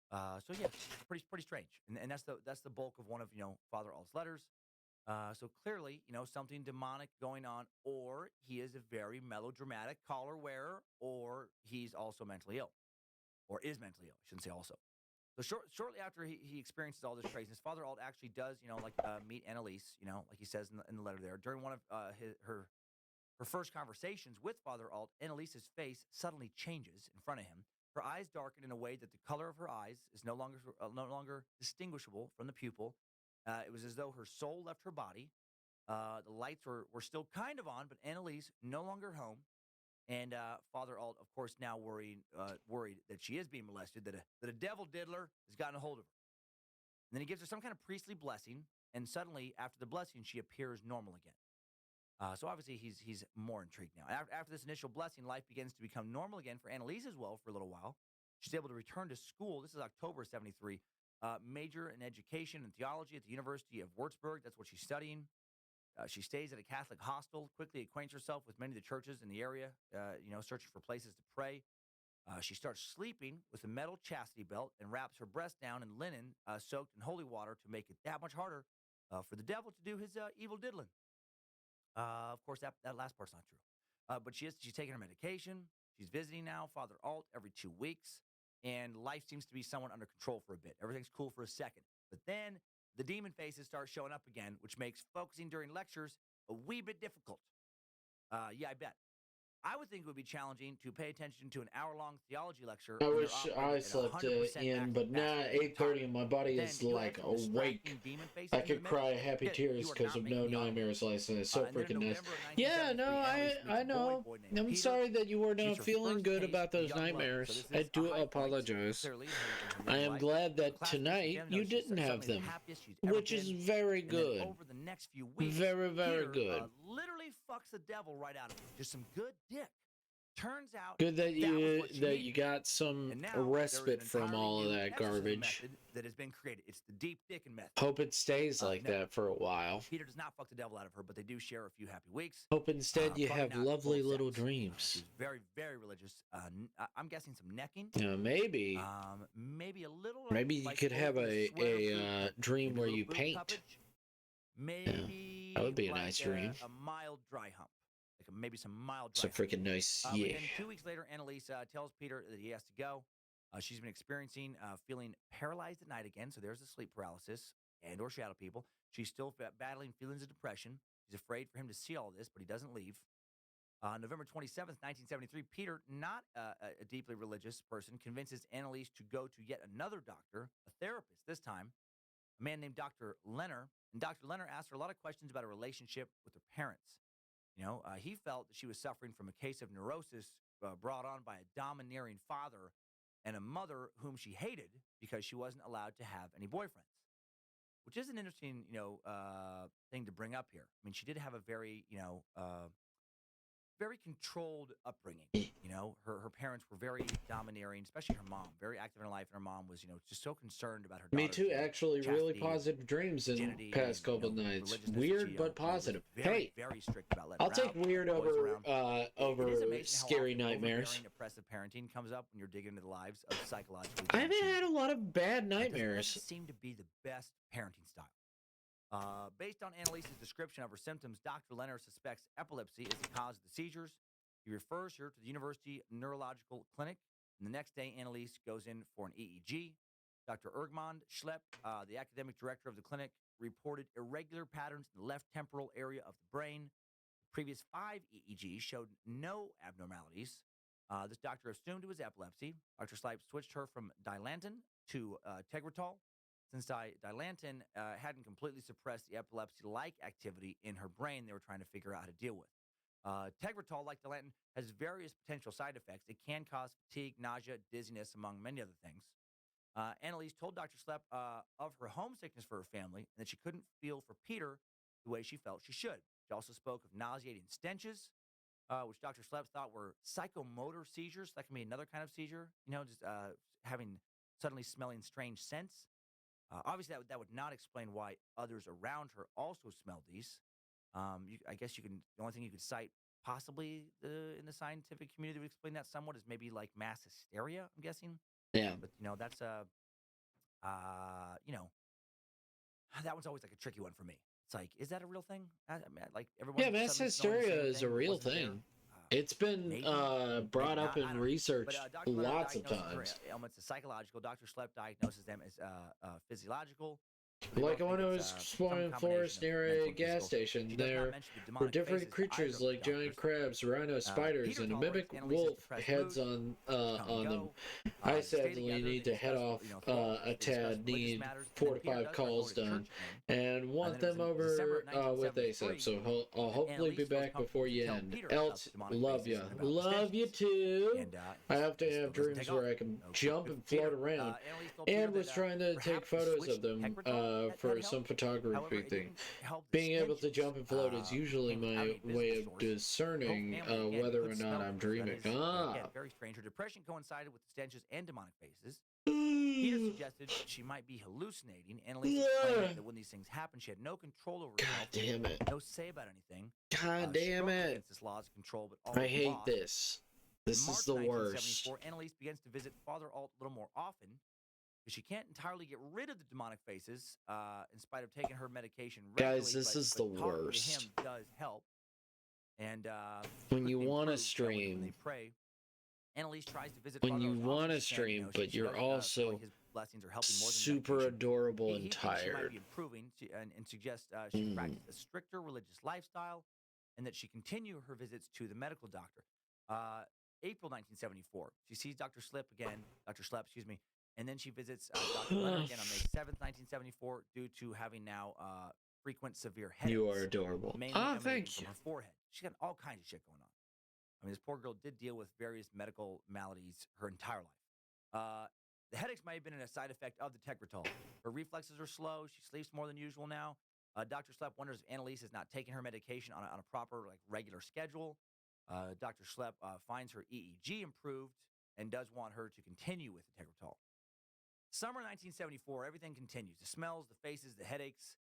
So yeah, pretty strange, and that's the bulk of one of Father Alt's letters. So clearly, something demonic going on, or he is a very melodramatic collar wearer, or he's also mentally ill, or is mentally ill. I shouldn't say also. So shortly after he experiences all this craziness, Father Alt actually does meet Annalise, like he says in the letter there. During one of her first conversations with Father Alt, Annalise's face suddenly changes in front of him. Her eyes darken in a way that the color of her eyes is no longer distinguishable from the pupil. It was as though her soul left her body. The lights were still kind of on, but Annalise no longer home. And Father Alt, of course, now worried that she is being molested, that a devil diddler has gotten a hold of her. And then he gives her some kind of priestly blessing, and suddenly, after the blessing, she appears normal again. So obviously he's more intrigued now. After this initial blessing, life begins to become normal again for Annalise as well for a little while. She's able to return to school. This is October 73. Major in education and theology at the University of Würzburg. That's what she's studying. She stays at a Catholic hostel, quickly acquaints herself with many of the churches in the area, searching for places to pray. She starts sleeping with a metal chastity belt and wraps her breast down in linen soaked in holy water to make it that much harder for the devil to do his evil diddling. Of course, that last part's not true. But she's taking her medication. She's visiting now Father Alt every 2 weeks. And life seems to be somewhat under control for a bit. Everything's cool for a second. But then the demon faces start showing up again, which makes focusing during lectures a wee bit difficult. Yeah, I bet. I would think it would be challenging to pay attention to an hour-long theology lecture. I wish I slept in, but now 8:30 and my body is like awake. I could cry happy tears because of no nightmares last night. It's so freaking nice. Yeah, no, I know. I'm sorry that you were not feeling good about those nightmares. I do apologize. I am glad that tonight you didn't have them, which is very good. Over the next few weeks, very, very good. Literally fucks the devil right out of him. Just some good dick. Turns out good that you got some respite from all of that garbage that has been created. It's the deep dicking method. Hope it stays like that for a while. Peter does not fuck the devil out of her, but they do share a few happy weeks. Hope instead you have lovely little dreams. She's very, very religious. I'm guessing some necking. Maybe. Maybe a little. Maybe you could have a dream where you paint. Maybe that would be a nice dream. A mild dry hump. Maybe some mild dry. So freaking nice, yeah. And 2 weeks later, Annalise tells Peter that he has to go. She's been experiencing feeling paralyzed at night again, so there's the sleep paralysis and/or shadow people. She's still battling feelings of depression. She's afraid for him to see all this, but he doesn't leave. November 27th, 1973, Peter, not a deeply religious person, convinces Annalise to go to yet another doctor, a therapist this time, a man named Dr. Leonard. And Dr. Leonard asked her a lot of questions about her relationship with her parents. He felt that she was suffering from a case of neurosis brought on by a domineering father and a mother whom she hated because she wasn't allowed to have any boyfriends, which is an interesting, thing to bring up here. I mean, she did have a very controlled upbringing. Her parents were very domineering, especially her mom, very active in her life. And her mom was, just so concerned about her daughter. Me too, actually, really positive dreams in past couple nights. Weird, but positive. Very, very strict about letting I'll take weird over scary nightmares. Oppressive parenting comes up when you're digging into the lives of psychologically. I haven't had a lot of bad nightmares. Doesn't seem to be the best parenting style. Based on Annalise's description of her symptoms, Dr. Leonard suspects epilepsy is the cause of the seizures. He refers her to the University Neurological Clinic, and the next day, Annalise goes in for an EEG. Dr. Ergmond Schlepp, the academic director of the clinic, reported irregular patterns in the left temporal area of the brain. The previous 5 EEGs showed no abnormalities. This doctor assumed it was epilepsy. Dr. Schlepp switched her from Dilantin to Tegretol. Since Dilantin hadn't completely suppressed the epilepsy-like activity in her brain, they were trying to figure out how to deal with. Tegretol, like Dilantin, has various potential side effects. It can cause fatigue, nausea, dizziness, among many other things. Annalise told Dr. Schlepp of her homesickness for her family and that she couldn't feel for Peter the way she felt she should. She also spoke of nauseating stenches, which Dr. Schlepp thought were psychomotor seizures. That can be another kind of seizure, just having suddenly smelling strange scents. Obviously, that would not explain why others around her also smelled these. I guess the only thing you could cite possibly in the scientific community that would explain that somewhat is maybe like mass hysteria, I'm guessing. Yeah. But, that's that one's always like a tricky one for me. It's like, is that a real thing? Like everyone. Yeah, mass hysteria is a real thing. It's been brought up in research lots of times. Ailments are psychological. Dr. Schlepp diagnoses them as physiological. Like when I was exploring forest near a gas station, there were different creatures like giant crabs, rhino spiders, and a mimic wolf heads on them. I sadly need to head off a tad, need 4 to 5 calls done, and want them over with ASAP, so I'll hopefully be back before you end. Else, love ya. Love you too. I have to have dreams where I can jump and float around, and was trying to take photos of them for some photography thing. Being able to jump and float is usually my way of discerning whether or not I'm dreaming. Very strange. Her depression coincided with the stenches and demonic faces. Peter suggested she might be hallucinating. Annalise explained that when these things happened, she had no control over herself. God damn it. No say about anything. God damn it. This law's control, but I hate this. This is the worst. Annalise begins to visit Father Alt a little more often. She can't entirely get rid of the demonic faces, in spite of taking her medication regularly. Guys, this is the worst. To him does help. And when you want to stream, when they pray, Annalise tries to visit. When you want to stream, but you're also super adorable and tired. She might be improving, and suggests she practice a stricter religious lifestyle, and that she continue her visits to the medical doctor. April 1974, she sees Dr. Schlepp again. And then she visits Dr. Leonard again on May 7th, 1974, due to having now frequent severe headaches. You are adorable. Thank you. Her forehead. She's got all kinds of shit going on. I mean, this poor girl did deal with various medical maladies her entire life. The headaches may have been a side effect of the Tegretol. Her reflexes are slow. She sleeps more than usual now. Dr. Schlepp wonders if Annalise is not taking her medication on a proper, regular schedule. Dr. Schlepp finds her EEG improved and does want her to continue with the Tegretol. Summer 1974, everything continues. The smells, the faces, the headaches.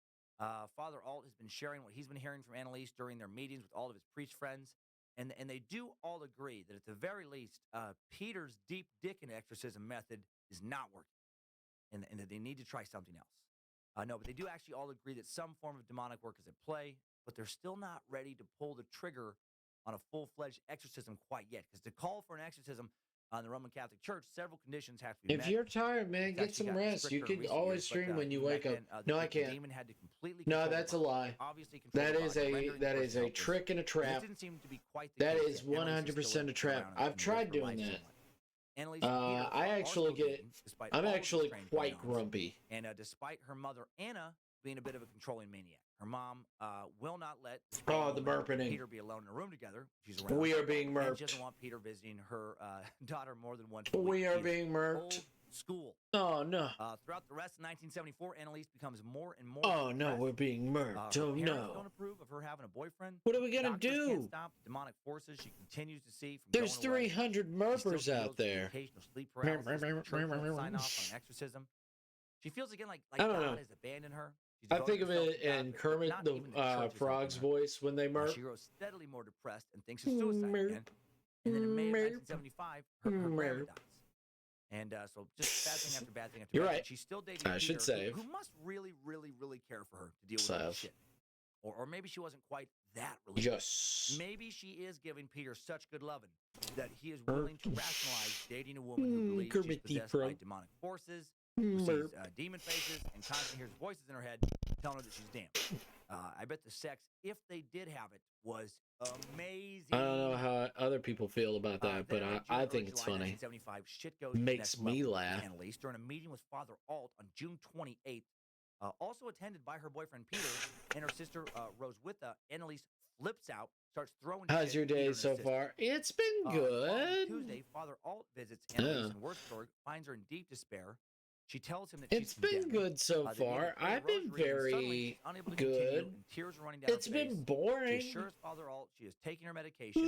Father Alt has been sharing what he's been hearing from Annalise during their meetings with all of his priest friends. And they do all agree that at the very least, Peter's deep dick and exorcism method is not working. And that they need to try something else. No, but they do actually all agree that some form of demonic work is at play, but they're still not ready to pull the trigger on a full-fledged exorcism quite yet. Because to call for an exorcism in the Roman Catholic Church, several conditions have to be met. If you're tired, man, It's get actually some gotten rest. You stricter in could recent always years, but, stream when you back wake up. then, No, I the can't. demon had to completely No, control the that's a body. lie. Obviously control That the is body, a rendering the that person is a helpless. trick and a This trap. didn't seem to be quite the That case is yet. Annalise is 100% still a trap. around I've and tried lives her doing life that. somewhat. Annalise and Peter I are actually still get. dating, despite I'm all of actually the strange quite goings-ons. grumpy. And despite her mother Anna being a bit of a controlling maniac, her mom will not let Oh, the burping. Peter be alone in a room together. She's around. We are being And she murked. doesn't want Peter visiting her daughter more than once a week. We are She is being murked. old school. Oh no. Throughout the rest of 1974, Annalise becomes more and more. Oh no, depressed. we're being murked. Her Oh parents don't no. approve of her having a boyfriend. What are we gonna Doctors can't do? stop the demonic forces she continues to see from There's going away. 300 She still murpers deals out with the there. occasional sleep paralysis. The church won't sign off on an exorcism. She feels again like I don't God know. has abandoned her. She's I devoted think of herself it to God, in but Kermit not the even the church is helping Frog's her. voice when they murk. She grows steadily more depressed and thinks of suicide again. And then in May of 1975, her grandma dies. And so just bad thing after bad thing after You're bad right. thing. She's still dating I should Peter, save. who must really, really, really care for her to deal with all this Save. shit. Or maybe she wasn't quite that religious. Yes. Maybe she is giving Peter such good loving that he is willing to rationalize dating a woman who believes she's Kermit the possessed Frog. by demonic forces, who sees demon faces, and constantly hears voices in her head telling her that she's damned. I bet the sex, if they did have it, was amazing. I don't know how other people feel about that, but I think it's funny. 1975, shit goes Makes next me level for laugh. Annalise during a meeting with Father Alt on June 28th, also attended by her boyfriend Peter and her sister Roswitha. Annalise flips out, starts throwing. How's shit your at Peter day and her so sister. far? It's been Following good. Tuesday, Father Alt visits Annalise in Würzburg, finds her in deep despair. She tells him that she's It's been condemned. good so They begin to far. pray the I've been rosary, and suddenly very she's unable to continue, good. and tears are running down It's her face. been boring. She assures Father Alt she is taking her medication.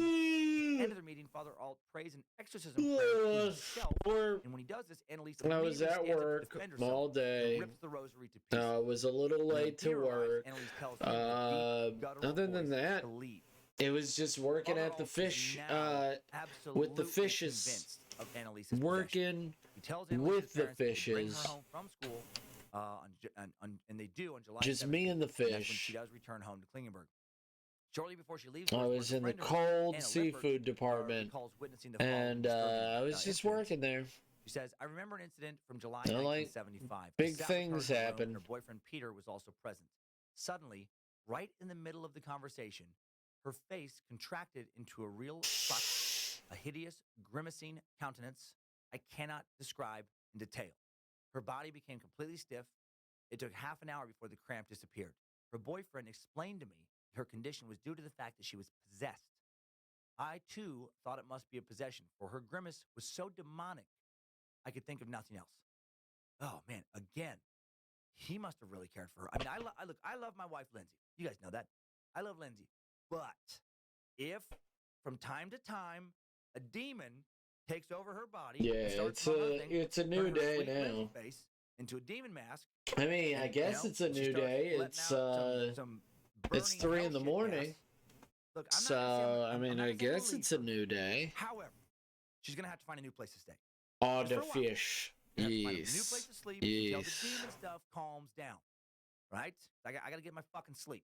End of the meeting, Father Alt prays an exorcism prayer to himself. And when he does this, Annalise I was immediately at stands up to work defend herself all and day. rips the rosary to pieces. I was a little And when late to Peter arrives, work. Annalise tells him in a deep, guttural Other than voice that, to leave. it was just working Father at the Alt is fish, now with the absolutely fishes, convinced of Annalise's possession. working He tells with Annalise's the parents that they bring her fishes. home from school, and they do on July Just 17th. me and the That's when fish. she does return home to Klingenberg. Shortly before she leaves, I Würzburg, was a in the friend of hers, cold Anna seafood Lippert, department, recalls witnessing the following and disturbing, I was just incidents. working there. She says, "I remember an incident from July You know, like, 1975. big I sat with her in things her room, happen. and her boyfriend Peter was also present. Suddenly, right in the middle of the conversation, her face contracted into a real fuck, a hideous, grimacing countenance I cannot describe in detail. Her body became completely stiff. It took half an hour before the cramp disappeared. Her boyfriend explained to me her condition was due to the fact that she was possessed. I, too, thought it must be a possession, for her grimace was so demonic, I could think of nothing else." Oh, man, again, he must have really cared for her. I mean, I love my wife, Lindsay. You guys know that. I love Lindsay. But if, from time to time, a demon takes over her body, Yeah, and starts among other things, it's a new turning her day sweet Lindsay now. face into a demon mask. I mean, I and, guess it's a she new starts day. letting It's out some it's burning 3 hell in the shit morning. gas. Look, I'm not So saying- I I'm mean, not I saying guess leave it's a her. new day. However, she's gonna have to find a new place to stay. Oh, Just the for a while. fish. You're gonna have to find a new Yes. place to sleep until the Yes. demon stuff calms down. Right? I gotta get my fucking sleep.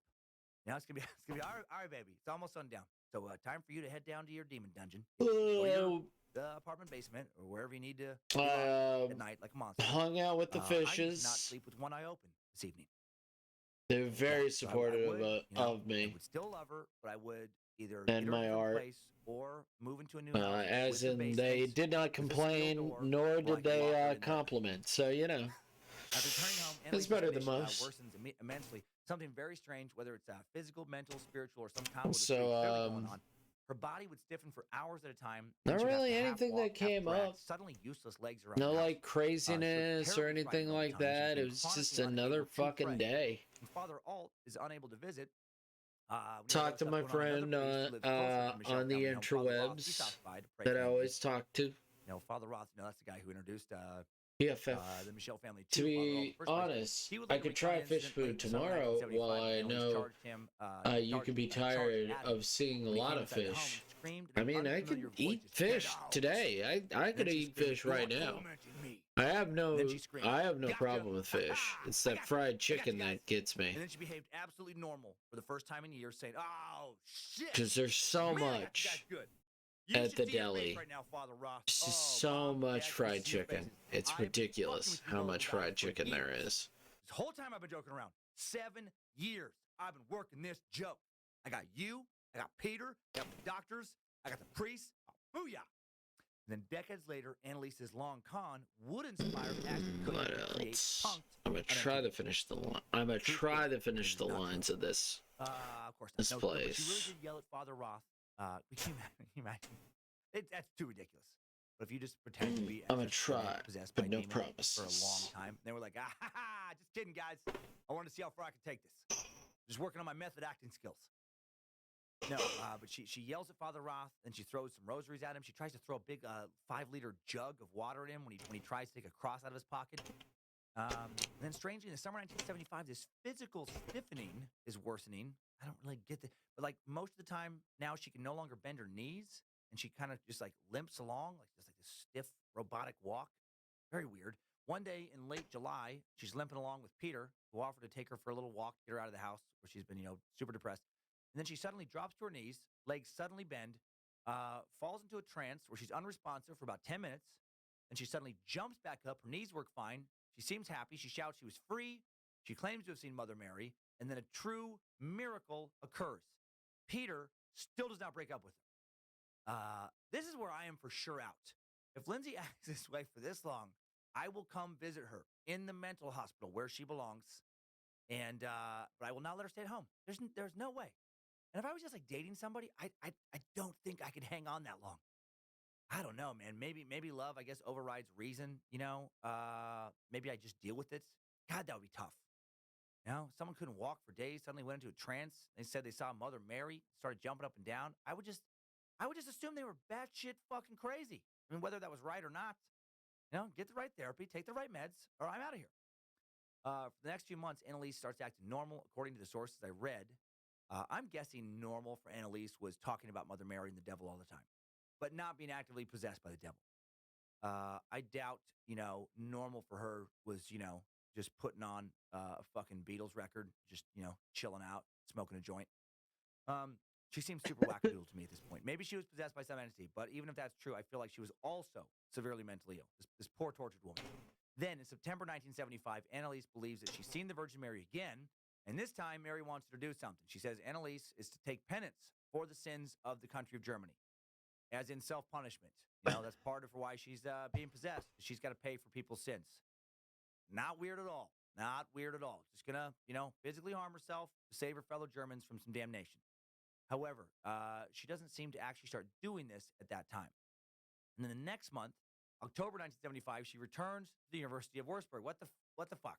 You know, it's gonna be all right, baby. It's almost sundown. So time for you to head down to your demon dungeon, or your apartment basement, or wherever you need to at night, like a monster. Hung out with the I did not fishes. sleep with one eye open this evening. They're very So I supportive would, you know, of I me. would still love her, but I would either And get her my a different art. place or move into a new house. As with the in, they basement, did not with a steel complain, door, nor where I did could lock her they in there. compliment. So, you know. After returning home, That's Annalise's better than condition, most. worsens immensely. Something very strange, whether it's physical, mental, spiritual, or some combo of the So, three clearly going on. Her body would stiffen for hours at a time. Not then she'd have really to half anything walk, that half came drag, up. Suddenly useless legs around No, the house. like, craziness or terribly anything frightened all the like time. She's that. It been was just chronically another unable to fucking pray. day. And Father Alt is unable to visit. We have Talk other to stuff my going on. Another friend priest who lives closer to Michelle on the County, Father Roth, he interwebs stops by to pray that for I Annalise. always talk to. You know, Father Roth, that's the guy who introduced BFF. the Michelle family To Father Roth in be the first place. honest, He would I later could try recount fish incident food late summer tomorrow 1975, while I Annalise know charged him, you charged- could be charged tired Adam. of seeing a When he lot came of inside the home, fish. he screamed in I an mean, I unfamiliar could voice, eat just, "Get fish out!" today. I Then could she eat screamed, fish "You're right now. tormenting me." I have Then she screamed, no "Gotcha! problem with fish. Ha-ha! It's I that got you! fried I got you chicken guys!" that gets me. And then she behaved absolutely normal for the first time in years, saying, "Oh shit! Because there's so Man, I got you much. guys good. at the deli. Right now, Father Ross. So much fried chicken. It's ridiculous how much fried chicken there is. This whole time I've been joking around. 7 years I've been working this joke. I got you, I got Peter, I got the doctors, I got the priests. Oh, booyah! And then decades later, Annalise's long con would inspire What else? I'm gonna try to finish the line. I'm gonna try to finish the lines of this. Of course not. This place. She really did yell at Father Roth. Can you imagine? That's too ridiculous. But if you just pretend to be, I'm gonna try, possessed but by no demons promises. for a long time, they were like, just kidding, guys. I wanted to see how far I could take this. Just working on my method acting skills. No, but she yells at Father Roth, and she throws some rosaries at him. She tries to throw a big 5-liter jug of water at him when he tries to take a cross out of his pocket. And then strangely, in the summer 1975, this physical stiffening is worsening. I don't really get it. But like most of the time now, she can no longer bend her knees, and she kind of just like limps along, like just like this stiff robotic walk. Very weird. One day in late July, she's limping along with Peter, who offered to take her for a little walk, get her out of the house, where she's been, super depressed. And then she suddenly drops to her knees, legs suddenly bend, falls into a trance where she's unresponsive for about 10 minutes. Then she suddenly jumps back up. Her knees work fine. She seems happy. She shouts she was free. She claims to have seen Mother Mary. And then a true miracle occurs. Peter still does not break up with her. This is where I am for sure out. If Lindsay acts this way for this long, I will come visit her in the mental hospital where she belongs. And but I will not let her stay at home. There's no way. And if I was just like dating somebody, I don't think I could hang on that long. I don't know, man. Maybe love, I guess, overrides reason. Maybe I just deal with it. God, that would be tough. Someone couldn't walk for days, suddenly went into a trance. They said they saw Mother Mary, started jumping up and down. I would just assume they were batshit fucking crazy. I mean, whether that was right or not, get the right therapy, take the right meds, or I'm out of here. For the next few months, Annalise starts acting normal, according to the sources I read. I'm guessing normal for Annalise was talking about Mother Mary and the devil all the time, but not being actively possessed by the devil. I doubt, normal for her was, just putting on a fucking Beatles record, just, chilling out, smoking a joint. She seems super wackadoodle to me at this point. Maybe she was possessed by some entity, but even if that's true, I feel like she was also severely mentally ill, this poor tortured woman. Then, in September 1975, Annalise believes that she's seen the Virgin Mary again, and this time Mary wants her to do something. She says Annalise is to take penance for the sins of the country of Germany, as in self-punishment. That's part of why she's being possessed. She's got to pay for people's sins. Not weird at all. Not weird at all. Just gonna, physically harm herself to save her fellow Germans from some damnation. However, she doesn't seem to actually start doing this at that time. And then the next month, October 1975, she returns to the University of Würzburg. What the fuck?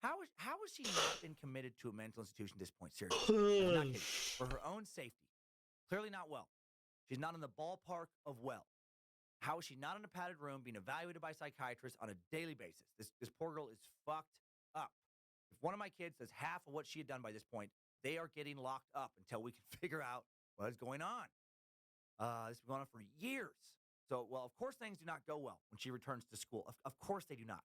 How has she not been committed to a mental institution at this point? Seriously. I'm not kidding. For her own safety. Clearly not well. She's not in the ballpark of well. How is she not in a padded room being evaluated by psychiatrists on a daily basis? This poor girl is fucked up. If one of my kids does half of what she had done by this point, they are getting locked up until we can figure out what is going on. This has been going on for years. So, well, of course things do not go well when she returns to school. Of course they do not.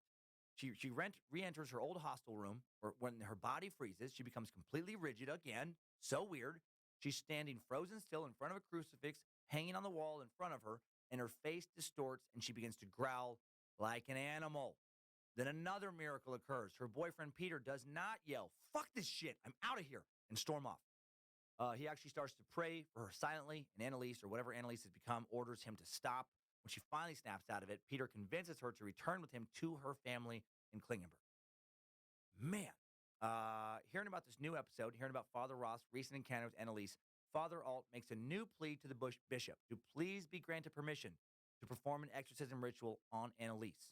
She re-enters her old hostel room, or when her body freezes, she becomes completely rigid again. So weird. She's standing frozen still in front of a crucifix, hanging on the wall in front of her, and her face distorts, and she begins to growl like an animal. Then another miracle occurs. Her boyfriend, Peter, does not yell, "Fuck this shit, I'm out of here," and storm off. He actually starts to pray for her silently, and Annalise, or whatever Annalise has become, orders him to stop. When she finally snaps out of it, Peter convinces her to return with him to her family in Klingenberg. Man, hearing about this new episode, hearing about Father Roth's recent encounter with Annalise, Father Alt makes a new plea to the bishop to please be granted permission to perform an exorcism ritual on Annalise.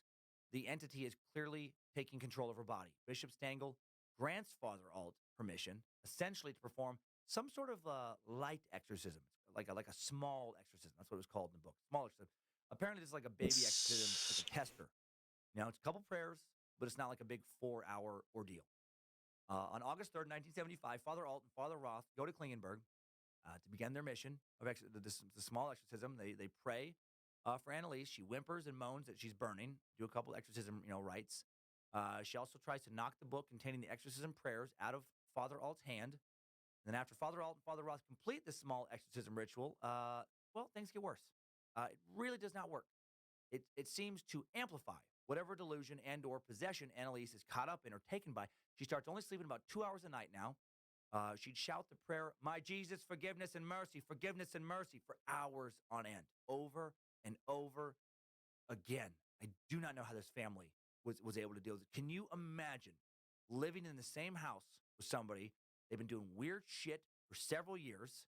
The entity is clearly taking control of her body. Bishop Stangl grants Father Alt permission, essentially to perform some sort of light exorcism, like a small exorcism. That's what it was called in the book. Small exorcism. Apparently, this is like a baby exorcism, like a tester. It's a couple prayers, but it's not like a big 4-hour ordeal. On August 3rd, 1975, Father Alt and Father Roth go to Klingenberg to begin their mission of the small exorcism. They pray for Annalise. She whimpers and moans that she's burning. Do a couple exorcism, rites. She also tries to knock the book containing the exorcism prayers out of Father Alt's hand. And then after Father Alt and Father Roth complete this small exorcism ritual, things get worse. It really does not work. It seems to amplify whatever delusion and or possession Annalise is caught up in or taken by. She starts only sleeping about 2 hours a night now. She'd shout the prayer, "My Jesus, forgiveness and mercy, for hours on end, over and over again. I do not know how this family was able to deal with it. Can you imagine living in the same house with somebody? They've been doing weird shit for several years.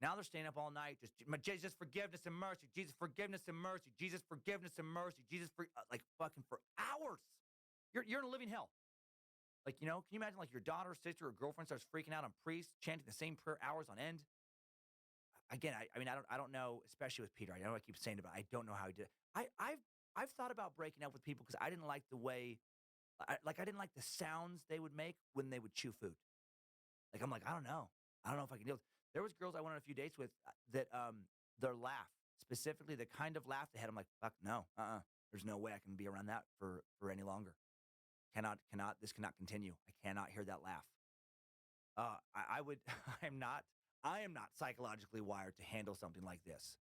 Now they're staying up all night, just my Jesus, forgiveness and mercy, Jesus, forgiveness and mercy, Jesus, forgiveness and mercy, Jesus, like fucking for hours. You're in a living hell. Like, can you imagine like your daughter, sister, or girlfriend starts freaking out on priests chanting the same prayer hours on end? Again, I mean, I don't know, especially with Peter. I know I keep saying it, but I don't know how he did it. I've thought about breaking up with people because I didn't like the way, I didn't like the sounds they would make when they would chew food. Like, I'm like, I don't know if I can deal with. There was girls I went on a few dates with that their laugh, specifically the kind of laugh they had, I'm like, fuck no, there's no way I can be around that for any longer. This cannot continue. I cannot hear that laugh. I would, I am not psychologically wired to handle something like this.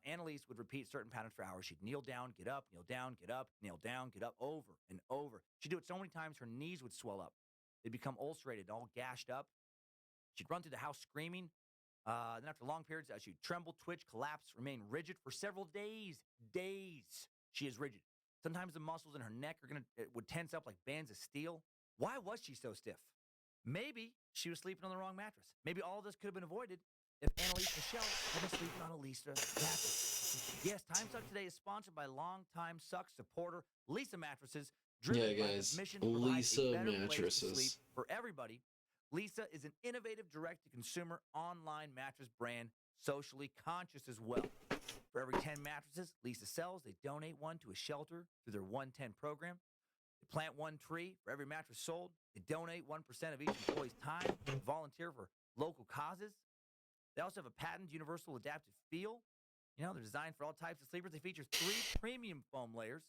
Annalise would repeat certain patterns for hours. She'd kneel down, get up, kneel down, get up, kneel down, get up, over and over. She'd do it so many times her knees would swell up. They'd become ulcerated, all gashed up. She'd run through the house screaming. Then after long periods, she'd tremble, twitch, collapse, remain rigid for several days. Days she is rigid. Sometimes the muscles in her neck would tense up like bands of steel. Why was she so stiff? Maybe she was sleeping on the wrong mattress. Maybe all of this could have been avoided if Annalise Michelle had been sleeping on a Lisa mattress. Yes, Time Suck today is sponsored by longtime Suck supporter Lisa Mattresses. Driven by the mission to provide Lisa a better place to mattresses. sleep for everybody. Lisa is an innovative direct-to-consumer online mattress brand, socially conscious as well. For every 10 mattresses Lisa sells, they donate one to a shelter through their 110 program. They plant one tree for every mattress sold. They donate 1% of each employee's time to volunteer for local causes. They also have a patented universal adaptive feel. They're designed for all types of sleepers. They feature 3 premium foam layers,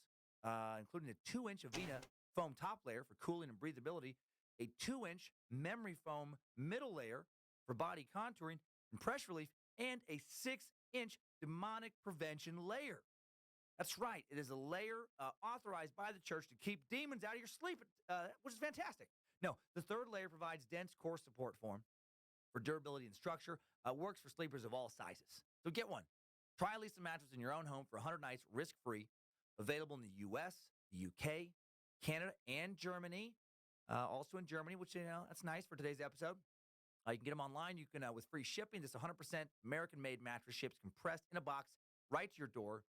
including a 2-inch Avena foam top layer for cooling and breathability, a 2-inch memory foam middle layer for body contouring and pressure relief, and a 6-inch demonic prevention layer. That's right. It is a layer authorized by the church to keep demons out of your sleep, which is fantastic. No, the 3rd layer provides dense core support form for durability and structure. Works for sleepers of all sizes. So get one. Try Lisa mattress in your own home for 100 nights risk-free. Available in the U.S., the U.K., Canada, and Germany. Also in Germany, which, that's nice for today's episode. You can get them online. You can, with free shipping, this 100% American-made mattress ships compressed in a box right to your door.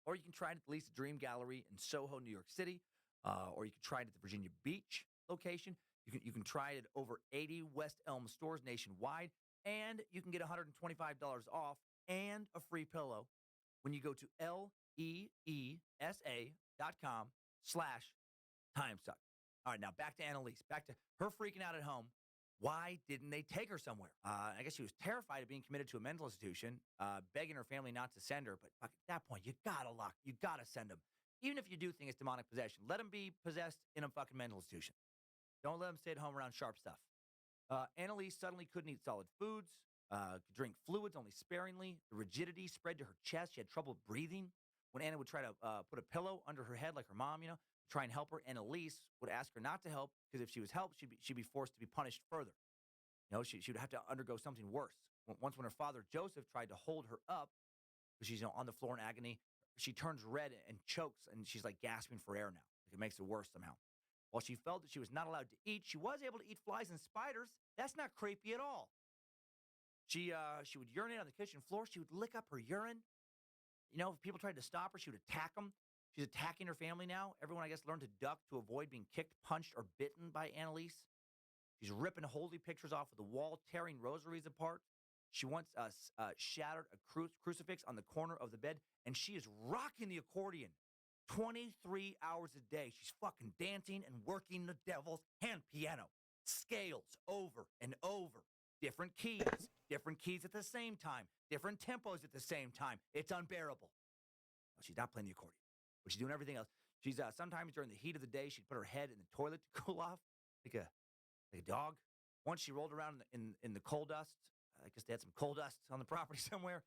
Or you can try it at the Lisa Dream Gallery in Soho, New York City. Or you can try it at the Virginia Beach location. You can try it at over 80 West Elm stores nationwide. And you can get $125 off and a free pillow when you go to leesa.com/timesuck. All right, now back to Annalise. Back to her freaking out at home. Why didn't they take her somewhere? I guess she was terrified of being committed to a mental institution, begging her family not to send her. But at that point, you gotta send them. Even if you do think it's demonic possession, let them be possessed in a fucking mental institution. Don't let them stay at home around sharp stuff. Annalise suddenly couldn't eat solid foods, could drink fluids only sparingly. The rigidity spread to her chest. She had trouble breathing. When Anna would try to put a pillow under her head like her mom, try and help her, Annalise would ask her not to help because if she was helped, she'd be forced to be punished further. She would have to undergo something worse. Once when her father, Joseph, tried to hold her up because she's on the floor in agony, she turns red and chokes, and she's like gasping for air now. Like it makes it worse somehow. While she felt that she was not allowed to eat, she was able to eat flies and spiders. That's not creepy at all. She would urinate on the kitchen floor. She would lick up her urine. If people tried to stop her, she would attack them. She's attacking her family now. Everyone, I guess, learned to duck to avoid being kicked, punched, or bitten by Annalise. She's ripping holy pictures off of the wall, tearing rosaries apart. She once shattered a crucifix on the corner of the bed, and she is rocking the accordion 23 hours a day. She's fucking dancing and working the devil's hand piano. Scales over and over. Different keys at the same time. Different tempos at the same time. It's unbearable. No, she's not playing the accordion, but she's doing everything else. She's sometimes during the heat of the day, she'd put her head in the toilet to cool off, like a dog. Once she rolled around in the coal dust. I guess they had some coal dust on the property somewhere.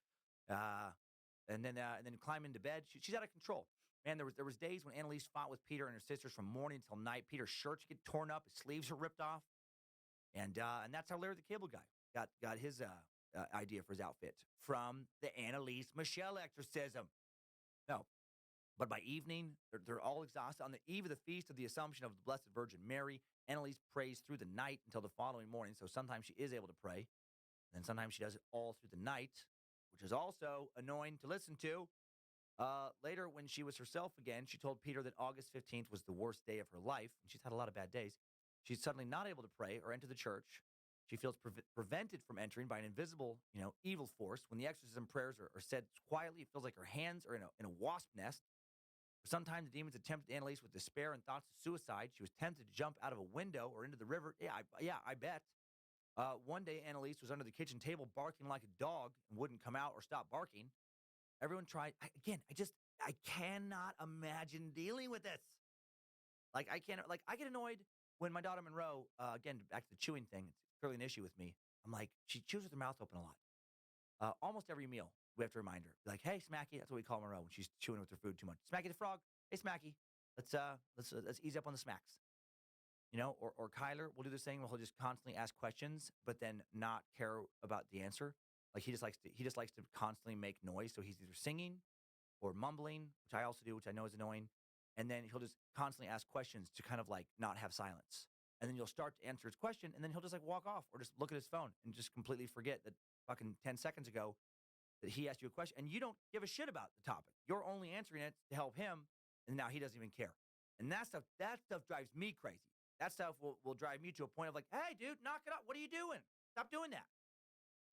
and then climb into bed. She's out of control. Man, there was days when Annalise fought with Peter and her sisters from morning until night. Peter's shirts get torn up, his sleeves are ripped off, and that's how Larry the Cable Guy got his idea for his outfit from the Annalise Michelle exorcism. No, but by evening, they're all exhausted. On the eve of the feast of the Assumption of the Blessed Virgin Mary, Annalise prays through the night until the following morning. So sometimes she is able to pray, and then sometimes she does it all through the night, which is also annoying to listen to. Later, when she was herself again, she told Peter that August 15th was the worst day of her life, and she's had a lot of bad days. She's suddenly not able to pray or enter the church. She feels prevented from entering by an invisible, evil force. When the exorcism prayers are said quietly, it feels like her hands are in a wasp nest. For some time, the demons attempted Annalise with despair and thoughts of suicide. She was tempted to jump out of a window or into the river. Yeah, I bet. One day, Annalise was under the kitchen table barking like a dog and wouldn't come out or stop barking. Everyone tried. I cannot imagine dealing with this. I get annoyed when my daughter Monroe, again, back to the chewing thing, it's clearly an issue with me. I'm like, she chews with her mouth open a lot. Almost every meal, we have to remind her. Like, hey, Smacky, that's what we call Monroe when she's chewing with her food too much. Smacky the frog. Hey, Smacky, let's ease up on the smacks. Or Kyler will do this thing where he'll just constantly ask questions, but then not care about the answer. Like he just likes to constantly make noise. So he's either singing or mumbling, which I also do, which I know is annoying. And then he'll just constantly ask questions to kind of like not have silence. And then you'll start to answer his question, and then he'll just like walk off or just look at his phone and just completely forget that fucking 10 seconds ago that he asked you a question and you don't give a shit about the topic. You're only answering it to help him, and now he doesn't even care. And that stuff drives me crazy. That stuff will drive me to a point of like, hey, dude, knock it up. What are you doing? Stop doing that.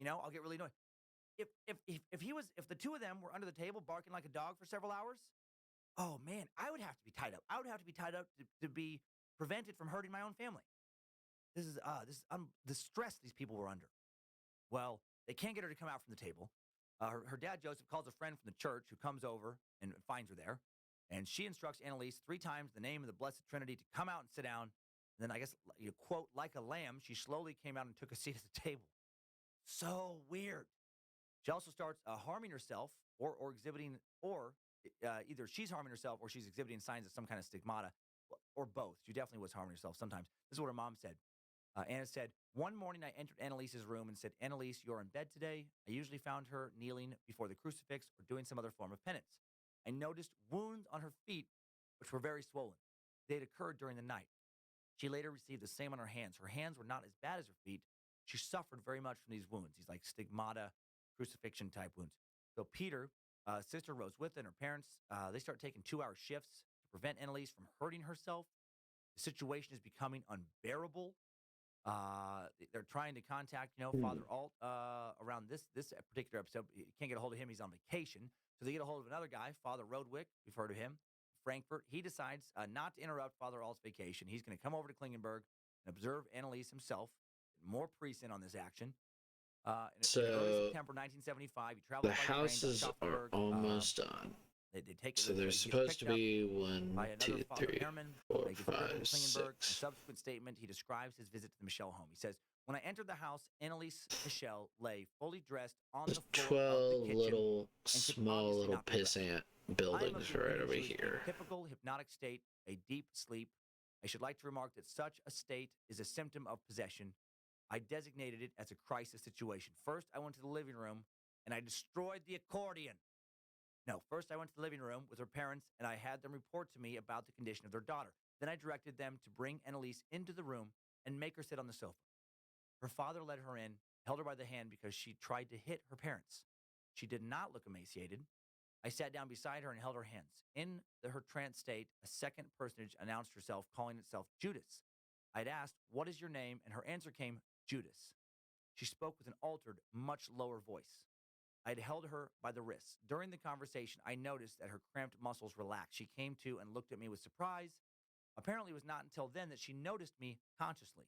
I'll get really annoyed. If the two of them were under the table barking like a dog for several hours, oh man, I would have to be tied up. I would have to be tied up to be prevented from hurting my own family. This is the stress these people were under. Well, they can't get her to come out from the table. Her dad, Joseph, calls a friend from the church who comes over and finds her there. And she instructs Annalise 3 times the name of the Blessed Trinity to come out and sit down. And then I guess, quote, like a lamb, she slowly came out and took a seat at the table. So weird. She also starts harming herself or exhibiting, or either she's harming herself or she's exhibiting signs of some kind of stigmata, or both. She definitely was harming herself sometimes. This is what her mom said. Anna said, one morning I entered Annalise's room and said, Annalise, you're in bed today. I usually found her kneeling before the crucifix or doing some other form of penance. I noticed wounds on her feet, which were very swollen. They had occurred during the night. She later received the same on her hands. Her hands were not as bad as her feet. She suffered very much from these wounds, these like stigmata, crucifixion type wounds. So Peter, sister Rose with and her parents, they start taking 2-hour shifts to prevent Annalise from hurting herself. The situation is becoming unbearable. They're trying to contact, Father Alt around this particular episode. You can't get a hold of him. He's on vacation. So they get a hold of another guy, Father Rodwick. We've heard of him. Frankfurt. He decides not to interrupt Father Alt's vacation. He's going to come over to Klingenberg and observe Annalise himself. More priests in on this action. So in early September 1975, he traveled the houses are almost done. They take it. So there's supposed to be 1, 2, 3, 4, 5, 6. In a subsequent statement, he describes his visit to the Michelle home. He says, when I entered the house, Annalise Michelle lay fully dressed on the floor of the kitchen. 12 little small little pissant buildings right over here. Typical hypnotic state, a deep sleep. I should like to remark that such a state is a symptom of possession. I designated it as a crisis situation. First, I went to the living room and I destroyed the accordion. No, first I went to the living room with her parents and I had them report to me about the condition of their daughter. Then I directed them to bring Annalise into the room and make her sit on the sofa. Her father led her in, held her by the hand because she tried to hit her parents. She did not look emaciated. I sat down beside her and held her hands. In her trance state, a second personage announced herself, calling itself Judas. I'd asked, what is your name? And her answer came, Judas. She spoke with an altered, much lower voice. I had held her by the wrists. During the conversation, I noticed that her cramped muscles relaxed. She came to and looked at me with surprise. Apparently, it was not until then that she noticed me consciously.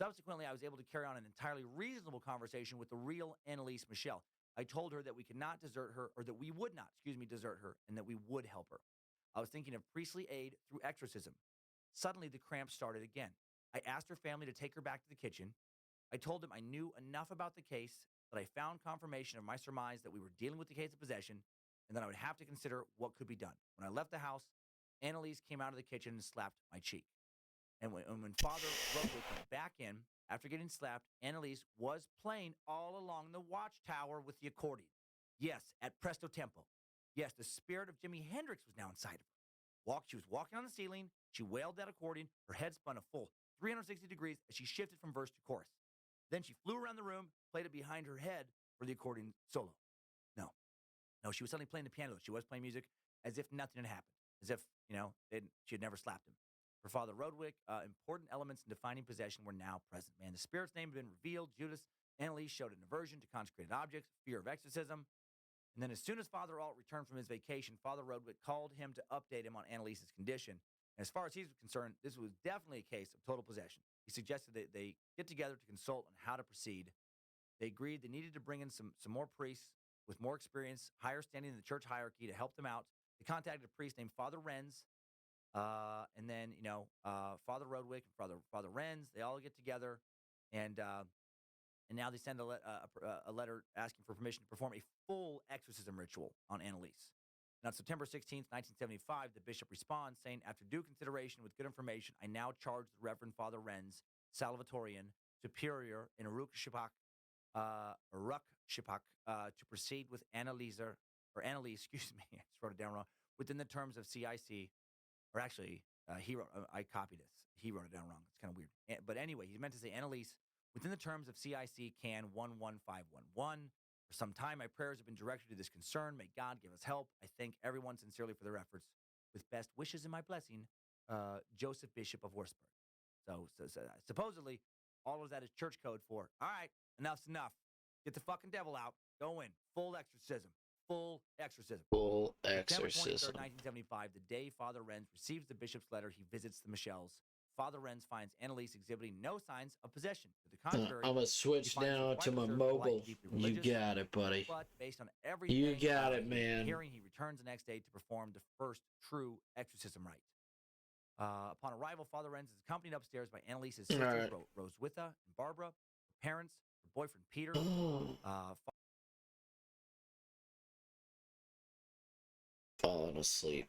Subsequently, I was able to carry on an entirely reasonable conversation with the real Annalise Michelle. I told her that we could not desert her, or that we would not, desert her, and that we would help her. I was thinking of priestly aid through exorcism. Suddenly, the cramps started again. I asked her family to take her back to the kitchen. I told them I knew enough about the case that I found confirmation of my surmise that we were dealing with the case of possession and that I would have to consider what could be done. When I left the house, Annalise came out of the kitchen and slapped my cheek. And when Father Roderick went back in, after getting slapped, Annalise was playing all along the watchtower with the accordion. Yes, at Presto Tempo. Yes, the spirit of Jimi Hendrix was now inside of her. She was walking on the ceiling. She wailed that accordion. Her head spun a full 360 degrees as she shifted from verse to chorus. Then she flew around the room, played it behind her head for the accordion solo. No, she was suddenly playing the piano. She was playing music as if nothing had happened, as if, she had never slapped him. For Father Rodwick, important elements in defining possession were now present. Man, the spirit's name had been revealed. Judas, Annalise showed an aversion to consecrated objects, fear of exorcism. And then as soon as Father Alt returned from his vacation, Father Rodwick called him to update him on Annalise's condition. And as far as he was concerned, this was definitely a case of total possession. He suggested that they get together to consult on how to proceed. They agreed they needed to bring in some more priests with more experience, higher standing in the church hierarchy to help them out. They contacted a priest named Father Renz, and then Father Rodwick and Father Renz. They all get together, and now they send a letter asking for permission to perform a full exorcism ritual on Annalise. And on September 16th, 1975, the bishop responds saying, after due consideration with good information, I now charge the Reverend Father Renz, Salvatorian, Superior in Uruk-Shipak, to proceed with Annalise, excuse me, I just wrote it down wrong, within the terms of CIC, or actually, I copied this. He wrote it down wrong. It's kind of weird. But anyway, he meant to say Annalise, within the terms of CIC Can 11511. For some time, my prayers have been directed to this concern. May God give us help. I thank everyone sincerely for their efforts. With best wishes and my blessing, Joseph Bishop of Wurzburg. So supposedly, all of that is church code for, all right, enough's enough. Get the fucking devil out. Go in. Full exorcism. Full exorcism. Full September exorcism. 23rd, 1975, the day Father Renz receives the bishop's letter, he visits the Michels. Father Renz finds Annalise exhibiting no signs of possession. To the contrary, I'm gonna switch now to my mobile. You got it, buddy. But based on everything You got it, man. hearing, he returns the next day to perform the first true exorcism rite. Upon arrival, Father Renz is accompanied upstairs by Annalise's sisters, Roswitha and Barbara, her parents, her boyfriend Peter. Falling asleep.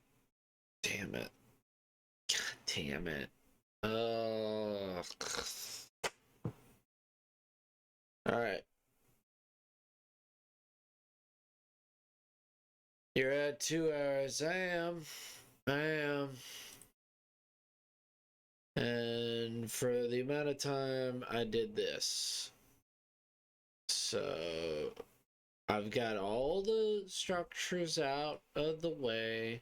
Damn it. God damn it. Alright. You're at 2 hours. I am. And for the amount of time I did this. So I've got all the structures out of the way.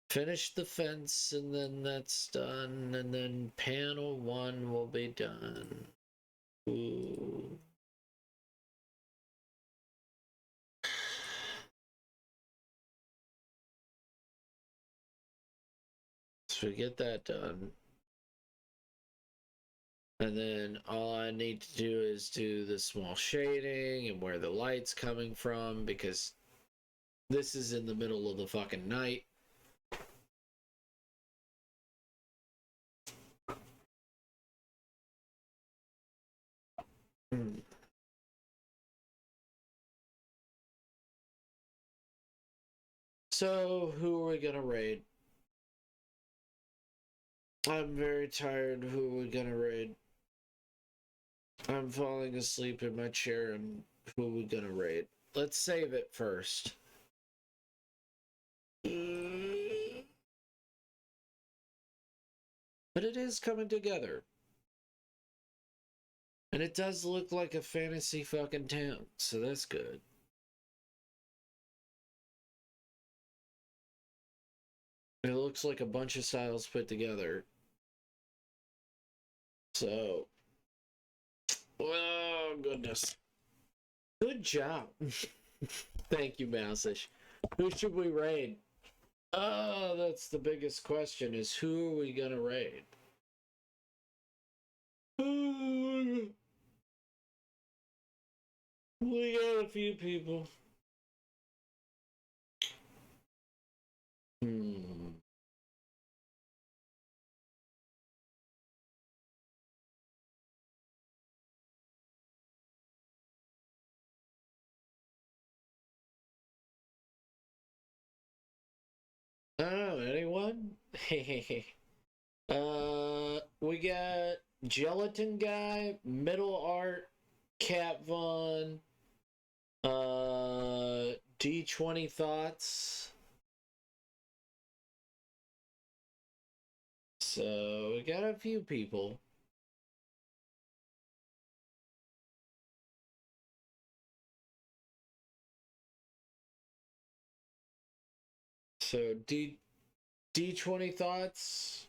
Finished the fence, and then that's done. And then panel 1 will be done. Ooh. So we get that done. And then all I need to do is do the small shading and where the light's coming from, because this is in the middle of the fucking night. So, who are we gonna raid? I'm very tired. Who are we gonna raid? I'm falling asleep in my chair, and who are we gonna raid? Let's save it first. But it is coming together. And it does look like a fantasy fucking town, so that's good. It looks like a bunch of styles put together. So, oh goodness. Good job. Thank you, Mouseish. Who should we raid? Oh, that's the biggest question, is who are we gonna raid? We got a few people. going? We got Gelatin Guy, Middle Art, Cat Von, D20 Thoughts. So we got a few people. So D20 Thoughts.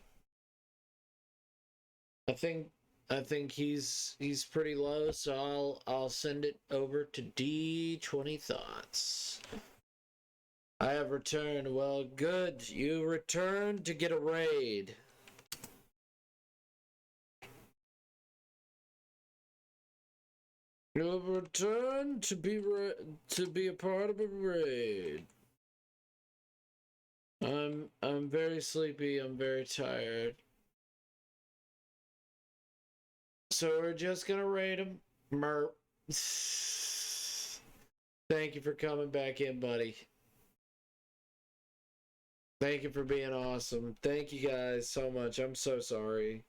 I think he's pretty low, so I'll send it over to D20 Thoughts. I have returned. Well, good. You returned to get a raid. You have returned to be a part of a raid. I'm very sleepy. I'm very tired. So we're just gonna raid him. Merp. Thank you for coming back in, buddy. Thank you for being awesome. Thank you guys so much. I'm so sorry.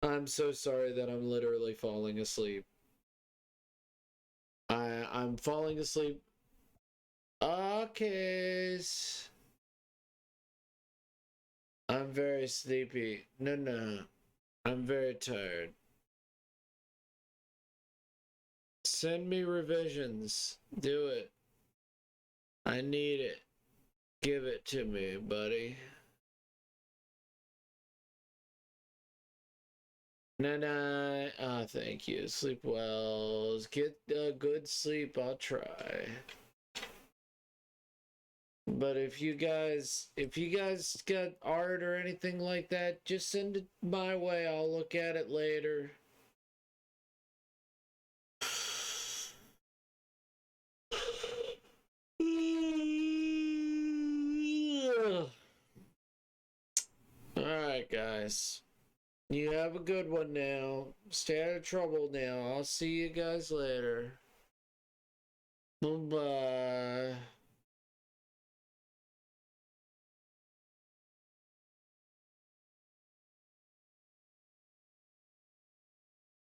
I'm so sorry that I'm literally falling asleep. I'm falling asleep. Okay. I'm very sleepy. No. I'm very tired. Send me revisions. Do it. I need it. Give it to me, buddy. No. Ah, thank you. Sleep well. Get a good sleep. I'll try. But if you guys got art or anything like that, just send it my way. I'll look at it later. Alright, guys. You have a good one now. Stay out of trouble now. I'll see you guys later. Bye-bye.